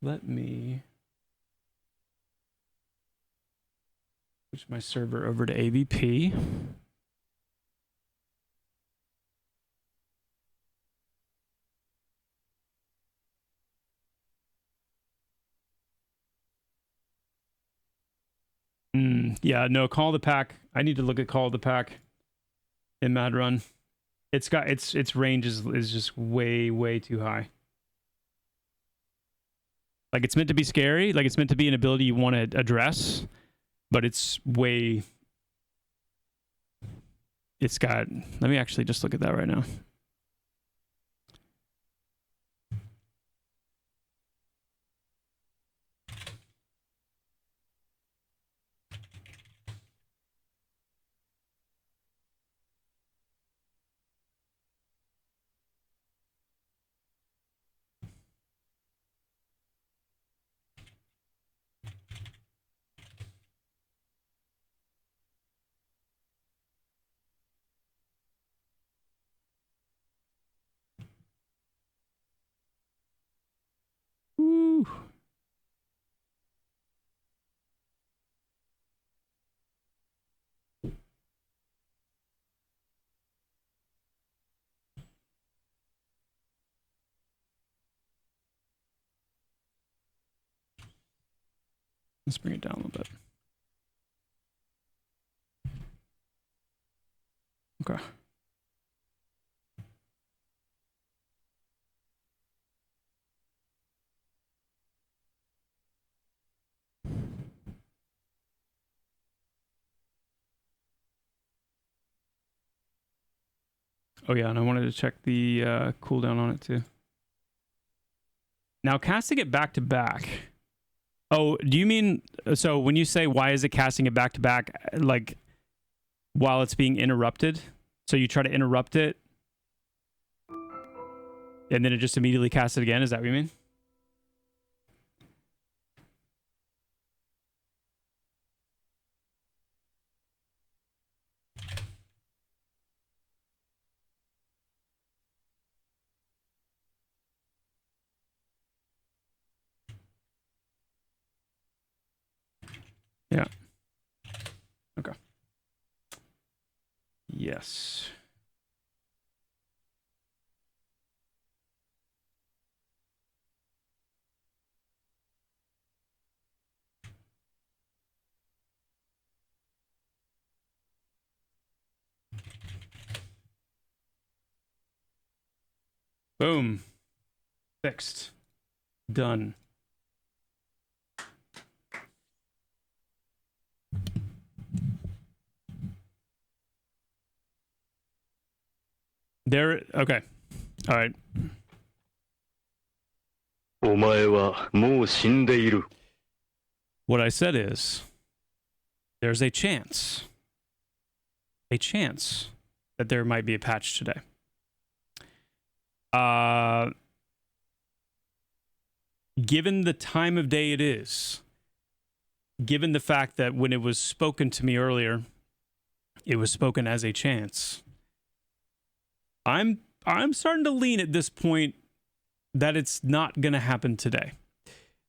let me switch my server over to AVP. Yeah, no, Call of the Pack. I need to look at Call of the Pack in Mad Run. It's got its range is just way too high. Like, it's meant to be scary, like it's meant to be an ability you want to address, but it's got, let me actually just look at that right now. Woo. Let's bring it down a little bit. Okay. Oh yeah, and I wanted to check the cooldown on it too. Now, casting it back to back. Oh, do you mean, so when you say why is it casting it back to back, like while it's being interrupted? So you try to interrupt it and then it just immediately casts it again? Is that what you mean? Yeah. Okay. Yes. Boom. Fixed. Done. There. Okay. All right. お前はもう死んでいる。 What I said is, there's a chance that there might be a patch today. Given the time of day it is, given the fact that when it was spoken to me earlier, it was spoken as a chance. I'm starting to lean at this point that it's not going to happen today.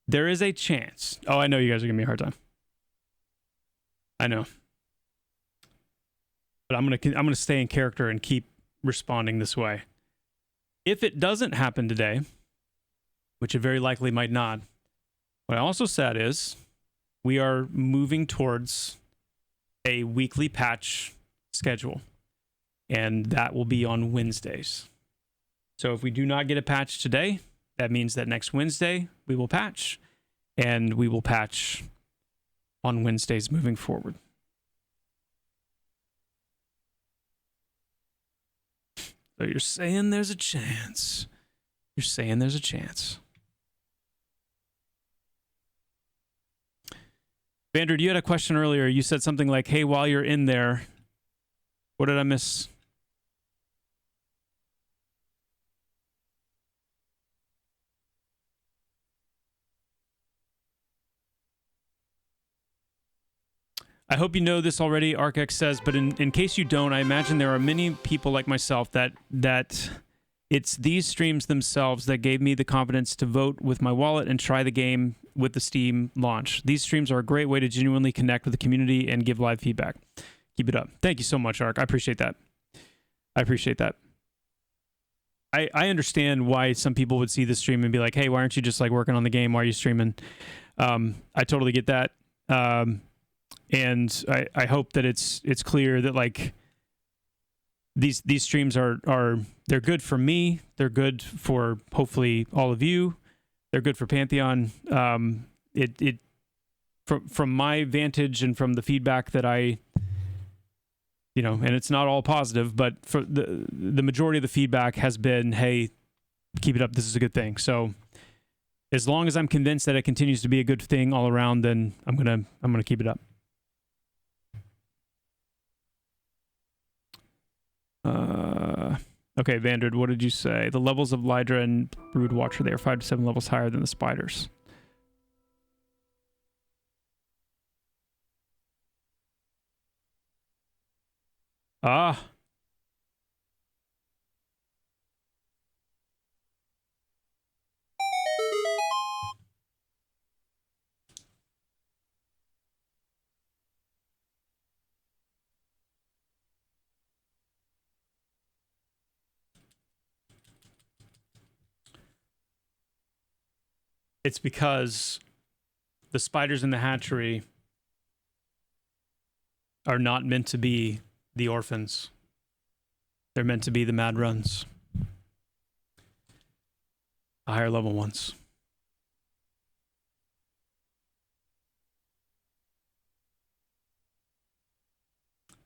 There is a chance. Oh, I know you guys are giving me a hard time. I know. But I'm gonna stay in character and keep responding this way. If it doesn't happen today, which it very likely might not, what I also said is we are moving towards a weekly patch schedule, and that will be on Wednesdays. So if we do not get a patch today, that means that next Wednesday we will patch, and we will patch on Wednesdays moving forward. So you're saying there's a chance. You're saying there's a chance. Vander, you had a question earlier. You said something like, hey, while you're in there, what did I miss? I hope you know this already, ArcX says, but in case you don't, I imagine there are many people like myself that it's these streams themselves that gave me the confidence to vote with my wallet and try the game with the Steam launch. These streams are a great way to genuinely connect with the community and give live feedback. Keep it up. Thank you so much, Arc. I appreciate that. I appreciate that. I understand why some people would see the stream and be like, hey, why aren't you just like working on the game? Why are you streaming? I totally get that. And I hope that it's clear that like these streams are they're good for me. They're good for hopefully all of you. They're good for Pantheon. It from my vantage and from the feedback that I, you know, and it's not all positive, but for the majority of the feedback has been, hey, keep it up. This is a good thing. So as long as I'm convinced that it continues to be a good thing all around, then I'm gonna keep it up. Okay, Vandred, what did you say? The levels of Lydra and Brood Watcher, they are 5 to 7 levels higher than the spiders. Ah. It's because the spiders in the hatchery are not meant to be the orphans. They're meant to be the mad runs. The higher level ones.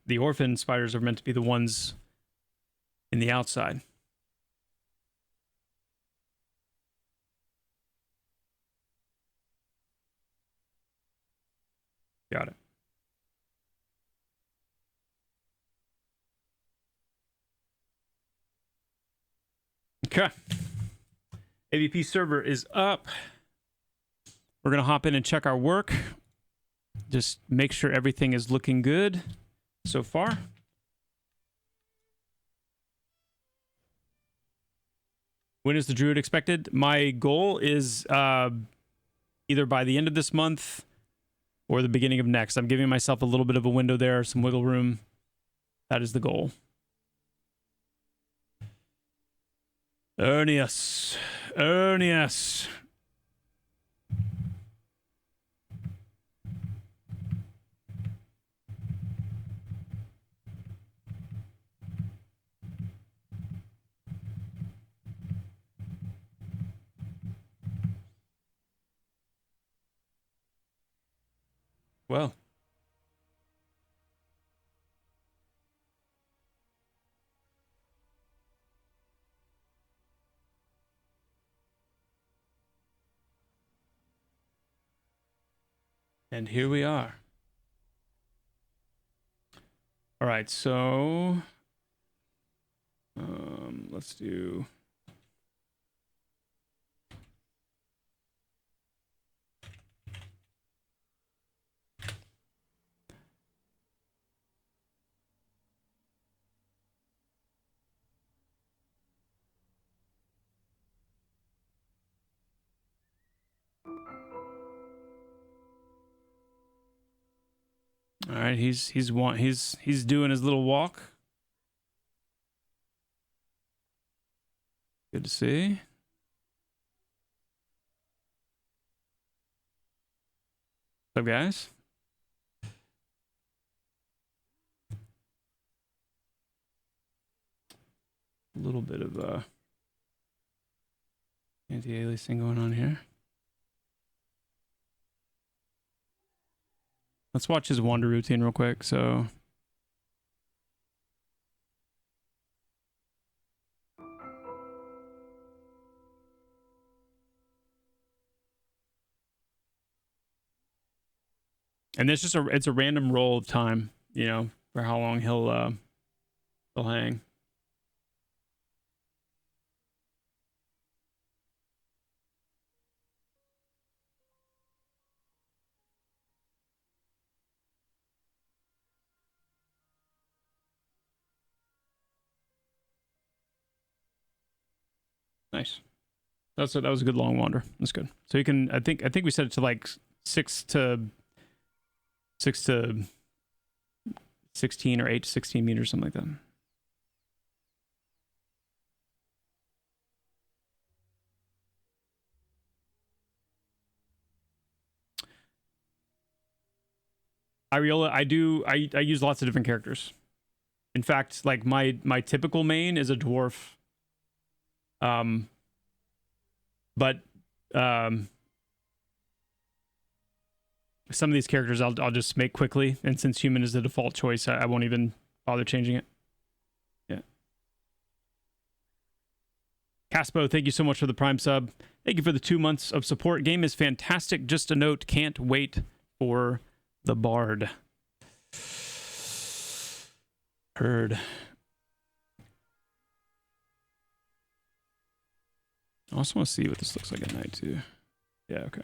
The orphan spiders are meant to be the ones in the outside. Got it. Okay. AVP server is up. We're going to hop in and check our work. Just make sure everything is looking good so far. When is the Druid expected? My goal is either by the end of this month or the beginning of next. I'm giving myself a little bit of a window there, some wiggle room. That is the goal. Ernius. Well. And here we are. All right, so let's do. All right, he's doing his little walk. Good to see. What's up, guys? A little bit of anti-aliasing going on here. Let's watch his wander routine real quick. So and it's just it's a random roll of time, you know, for how long he'll hang. Nice. That was a good long wander. That's good. So you can I think we set it to like 6 to 16 or 8 to 16 meters, something like that. Iriola, I use lots of different characters. In fact, like my typical main is a dwarf. But some of these characters I'll just make quickly, and since human is the default choice, I won't even bother changing it. Yeah. Caspo, thank you so much for the Prime sub. Thank you for the 2 months of support. Game is fantastic. Just a note, can't wait for the Bard. Heard. I also want to see what this looks like at night too. Yeah, okay.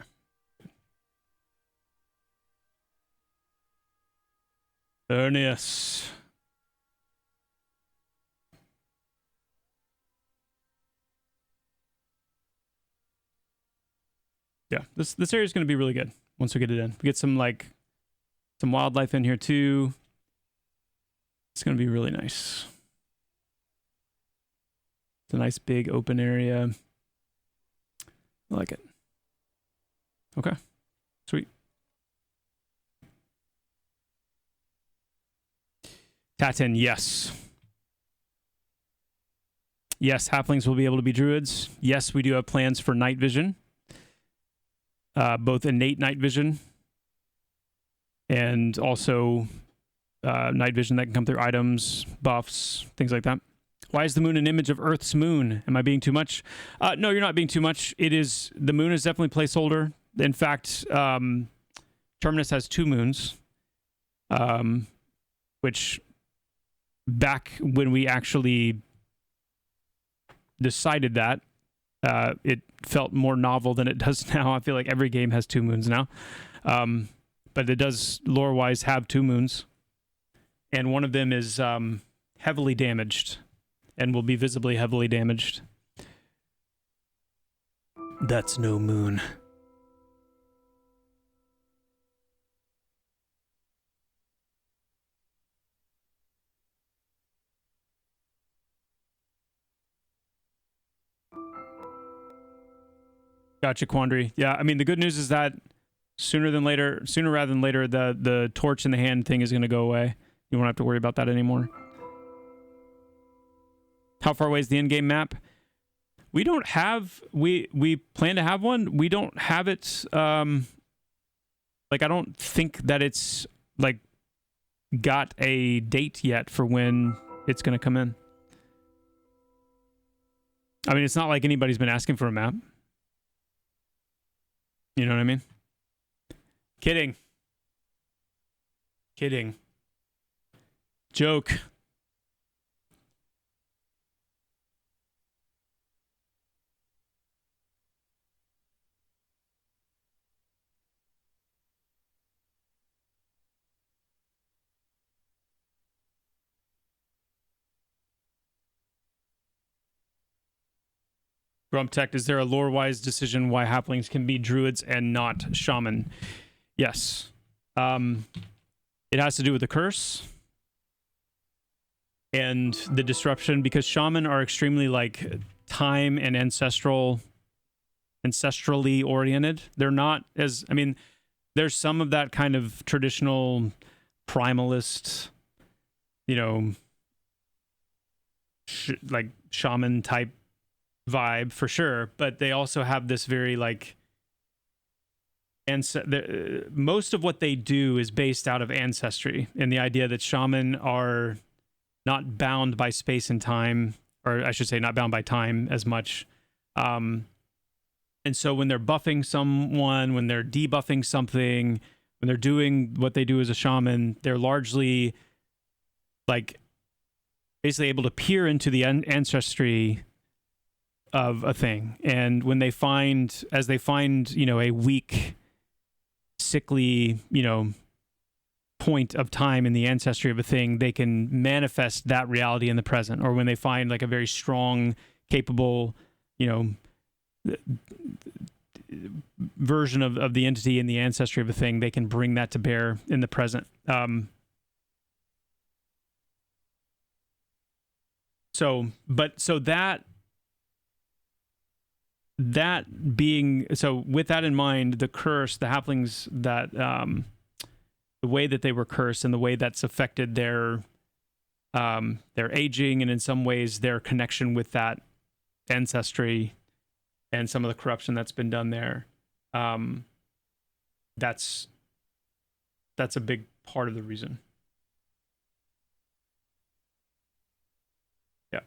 Ernius. Yeah, this area is going to be really good once we get it in. We get some wildlife in here too. It's going to be really nice. It's a nice big open area. I like it. Okay, sweet. Tatin, yes. Yes, halflings will be able to be druids. Yes, we do have plans for night vision. Both innate night vision and also night vision that can come through items, buffs, things like that. Why is the moon an image of Earth's moon? Am I being too much? No, you're not being too much. The moon is definitely placeholder. In fact, Terminus has 2 moons, which back when we actually decided that, it felt more novel than it does now. I feel like every game has 2 moons now. But it does, lore-wise, have 2 moons. And one of them is heavily damaged and will be visibly heavily damaged. That's no moon. Gotcha, Quandary. Yeah, I mean, the good news is that sooner rather than later, the torch in the hand thing is going to go away. You won't have to worry about that anymore. How far away is the in-game map? We don't have... We plan to have one. We don't have it... I don't think that it's, got a date yet for when it's going to come in. I mean, it's not like anybody's been asking for a map. You know what I mean? Kidding. Joke. Grump Tech, is there a lore-wise decision why halflings can be druids and not shaman? Yes. It has to do with the curse and the disruption, because shaman are extremely time and ancestrally oriented. They're not as, I mean, there's some of that kind of traditional primalist, shaman type vibe for sure, but they also have this very most of what they do is based out of ancestry and the idea that shaman are not bound by space and time, or I should say not bound by time as much. And so when they're buffing someone, when they're debuffing something, when they're doing what they do as a shaman, they're largely basically able to peer into the ancestry of a thing. And when they find a weak, sickly, point of time in the ancestry of a thing, they can manifest that reality in the present. Or when they find a very strong, capable, version of the entity in the ancestry of a thing, they can bring that to bear in the present. So with that in mind, the curse, the halflings that the way that they were cursed and the way that's affected their aging, and in some ways their connection with that ancestry and some of the corruption that's been done there. That's a big part of the reason. Yeah.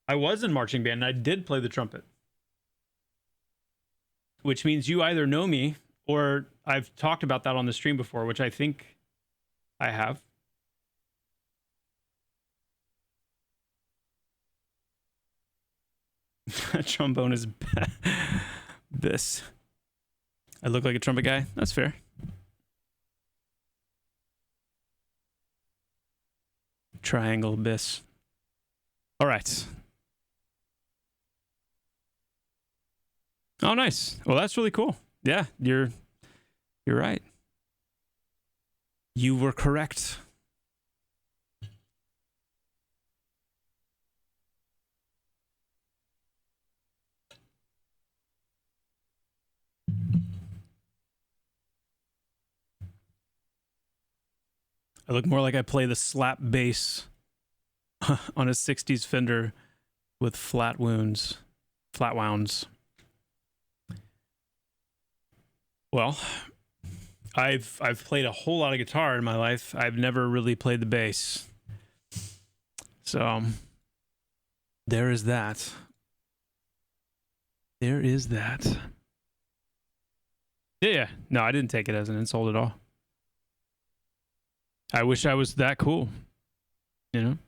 I was in marching band and I did play the trumpet. Which means you either know me or I've talked about that on the stream before, which I think I have. Trombone is this. I look like a trumpet guy. That's fair. Triangle bis. All right. Oh, nice. Well, that's really cool. Yeah, you're right. You were correct. I look more like I play the slap bass on a 60s Fender with flat wounds. Well, I've played a whole lot of guitar in my life. I've never really played the bass. So there is that. There is that. Yeah. No, I didn't take it as an insult at all. I wish I was that cool. You know?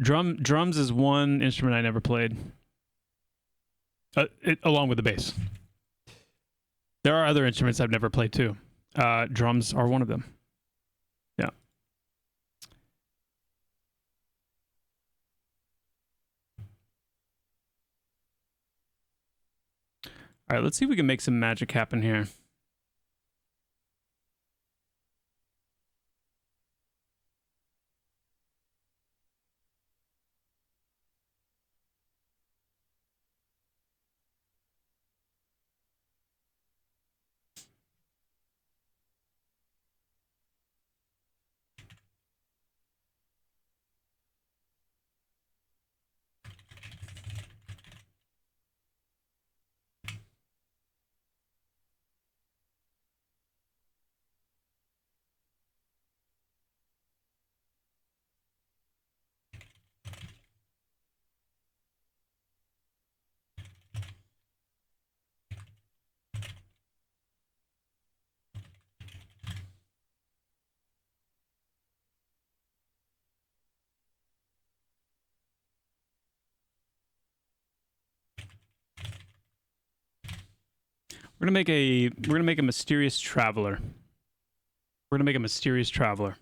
Drums is one instrument I never played. Along with the bass. There are other instruments I've never played too. Drums are one of them. Yeah. All right, let's see if we can make some magic happen here. We're gonna make a mysterious traveler. We're gonna make a mysterious traveler.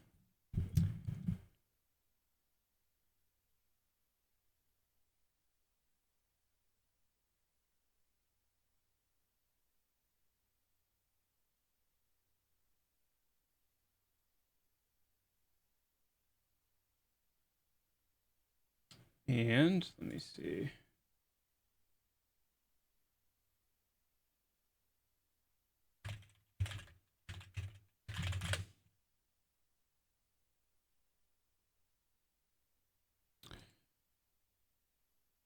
And let me see.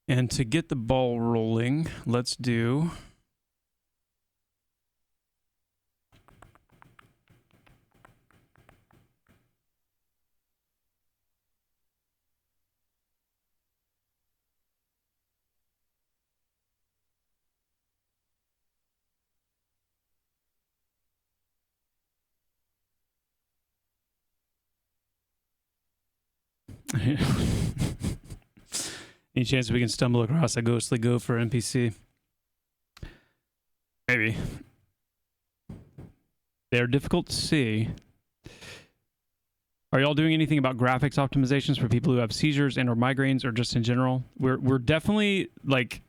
And to get the ball rolling, let's do any chance we can stumble across a ghostly gopher NPC? Maybe. They're difficult to see. Are y'all doing anything about graphics optimizations for people who have seizures and or migraines, or just in general? We're definitely, like,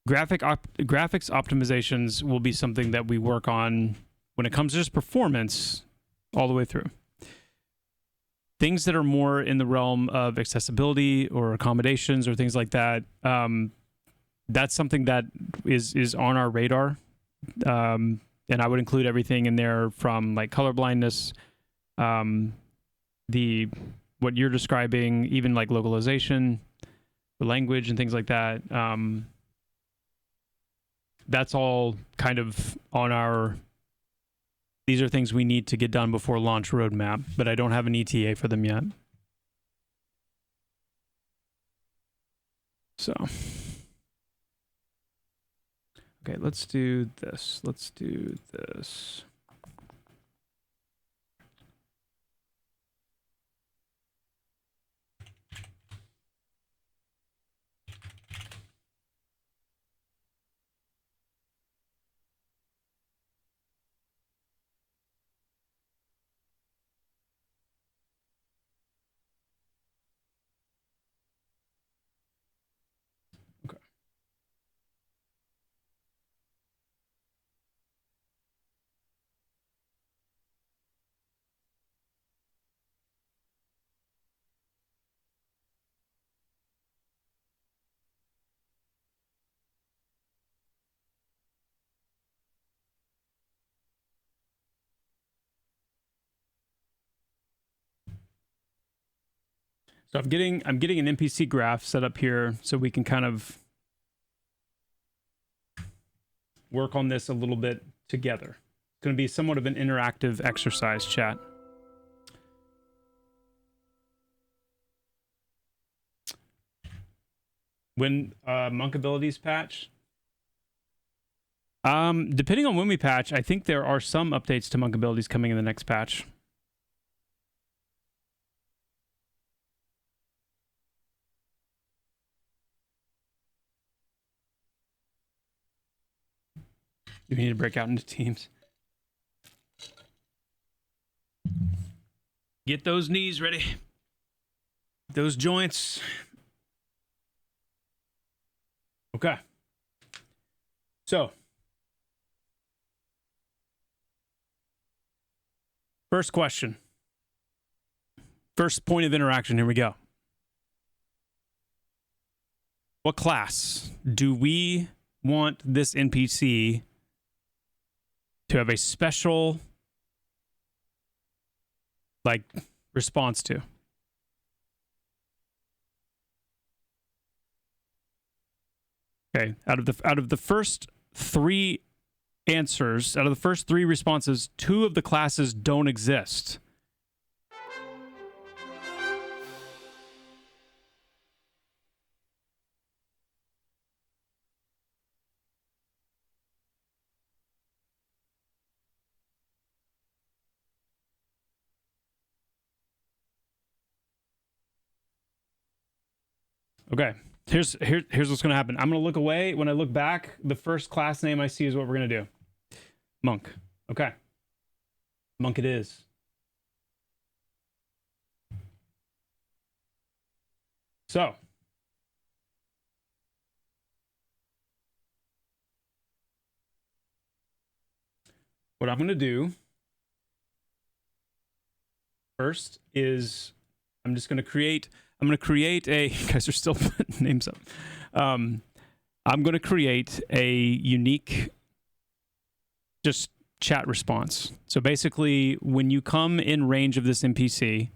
graphics optimizations will be something that we work on when it comes to just performance all the way through. Things that are more in the realm of accessibility or accommodations or things like that, that's something that is on our radar. And I would include everything in there from like color blindness, what you're describing, even like localization, the language and things like that. That's all kind of on our, these are things we need to get done before launch roadmap, but I don't have an ETA for them yet. So, okay, let's do this. Let's do this. So I'm getting an NPC graph set up here so we can kind of work on this a little bit together. It's going to be somewhat of an interactive exercise, chat. When monk abilities patch, depending on when we patch, I think there are some updates to monk abilities coming in the next patch. You need to break out into teams. Get those knees ready. Those joints. Okay. So, first question. First point of interaction. Here we go. What class do we want this NPC to have a special like response to? Okay, out of the first three answers, out of the first three responses, two of the classes don't exist. Okay, here's what's going to happen. I'm going to look away. When I look back, the first class name I see is what we're going to do. Monk. Okay. Monk it is. So, what I'm going to do first is I'm going to create a, you guys are still putting names up. I'm going to create a unique just chat response. So basically, when you come in range of this NPC,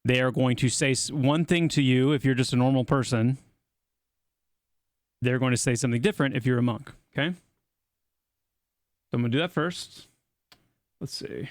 they are going to say one thing to you if you're just a normal person. They're going to say something different if you're a monk, okay? So I'm going to do that first. Let's see.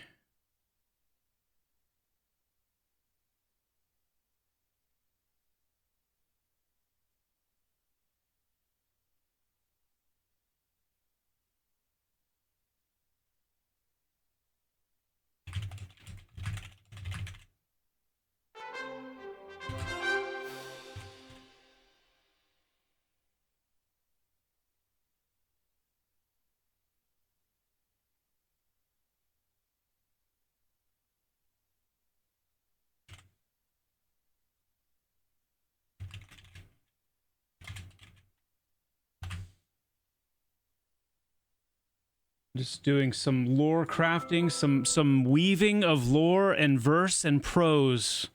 Just doing some lore crafting, some weaving of lore and verse and prose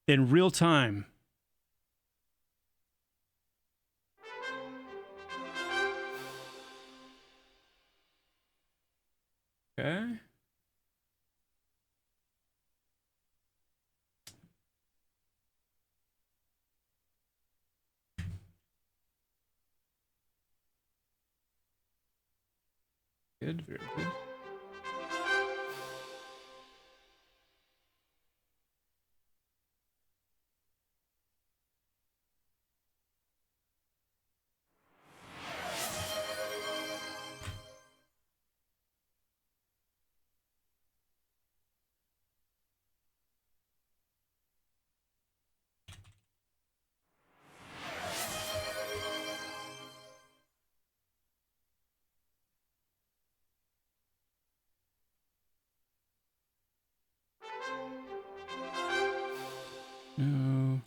in real time. Okay. Good, very good. No.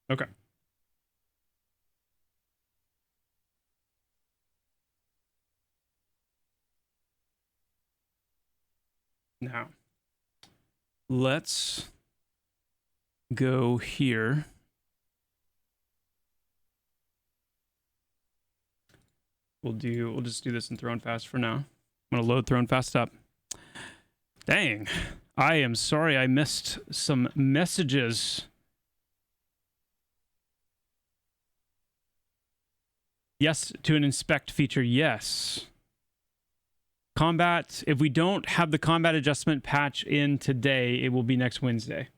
Okay. Now, let's go here. We'll just do this in Throne Fast for now. I'm gonna load Throne Fast up. Dang. I am sorry I missed some messages. Yes to an inspect feature, yes. Combat, if we don't have the combat adjustment patch in today, it will be next Wednesday.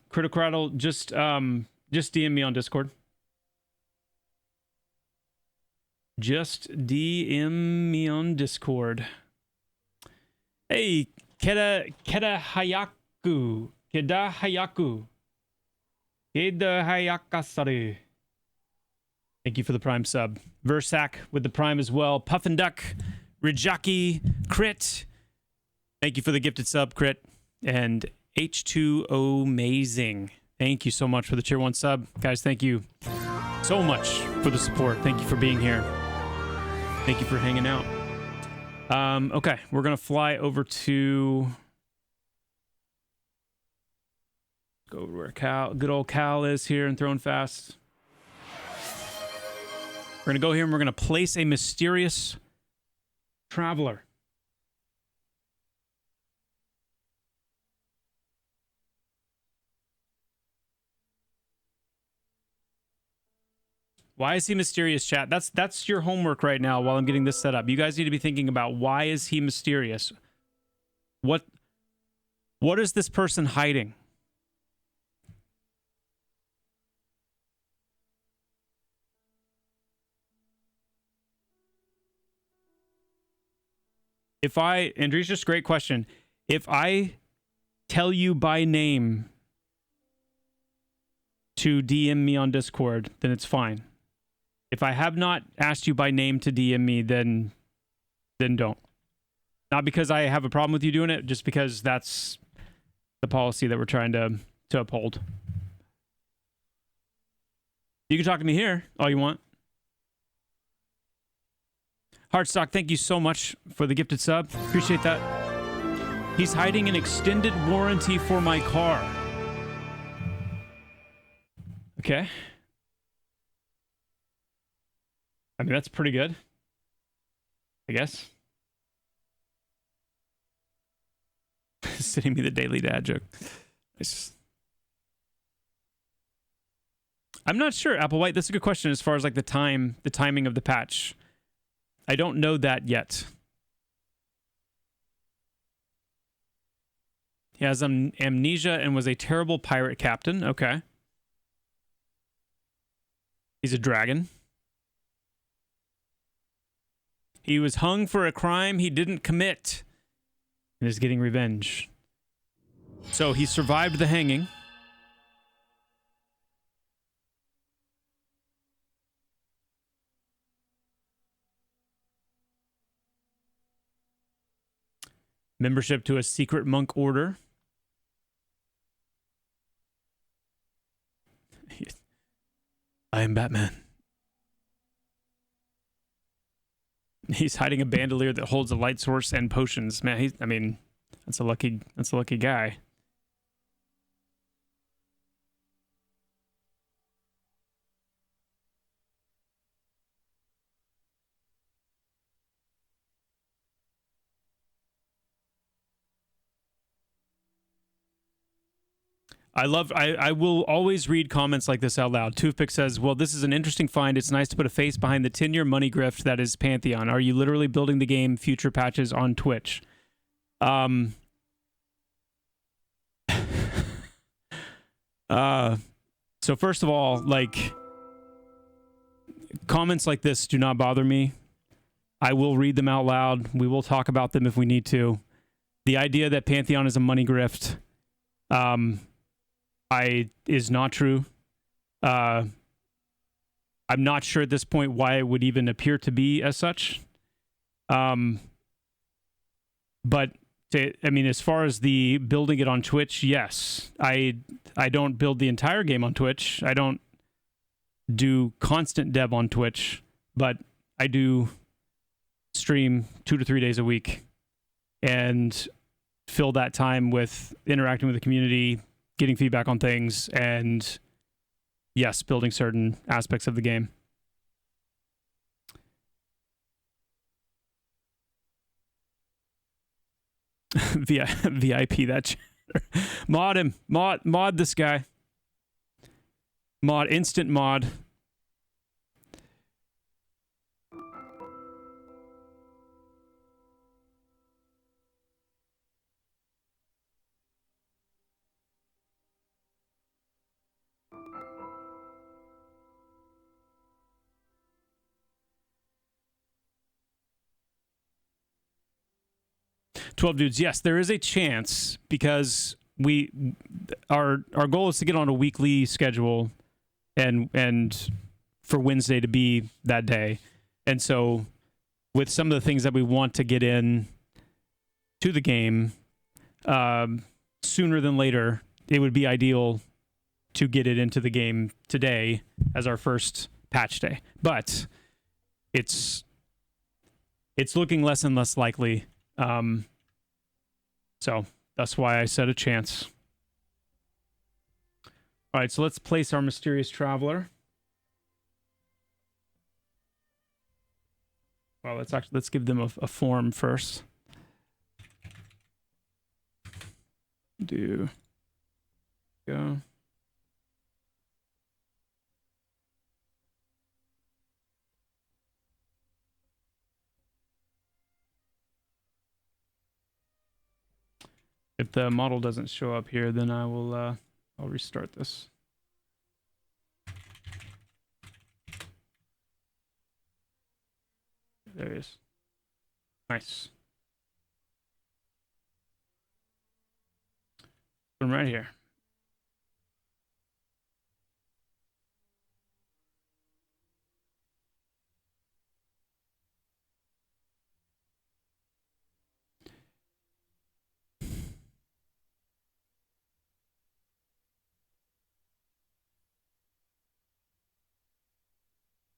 Critical Rattle, just DM me on Discord. Just DM me on Discord. Hey, Keda Hayaku. Keda Hayaku. Keda Hayakasaru. Thank you for the Prime sub. Versac with the Prime as well. Puffin Duck, Rijaki, Crit. Thank you for the gifted sub, Crit. And H2O Amazing. Thank you so much for the tier 1 sub. Guys, thank you so much for the support. Thank you for being here. Thank you for hanging out. Okay, we're going to fly over to... Go over where good old Cal is here and Throne Fast. We're going to go here and we're going to place a mysterious traveler. Why is he mysterious, chat? That's your homework right now while I'm getting this set up. You guys need to be thinking about why is he mysterious? What is this person hiding? Andresius, great question. If I tell you by name to DM me on Discord, then it's fine. If I have not asked you by name to DM me, then don't. Not because I have a problem with you doing it, just because that's the policy that we're trying to uphold. You can talk to me here all you want. Heartstock, thank you so much for the gifted sub. Appreciate that. He's hiding an extended warranty for my car. Okay. I mean, that's pretty good, I guess. Sending me the daily dad joke. I'm not sure, Applewhite. That's a good question as far as like the timing of the patch. I don't know that yet. He has amnesia and was a terrible pirate captain. Okay. He's a dragon. He was hung for a crime he didn't commit. and is getting revenge. So he survived the hanging. Membership to a secret monk order. I am Batman. He's hiding a bandolier that holds a light source and potions. Man, that's a lucky guy. I will always read comments like this out loud. Toothpick says, well, this is an interesting find. It's nice to put a face behind the 10-year money grift that is Pantheon. Are you literally building the game future patches on Twitch? So first of all, like, comments like this do not bother me. I will read them out loud. We will talk about them if we need to. The idea that Pantheon is a money grift, is not true. I'm not sure at this point why it would even appear to be as such. But as far as the building it on Twitch, yes. I don't build the entire game on Twitch. I don't do constant dev on Twitch, but I do stream 2 to 3 days a week and fill that time with interacting with the community, getting feedback on things, and yes, building certain aspects of the game. VIP that mod him. Mod this guy. Instant mod. "12 dudes, yes, there is a chance because our goal is to get on a weekly schedule and for Wednesday to be that day. And so with some of the things that we want to get in to the game sooner than later, it would be ideal to get it into the game today as our first patch day. But it's looking less and less likely. So that's why I said a chance. All right, so let's place our mysterious traveler. Well, let's give them a form first. Go. If the model doesn't show up here, then I will I'll restart this. There it is. Nice. Put him right here.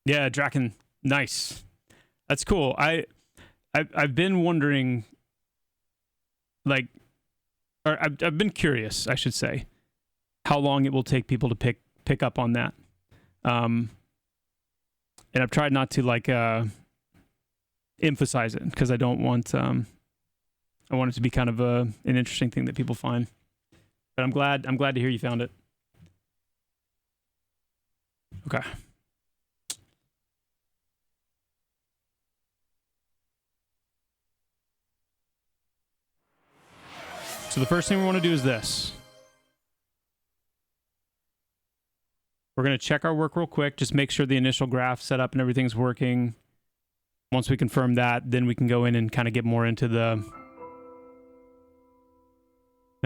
Yeah, Draken. Nice. That's cool. I've been wondering, like, or I've been curious, I should say, how long it will take people to pick up on that. And I've tried not to like emphasize it because I don't want I want it to be kind of an interesting thing that people find. But I'm glad to hear you found it. Okay. So the first thing we want to do is this. We're going to check our work real quick, just make sure the initial graph set up and everything's working. Once we confirm that, then we can go in and kind of get more into the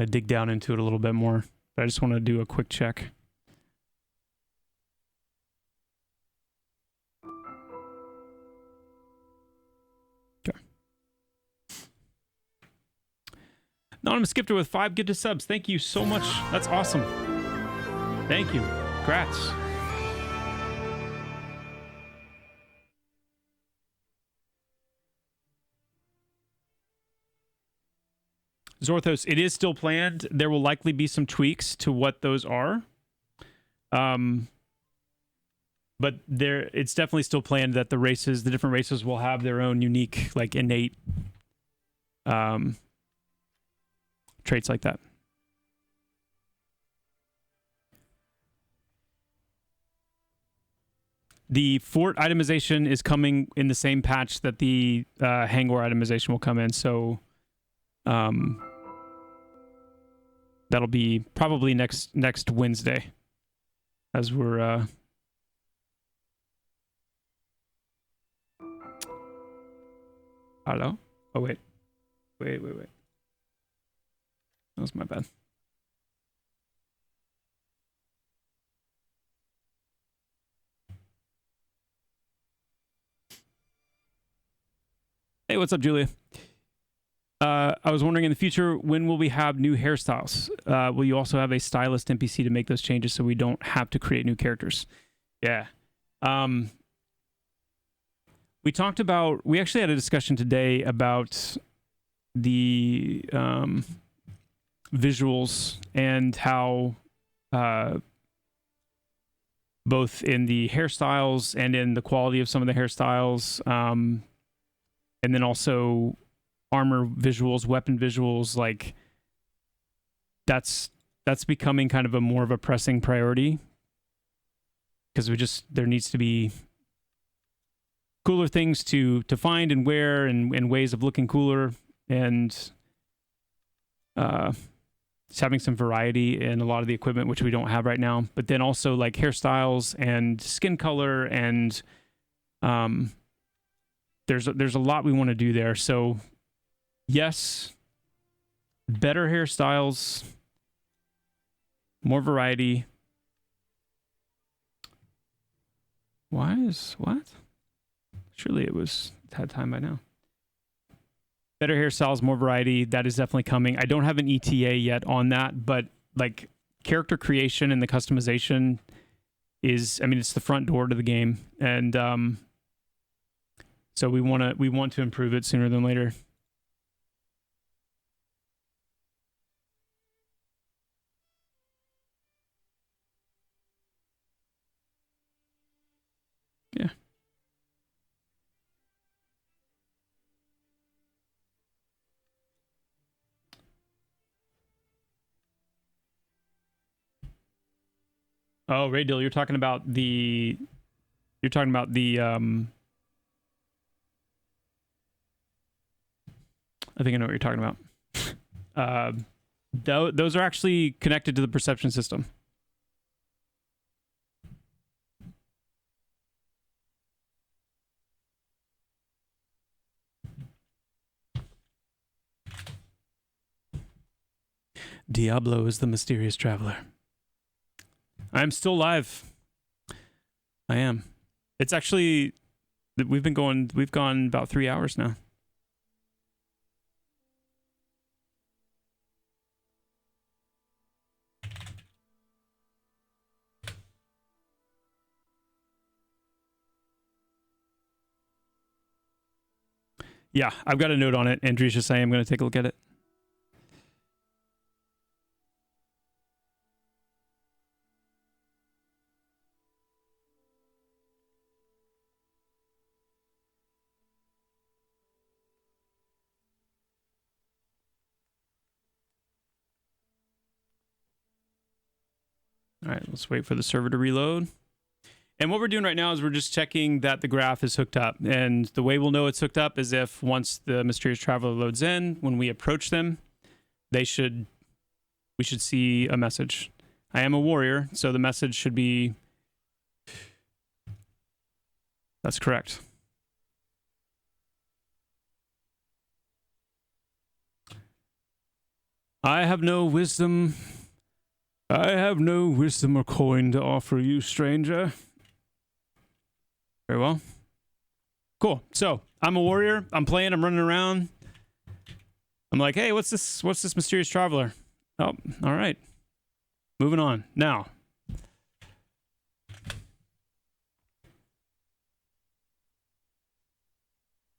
I dig down into it a little bit more, but I just want to do a quick check. Okay. Anonymous Skipper with 5 gifted subs. Thank you so much. That's awesome. Thank you. Congrats. Zorthos, it is still planned. There will likely be some tweaks to what those are. But it's definitely still planned that the different races will have their own unique, like innate traits like that. The fort itemization is coming in the same patch that the Hangor itemization will come in, so that'll be probably next Wednesday, as we're hello? Oh wait. That was my bad. Hey, what's up, Julia? I was wondering, in the future, when will we have new hairstyles? Will you also have a stylist NPC to make those changes so we don't have to create new characters? Yeah. We actually had a discussion today about the visuals and how both in the hairstyles and in the quality of some of the hairstyles, and then also armor visuals, weapon visuals, like that's becoming kind of a more of a pressing priority, because there needs to be cooler things to find and wear, and ways of looking cooler, and just having some variety in a lot of the equipment, which we don't have right now. But then also like hairstyles and skin color, and there's a lot we want to do there. So yes, better hairstyles, more variety. What? Surely it had time by now. Better hairstyles, more variety. That is definitely coming. I don't have an ETA yet on that, but like character creation and the customization it's the front door to the game, and so we want to improve it sooner than later. Yeah. Oh, Ray Dill, you're talking about the I think I know what you're talking about. Those are actually connected to the perception system. Diablo is the mysterious traveler. I'm still live. I am. It's actually, we've gone about 3 hours now. Yeah, I've got a note on it. Andrew's just saying I'm going to take a look at it. All right, let's wait for the server to reload. And what we're doing right now is we're just checking that the graph is hooked up. And the way we'll know it's hooked up is if once the mysterious traveler loads in, when we approach them, we should see a message. I am a warrior, so the message should be... That's correct. I have no wisdom. I have no wisdom or coin to offer you, stranger. Very well. Cool. So I'm a warrior. I'm playing. I'm running around. I'm like, hey, what's this? What's this mysterious traveler? Oh, all right. Moving on. Now.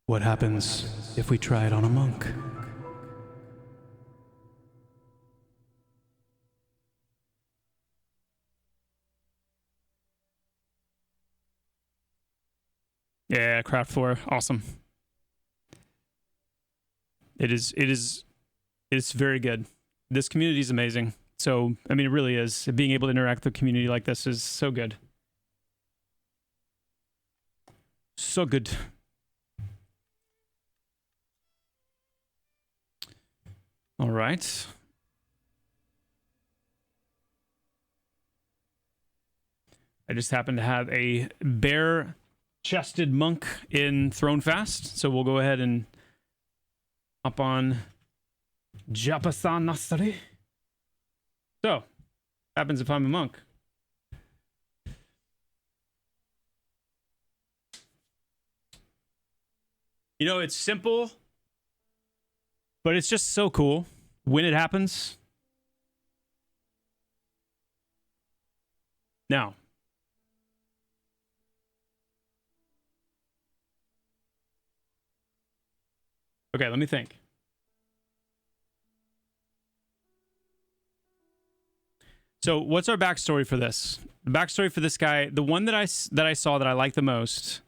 What happens if we try it on a monk? Yeah, craft 4. Awesome. It's very good. This community is amazing. So, I mean, it really is. Being able to interact with a community like this is so good. So good. All right. I just happen to have a bare-chested monk in Throne Fast, so we'll go ahead and hop on Joppa-san Nasari. So, what happens if I'm a monk? You know, it's simple, but it's just so cool when it happens. Now, okay, let me think. So, what's our backstory for this? The backstory for this guy, the one that I saw that I liked the most,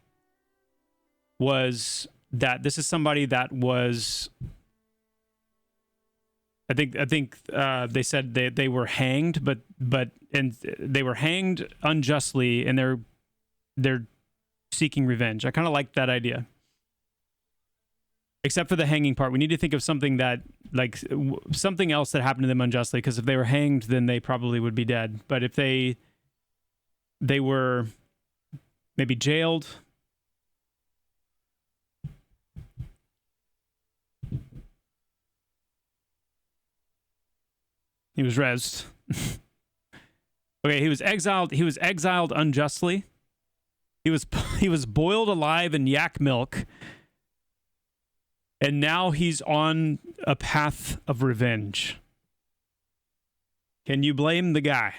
was that this is somebody that was. I think they said they were hanged, but they were hanged unjustly, and they're seeking revenge. I kind of like that idea. Except for the hanging part, we need to think of something that, like, something else that happened to them unjustly. Because if they were hanged, then they probably would be dead. But if they were maybe jailed, he was rezzed. Okay, he was exiled. He was exiled unjustly. He was boiled alive in yak milk. And now he's on a path of revenge. Can you blame the guy?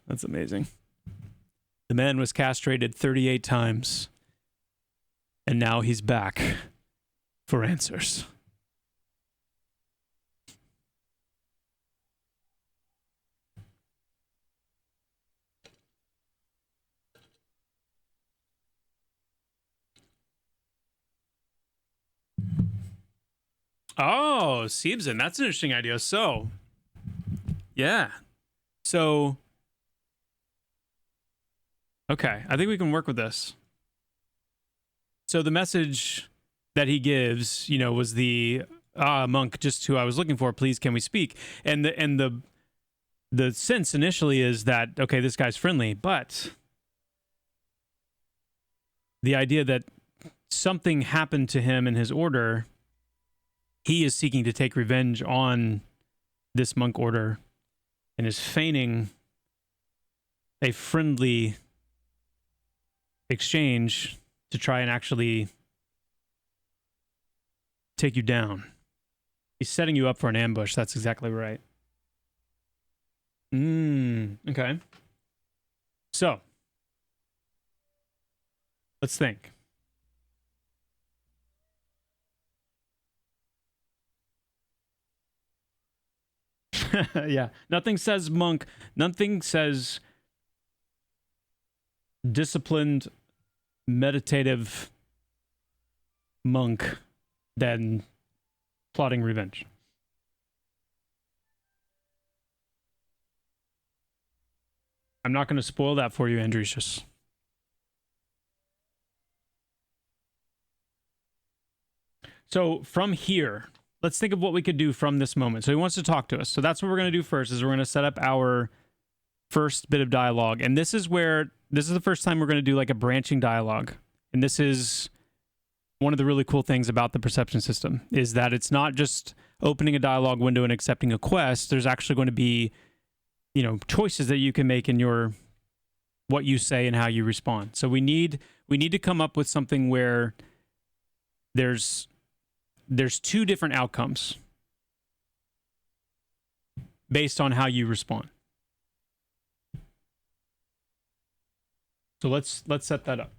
That's amazing. The man was castrated 38 times, and now he's back for answers. Oh, Siebsen, that's an interesting idea. So, yeah. So, okay, I think we can work with this. So the message that he gives, you know, was the monk, just who I was looking for. Please, can we speak? And the sense initially is that, okay, this guy's friendly, but the idea that something happened to him in his order, he is seeking to take revenge on this monk order and is feigning a friendly exchange to try and actually take you down. He's setting you up for an ambush. That's exactly right. Okay. So, let's think. Yeah. Nothing says monk. Nothing says disciplined, meditative monk than plotting revenge. I'm not going to spoil that for you, Andresius. So from here, let's think of what we could do from this moment. So he wants to talk to us. So that's what we're going to do first, is we're going to set up our first bit of dialogue. And this is the first time we're going to do like a branching dialogue. And this is one of the really cool things about the perception system, is that it's not just opening a dialogue window and accepting a quest. There's actually going to be, choices that you can make in your what you say and how you respond. So we need to come up with something where there's two different outcomes based on how you respond. So let's set that up.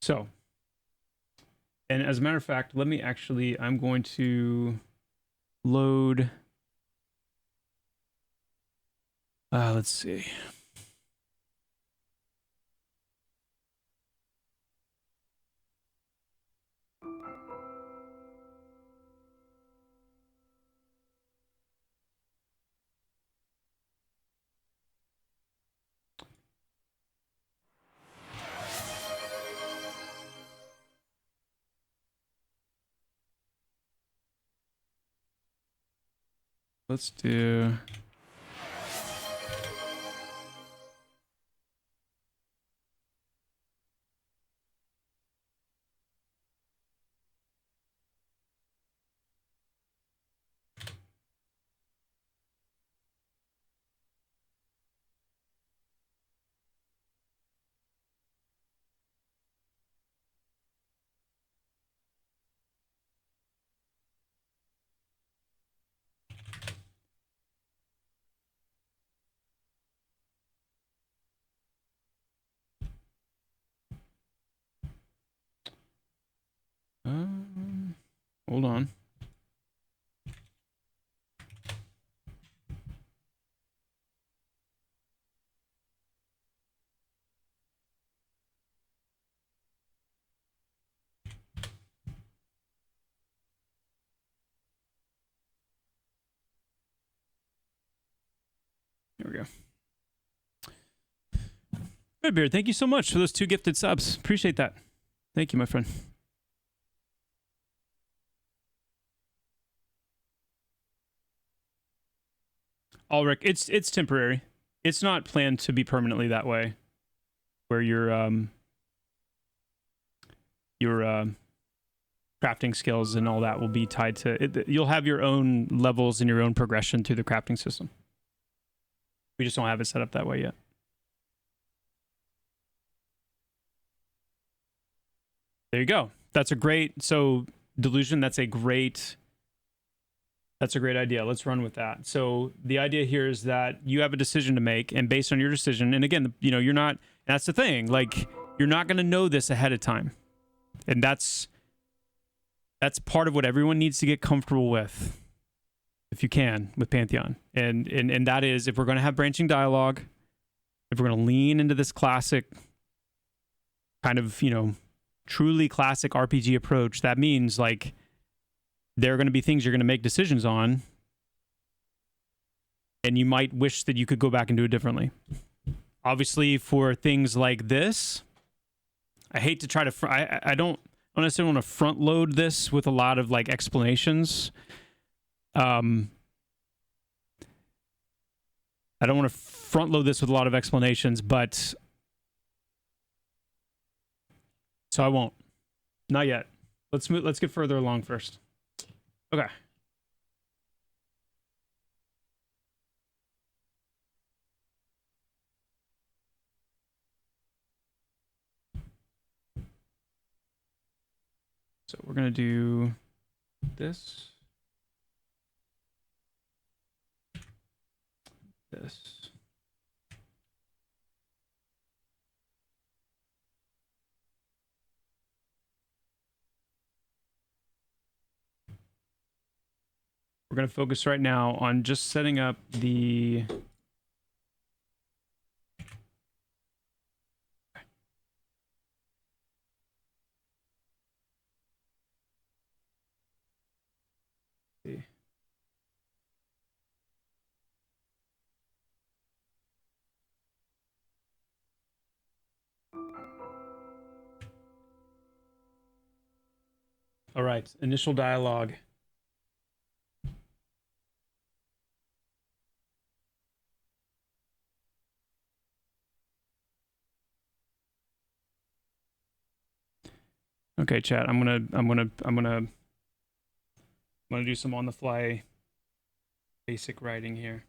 So, and as a matter of fact, I'm going to load, let's see. Let's do... hold on. There we go. Redbeard, thank you so much for those 2 gifted subs. Appreciate that. Thank you, my friend. Ulrich, it's temporary. It's not planned to be permanently that way, where your crafting skills and all that will be tied to it. You'll have your own levels and your own progression through the crafting system. We just don't have it set up that way yet. There you go. That's a great delusion. That's a great idea. Let's run with that. So the idea here is that you have a decision to make, and based on your decision, and again, you're not, that's the thing, like, you're not going to know this ahead of time. And that's part of what everyone needs to get comfortable with, if you can, with Pantheon. And that is, if we're going to have branching dialogue, if we're going to lean into this classic kind of, truly classic RPG approach, that means, like, there are going to be things you're going to make decisions on, and you might wish that you could go back and do it differently. Obviously, for things like this, I hate to try to... I don't necessarily want to front load this with a lot of, like, explanations. I don't want to front load this with a lot of explanations, but... So I won't. Not yet. Let's get further along first. Okay. So we're going to do this. This. We're going to focus right now on just setting up the... All right. Initial dialogue. Okay, chat. I'm gonna do some on the fly basic writing here.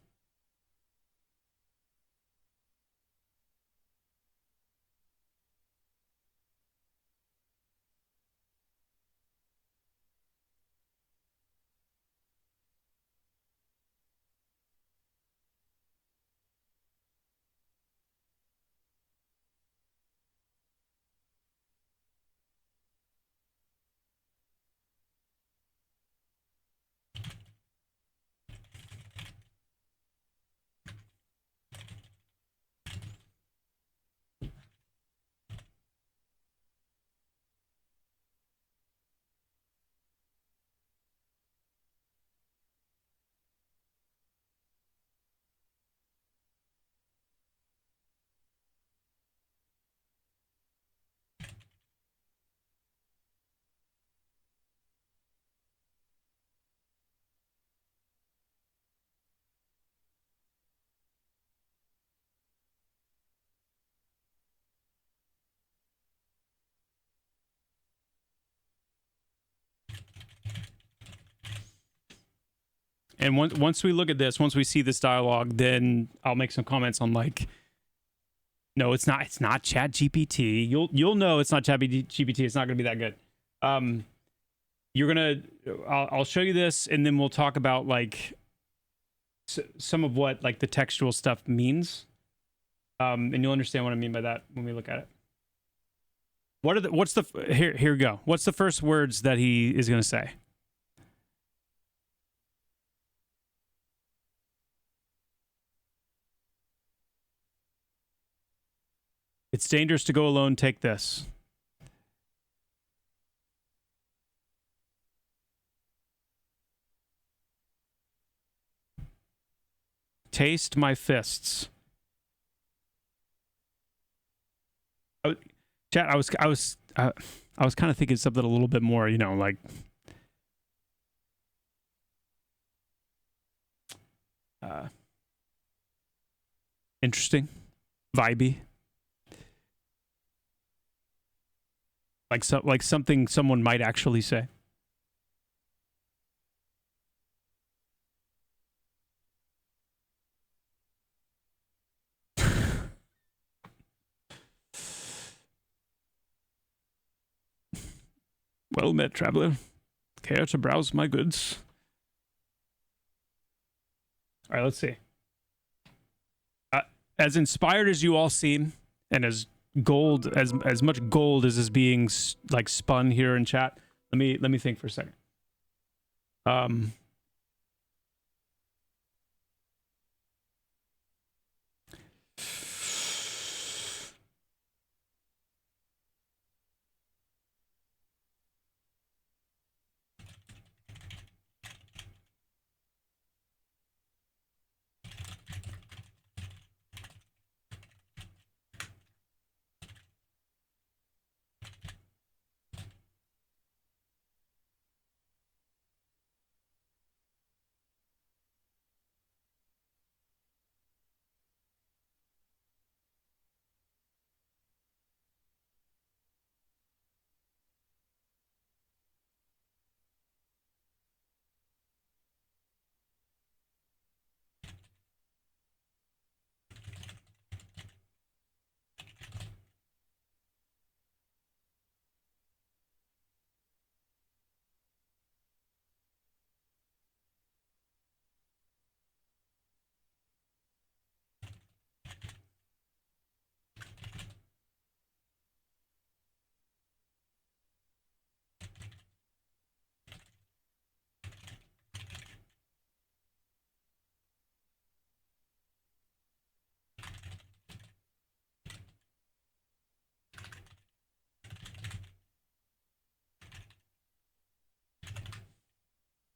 And once we look at this, once we see this dialogue, then I'll make some comments on like, no, it's not Chat GPT. You'll know it's not Chat GPT. It's not going to be that good. I'll show you this, and then we'll talk about like some of what like the textual stuff means, and you'll understand what I mean by that when we look at it. Here we go. What's the first words that he is going to say? It's dangerous to go alone. Take this. Taste my fists. Oh, chat. I was kind of thinking something a little bit more, you know, like interesting, vibey. Like something someone might actually say. Well met, traveler. Care to browse my goods? All right, let's see. As inspired as you all seem, and as much gold as is being like spun here in chat. Let me think for a second.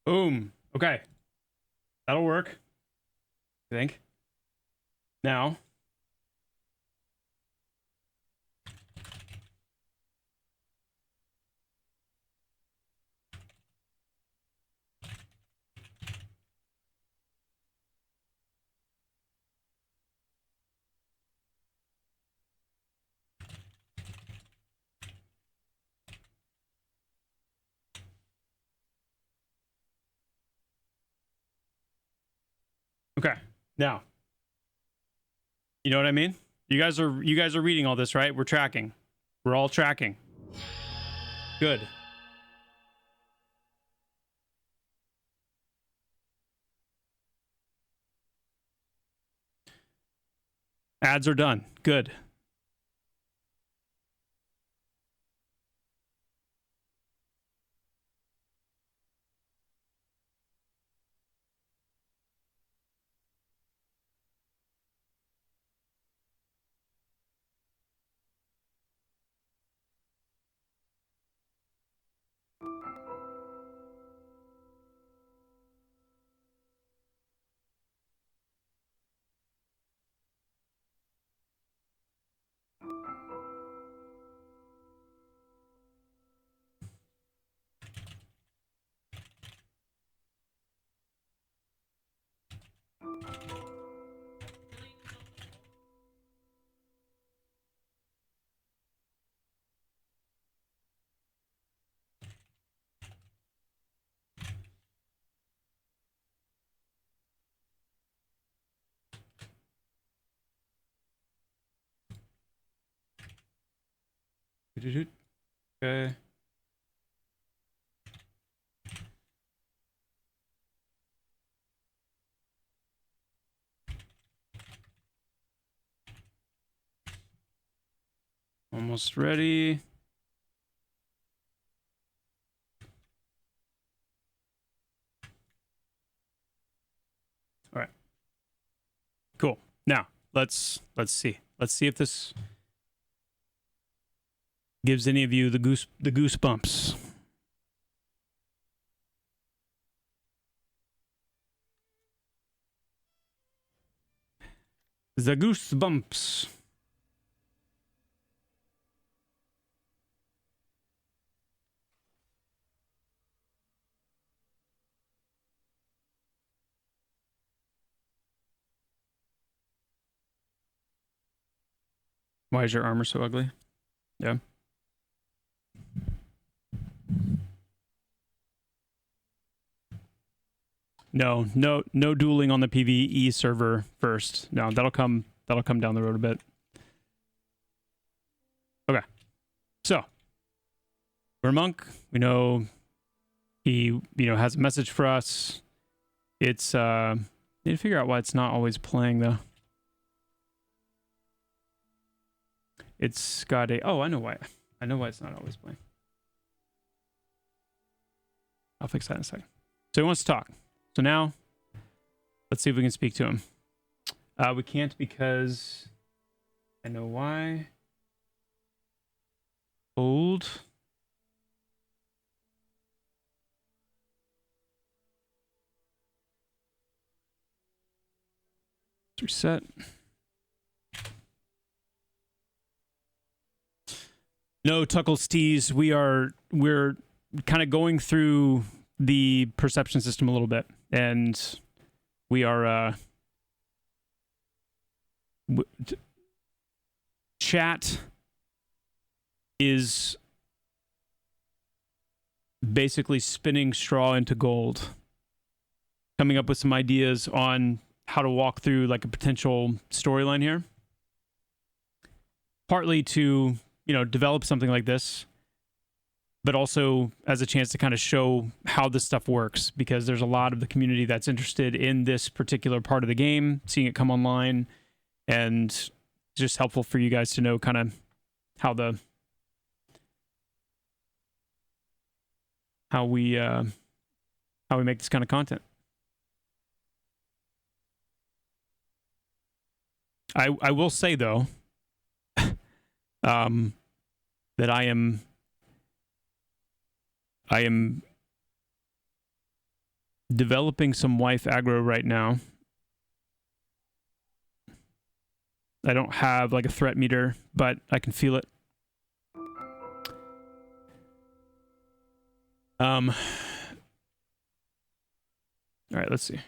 Boom. Okay. That'll work. I think. Now. Okay. Now, you know what I mean? You guys are reading all this, right? We're tracking. We're all tracking. Good. Ads are done. Good. Okay. Almost ready. All right. Cool. Now, let's see. Let's see if this gives any of you the goosebumps. The goosebumps. Why is your armor so ugly? Yeah. No dueling on the PvE server first. No, that'll come down the road a bit. Okay. So, we're a monk. We know he, has a message for us. It's need to figure out why it's not always playing though. It's got a I know why. I know why it's not always playing. I'll fix that in a second. So he wants to talk. So now, let's see if we can speak to him. We can't because I know why. Hold. Let's reset. No, Tuckles tease. We're kind of going through the perception system a little bit, and we are chat is basically spinning straw into gold, coming up with some ideas on how to walk through like a potential storyline here, partly to develop something like this, but also as a chance to kind of show how this stuff works, because there's a lot of the community that's interested in this particular part of the game, seeing it come online, and just helpful for you guys to know kind of how we make this kind of content. I will say though, that I am developing some wife aggro right now. I don't have like a threat meter, but I can feel it. All right, let's see.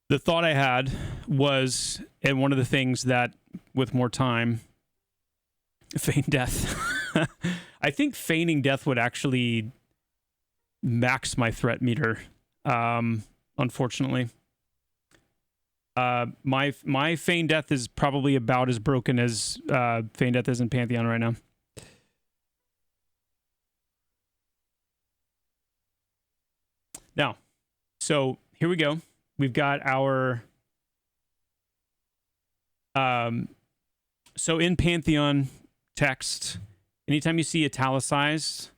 The thought I had was, and one of the things that, with more time, feign death. I think feigning death would actually max my threat meter, unfortunately. My feign death is probably about as broken as feign death is in Pantheon right now. Now, so here we go. We've got our so in Pantheon text, anytime you see italicized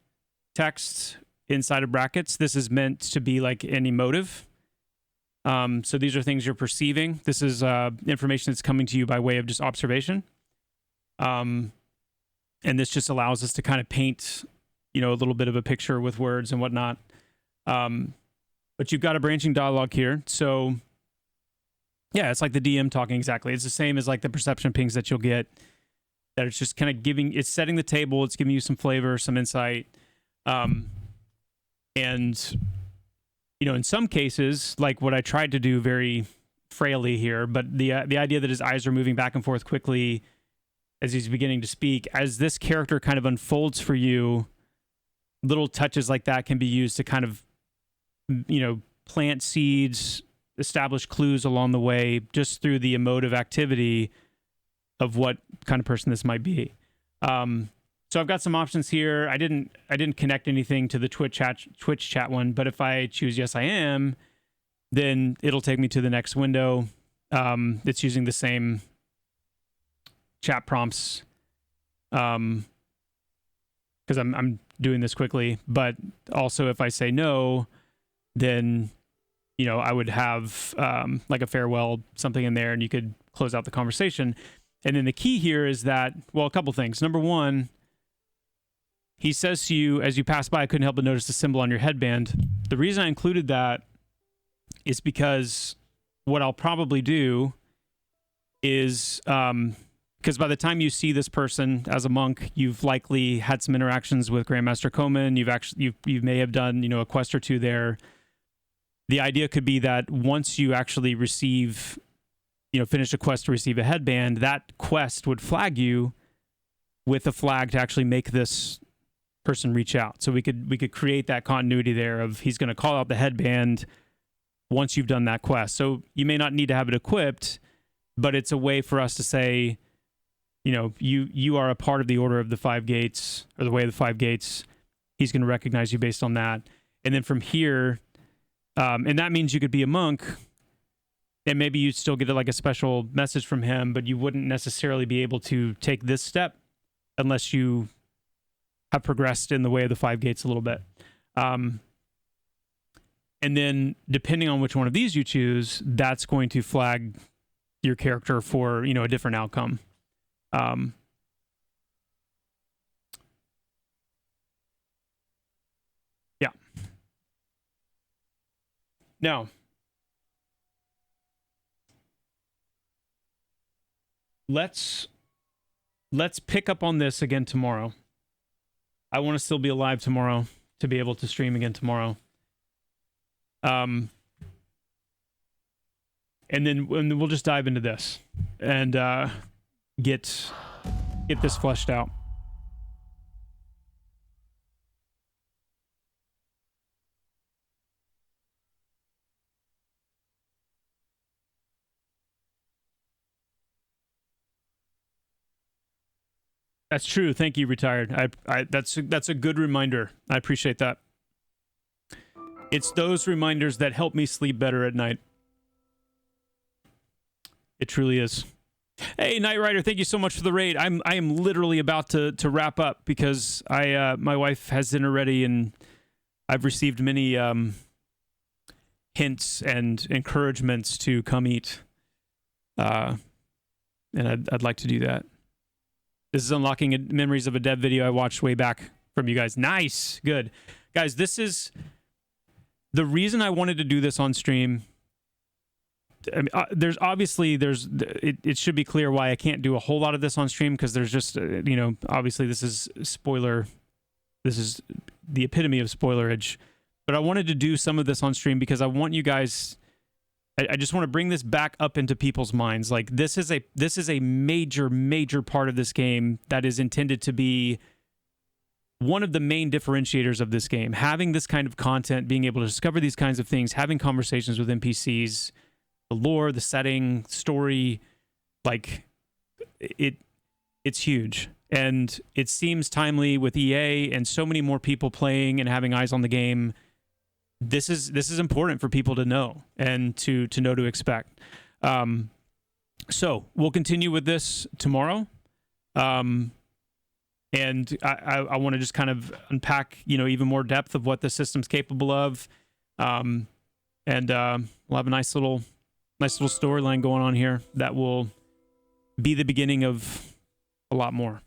text inside of brackets, this is meant to be like an emotive. So these are things you're perceiving. This is information that's coming to you by way of just observation. And this just allows us to kind of paint, a little bit of a picture with words and whatnot. But you've got a branching dialogue here. So yeah, it's like the DM talking exactly. It's the same as like the perception pings that you'll get, that it's just kind of it's setting the table. It's giving you some flavor, some insight. And, in some cases, like what I tried to do very frailly here, but the idea that his eyes are moving back and forth quickly as he's beginning to speak, as this character kind of unfolds for you, little touches like that can be used to kind of, plant seeds, establish clues along the way, just through the emotive activity of what kind of person this might be. So I've got some options here. I didn't connect anything to the Twitch chat one, but if I choose yes, I am, then it'll take me to the next window. It's using the same chat prompts, because I'm doing this quickly. But also, if I say no, then I would have like a farewell, something in there, and you could close out the conversation. And then the key here is that, well, a couple things. Number one, he says to you, as you pass by, I couldn't help but notice the symbol on your headband. The reason I included that is because what I'll probably do is, because by the time you see this person as a monk, you've likely had some interactions with Grandmaster Komen. You may have done, a quest or two there. The idea could be that once you actually receive, finish a quest to receive a headband, that quest would flag you with a flag to actually make this person reach out. So we could create that continuity there of he's going to call out the headband once you've done that quest. So you may not need to have it equipped, but it's a way for us to say, you are a part of the Order of the Five Gates, or the Way of the Five Gates. He's going to recognize you based on that. And then from here, and that means you could be a monk, and maybe you'd still get like a special message from him, but you wouldn't necessarily be able to take this step unless you have progressed in the Way of the Five Gates a little bit. And then depending on which one of these you choose, that's going to flag your character for, a different outcome. Yeah. Now, let's pick up on this again tomorrow. I want to still be alive tomorrow to be able to stream again tomorrow. And then we'll just dive into this and get this fleshed out. That's true. Thank you, Retired. That's a good reminder. I appreciate that. It's those reminders that help me sleep better at night. It truly is. Hey, Knight Rider, thank you so much for the raid. I am literally about to wrap up because my wife has dinner ready, and I've received many hints and encouragements to come eat. And I'd like to do that. This is unlocking memories of a dev video I watched way back from you guys. Nice. Good. Guys, this is the reason I wanted to do this on stream. I mean, it should be clear why I can't do a whole lot of this on stream, because there's just, obviously this is spoiler. This is the epitome of spoilerage. But I wanted to do some of this on stream because I want you guys, I just want to bring this back up into people's minds. Like this is a major part of this game that is intended to be one of the main differentiators of this game. Having this kind of content, being able to discover these kinds of things, having conversations with NPCs, the lore, the setting, story, like it's huge. And it seems timely with EA and so many more people playing and having eyes on the game. This is important for people to know and to know to expect. So we'll continue with this tomorrow. And I want to just kind of unpack, even more depth of what the system's capable of. And we'll have a nice little storyline going on here that will be the beginning of a lot more.